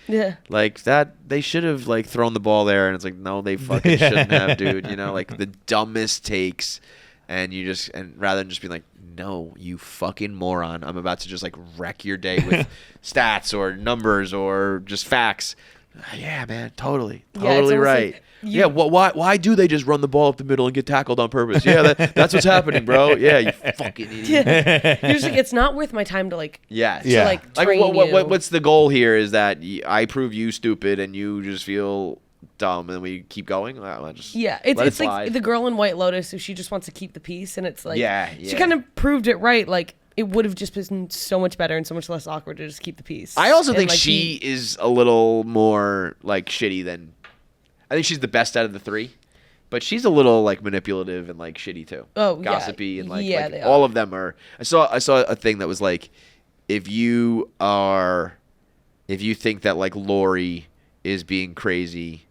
That they should have thrown the ball there, and it's no, they fucking shouldn't have, dude. The dumbest takes, and rather than just being no, you fucking moron, I'm about to just wreck your day with stats or numbers or just facts. Yeah, man, totally right. Why do they just run the ball up the middle and get tackled on purpose? Yeah, that's what's happening, bro. Yeah, you fucking idiot. Yeah. Usually, it's not worth my time to train what's the goal here? Is that I prove you stupid and you just feel dumb, and we keep going. It's the girl in White Lotus who she just wants to keep the peace, and it's she kind of proved it right. It would have just been so much better and so much less awkward to just keep the peace. I also think she is a little more shitty than. I think she's the best out of the three, but she's a little manipulative and shitty too. Oh, gossipy and they all are. of them are. I saw a thing that was if you think that Lori is being crazy,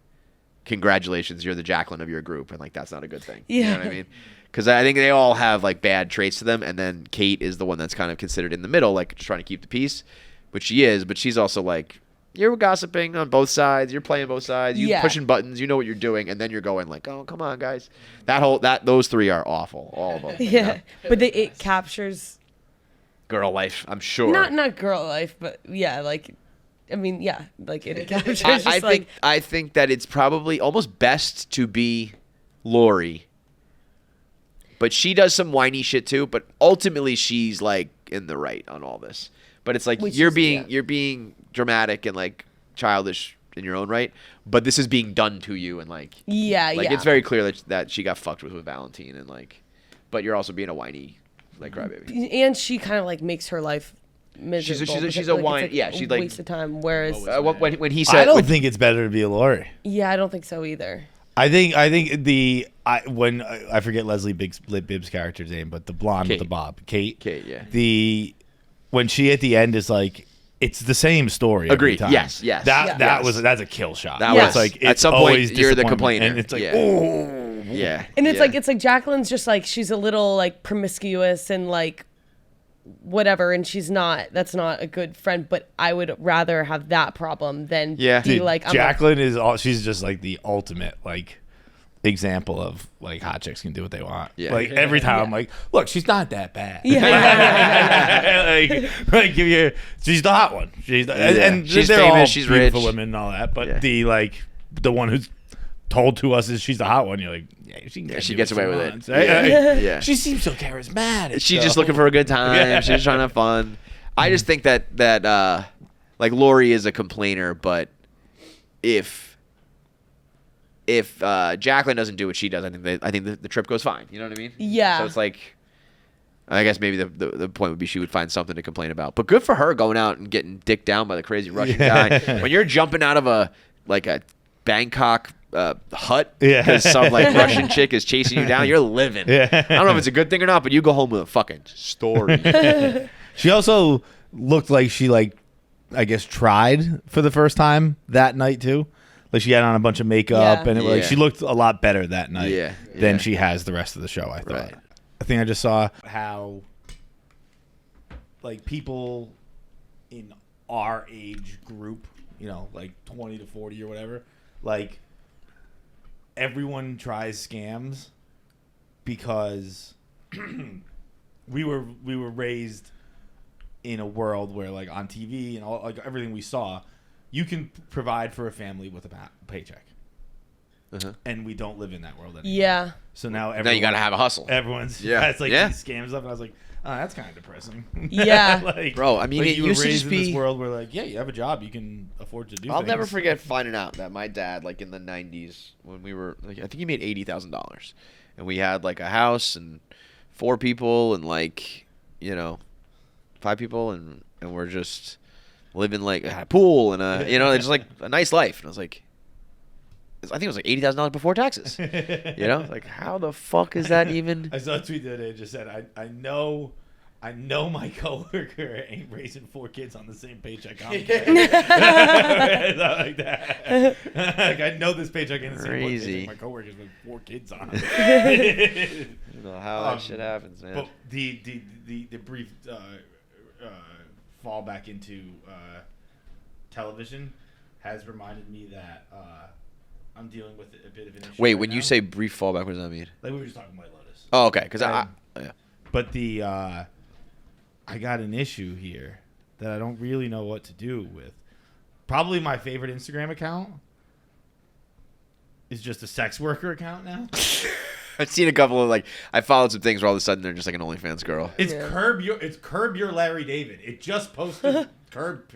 congratulations, you're the Jacqueline of your group, and that's not a good thing. Yeah. You know what I mean? Because I think they all have bad traits to them, and then Kate is the one that's kind of considered in the middle, just trying to keep the peace, but she's also you're gossiping on both sides. You're playing both sides. You're pushing buttons. You know what you're doing, and then you're going oh, come on, guys. Those three are awful, all of them. Yeah, but it captures girl life. I'm sure. Not girl life, but it captures. I think that it's probably almost best to be Lori, but she does some whiny shit too. But ultimately, she's in the right on all this. But it's you're being dramatic and childish in your own right, but this is being done to you and it's very clear that she got fucked with Valentine and but you're also being a whiny crybaby. And she kind of makes her life miserable. She's a whiny. She's waste of time. Whereas when he said, I don't think it's better to be a Lori. Yeah, I don't think so either. I think when I forget Leslie Bibb's character's name, but the blonde with the bob, Kate. Kate, yeah. When she at the end is it's the same story. Agreed. Every time. Yes. That's a kill shot. That was it's at some always point you're the disappointment, complainer. and it's oh yeah. And it's Jacqueline's just she's a little promiscuous and whatever, and she's not. That's not a good friend. But I would rather have that problem than be Jacqueline is all. She's just the ultimate example of hot chicks can do what they want. Yeah. Every time I'm look, she's not that bad. Give you, she's the hot one. And she's they're famous. all She's beautiful rich. women and all that. But the one who's told to us is she's the hot one. You're she gets away with it. Right? Yeah. She seems so charismatic. She's just looking for a good time. She's trying to have fun. I just think that like Lori is a complainer, but if Jacqueline doesn't do what she does, I think the trip goes fine. You know what I mean? Yeah. So it's like, I guess maybe the point would be she would find something to complain about. But good for her going out and getting dicked down by the crazy Russian guy. When you're jumping out of a Bangkok hut because some like Russian chick is chasing you down, you're living. I don't know if it's a good thing or not, but you go home with a fucking story. She also looked like she I guess tried for the first time that night too. Like she had on a bunch of makeup and she looked a lot better that night than she has the rest of the show, I thought. Right. I think I just saw how like people in our age group, you know, like 20 to 40 or whatever, like everyone tries scams because we were raised in a world where like on TV and all like everything we saw, you can provide for a family with a paycheck. And we don't live in that world anymore. Yeah. So now you got to have a hustle. Everyone's it's like these scams up, and I was like, oh, that's kind of depressing. Yeah. Like, bro, I mean, like it you used were to raised just in be this world where like, you have a job, you can afford to do. I'll things. never forget finding out that my dad, like in the 90s, when we were, like, I think he made $80,000, and we had like a house and 4 people and like, you know, 5 people, and we're just living like a pool and just like a nice life. And I was like, I think it was like $80,000 before taxes. You know, like how the fuck is that even? I saw a tweet the other day that just said, I know my coworker ain't raising 4 kids on the same paycheck I'm getting. Like that. Like I know this paycheck ain't the same paycheck my coworker's with 4 kids on. I don't know how that shit happens, man. But the brief fall back into television has reminded me that I'm dealing with a bit of an issue. Wait, right when now. you say brief fallback, what does that mean? Like we were just talking about Lotus. Oh, okay. Because But I got an issue here that I don't really know what to do with. Probably my favorite Instagram account is just a sex worker account now. I've seen a couple of I followed some things where all of a sudden they're just like an OnlyFans girl. It's Curb Your Larry David. It just posted Curb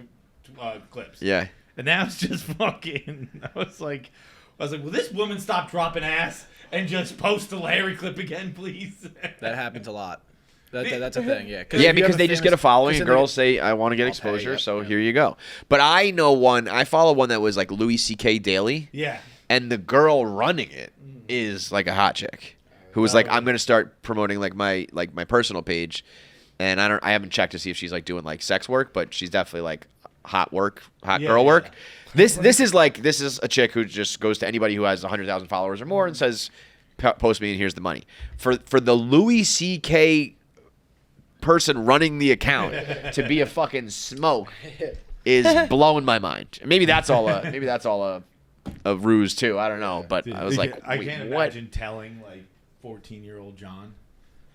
clips. Yeah. And now it's just fucking. I was like, will this woman stop dropping ass and just post the Larry clip again, please? That happens a lot. That's a thing, yeah. Yeah, because they just get a following and girls say, I want to get exposure, so here you go. But I know I follow one that was like Louis C.K. Daily. Yeah. And the girl running it is like a hot chick who was I'm going to start promoting my personal page. And I haven't checked to see if she's like doing like sex work, but she's definitely like hot girl work. This is a chick who just goes to anybody who has 100,000 followers or more and says, post me and here's the money. For the Louis C.K. person running the account to be a fucking smoke is blowing my mind. Maybe that's all a ruse too. I don't know, but I was like, I can't imagine telling 14-year-old John,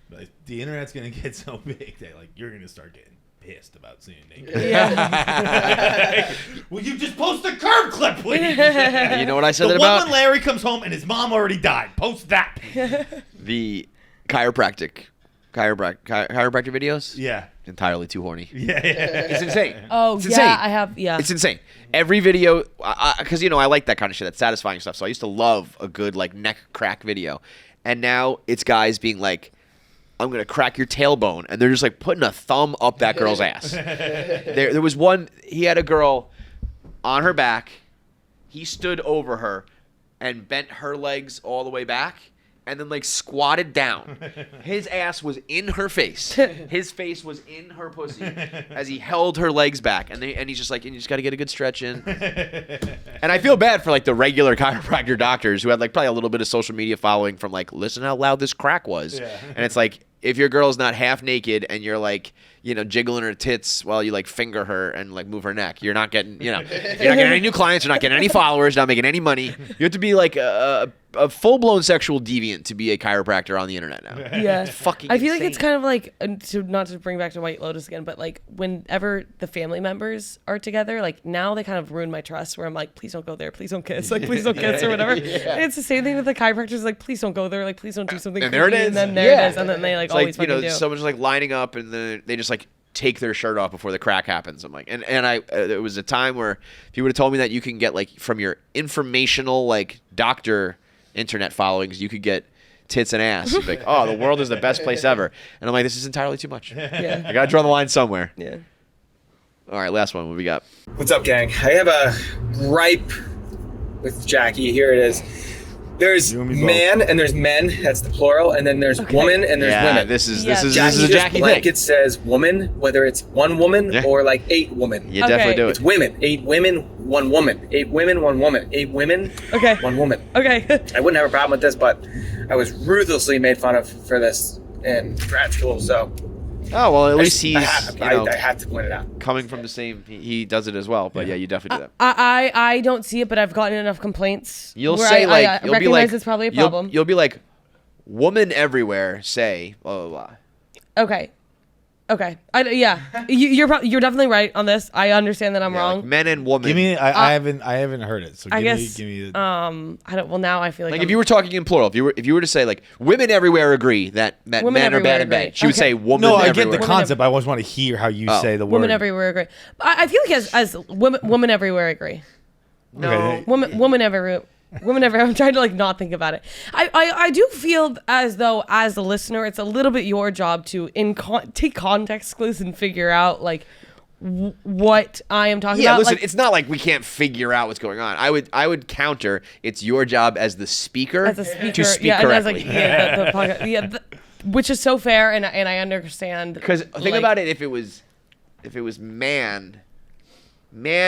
the internet's gonna get so big that you're gonna start getting pissed about seeing naked. Yeah. Will you just post a Curb clip, please? You know what I said the about one when Larry comes home and his mom already died. Post that. The chiropractic videos. Yeah. Entirely too horny. Yeah. It's insane. Oh, it's yeah, insane. I have, yeah. It's insane. Every video, because, I like that kind of shit, that satisfying stuff. So I used to love a good, neck crack video. And now it's guys being like, I'm going to crack your tailbone. And they're just, putting a thumb up that girl's ass. There was one, he had a girl on her back. He stood over her and bent her legs all the way back. And then squatted down. His ass was in her face. His face was in her pussy as he held her legs back. And he's just you just got to get a good stretch in. And I feel bad for the regular chiropractor doctors who had probably a little bit of social media following from listen how loud this crack was. Yeah. And it's if your girl's not half naked and you're jiggling her tits while you finger her and move her neck, you're not getting you're not getting any new clients, you're not getting any followers, not making any money. You have to be a full-blown sexual deviant to be a chiropractor on the internet now. Yeah. It's fucking I feel insane. it's kind of not to bring back to White Lotus again, but whenever the family members are together, now they kind of ruin my trust where I'm please don't go there, please don't kiss, please don't kiss or whatever. Yeah. And it's the same thing with the chiropractors, please don't go there, please don't do something and there it is. And then there it is, and then they always it's fucking do. someone's lining up and then they just take their shirt off before the crack happens. I'm like, and I there was a time where if you would have told me that you can get like from your informational like doctor internet followings, you could get tits and ass. You'd be like, oh, the world is the best place ever. And I'm like, this is entirely too much. Yeah. I gotta draw the line somewhere. Yeah. All right, last one. What we got? What's up, gang? I have a gripe with Jackie. Here it is. There's You and me man and there's men. That's the plural. And then there's woman and there's Yeah, women. this is Yes. this Jackie is a just Jackie blanket thing. says woman, whether it's one woman Yeah. or like 8 women. You Okay. definitely do It's it. women. 8 women, 1 woman. 8 women, 1 woman. 8 women, Okay. 1 woman. Okay. I wouldn't have a problem with this, but I was ruthlessly made fun of for this in grad school. So Oh well, at I least just- he's I have to point it out. coming from the same. He does it as well. But yeah, you definitely do that. I don't see it, but I've gotten enough complaints. You'll where say I like you'll be recognize like it's probably a you'll- problem. You'll be like, woman everywhere say blah blah blah. Okay. You're definitely right on this. I understand that I'm Yeah, wrong. like men and women. Give me. I haven't heard it. So I give guess. me. I don't. Well, now I feel like like I'm- if you were talking in plural, if you were to say like women everywhere agree that Women men are everywhere bad and agree. bad, she would Okay. say woman No, I everywhere. get the concept. I always want to hear how you Oh. say the word. women everywhere agree. I feel like as women everywhere agree. No. Okay. Women everywhere. I'm trying to like not think about it. I do feel as though as a listener, it's a little bit your job to take context clues and figure out like what I am talking Yeah, about. listen, Like, it's not like we can't figure out what's going on. I would counter. It's your job as the speaker, as a speaker, to speak yeah, correctly. and as like the podcast, which is so fair, and I understand. Because think like, about it, if it was man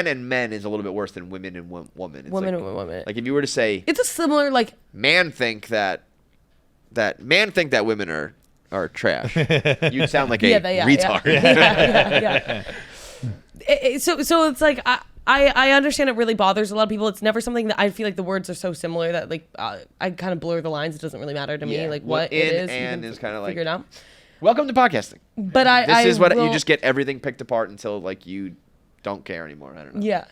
and men is a little bit worse than women and woman. It's Women like, and women. Like if you were to say It's a similar like. men think that women are trash, you'd sound like a retard. Yeah. So it's like I understand it really bothers a lot of people. It's never something that I feel like the words are so similar that like I kind of blur the lines. It doesn't really matter to me Yeah. like Well, what it in is. You and can is kinda like- figure it out. Welcome to podcasting. But This is what you will- just get everything picked apart until like you don't care anymore. I don't know. Yeah,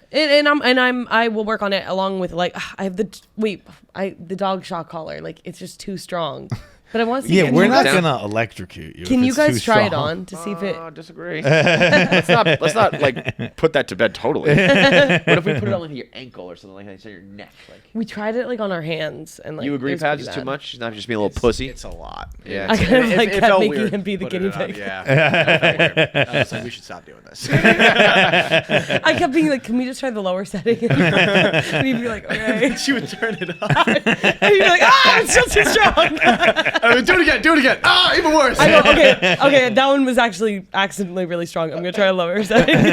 I will work on it along with like I have the dog shock collar. Like it's just too strong. But I want to see. Yeah, can we're you not guys- gonna electrocute you. Can if you it's guys too try it strong. on to see if it? Disagree. let's not like put that to bed totally. What if we put it on like your ankle or something like that, instead of your neck? Like We tried it like on our hands and like. you agree, it was Paz? pretty It's too bad. much. She's not just being a little pussy. It's a lot. Yeah. I kind of like It kept felt making weird him be the putting guinea it on, pig. Yeah. I was like, we should stop doing this. I kept being like, "Can we just try the lower setting?" And he'd be like, "Okay." She would turn it on. And he'd be like, "Ah, it's still too strong." I mean, do it again. Ah, even worse. I go, okay, that one was actually accidentally really strong. I'm gonna try a lower setting. You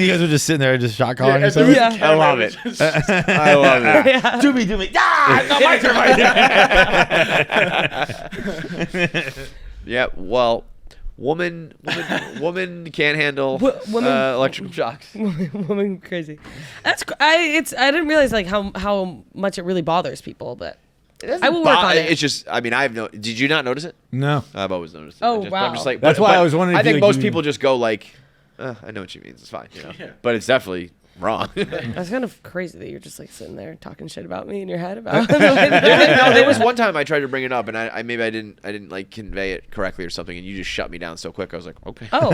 guys were just sitting there, just shot calling and there yourself. was Yeah. a I love it. I love it. Yeah. Do me. Ah, it's not my turn. Yeah. Well, woman can't handle woman- electrical shocks. Woman crazy. I didn't realize like how much it really bothers people, but I will work on it. It's just, I mean, Did you not notice it? No. I've always noticed it. Oh, I'm wow. just like, That's why I was wondering I if you, think like, most you- people just go like, I know what she means. It's fine, you know. But it's definitely wrong. That's kind of crazy that you're just like sitting there talking shit about me in your head about. No, there was one time I tried to bring it up, and I didn't like convey it correctly or something, and you just shut me down so quick. I was like, okay. Oh,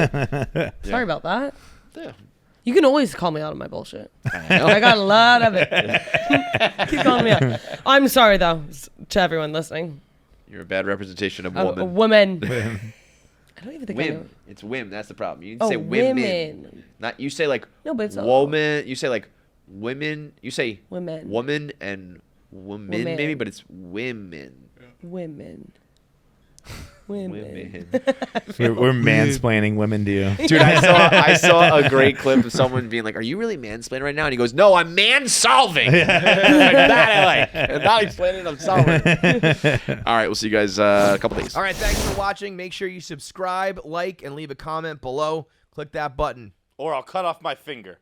sorry about that. Yeah. You can always call me out on my bullshit. know. I got a lot of it. Keep calling me out. I'm sorry though to everyone listening. You're a bad representation of A woman. woman. I don't even think I know. Whim. It's whim. That's the problem. You Oh, say women. women. Not you say like No, but it's woman. You say like women. You say Women. woman and woman Women. maybe, but it's women. Women. Women. We're mansplaining women to you. Dude, I saw a great clip of someone being like, "Are you really mansplaining right now?" And he goes, "No, I'm man solving." Like, that I like. I'm not explaining, I'm solving. All right, we'll see you guys a couple days. All right, thanks for watching. Make sure you subscribe, like, and leave a comment below. Click that button. Or I'll cut off my finger.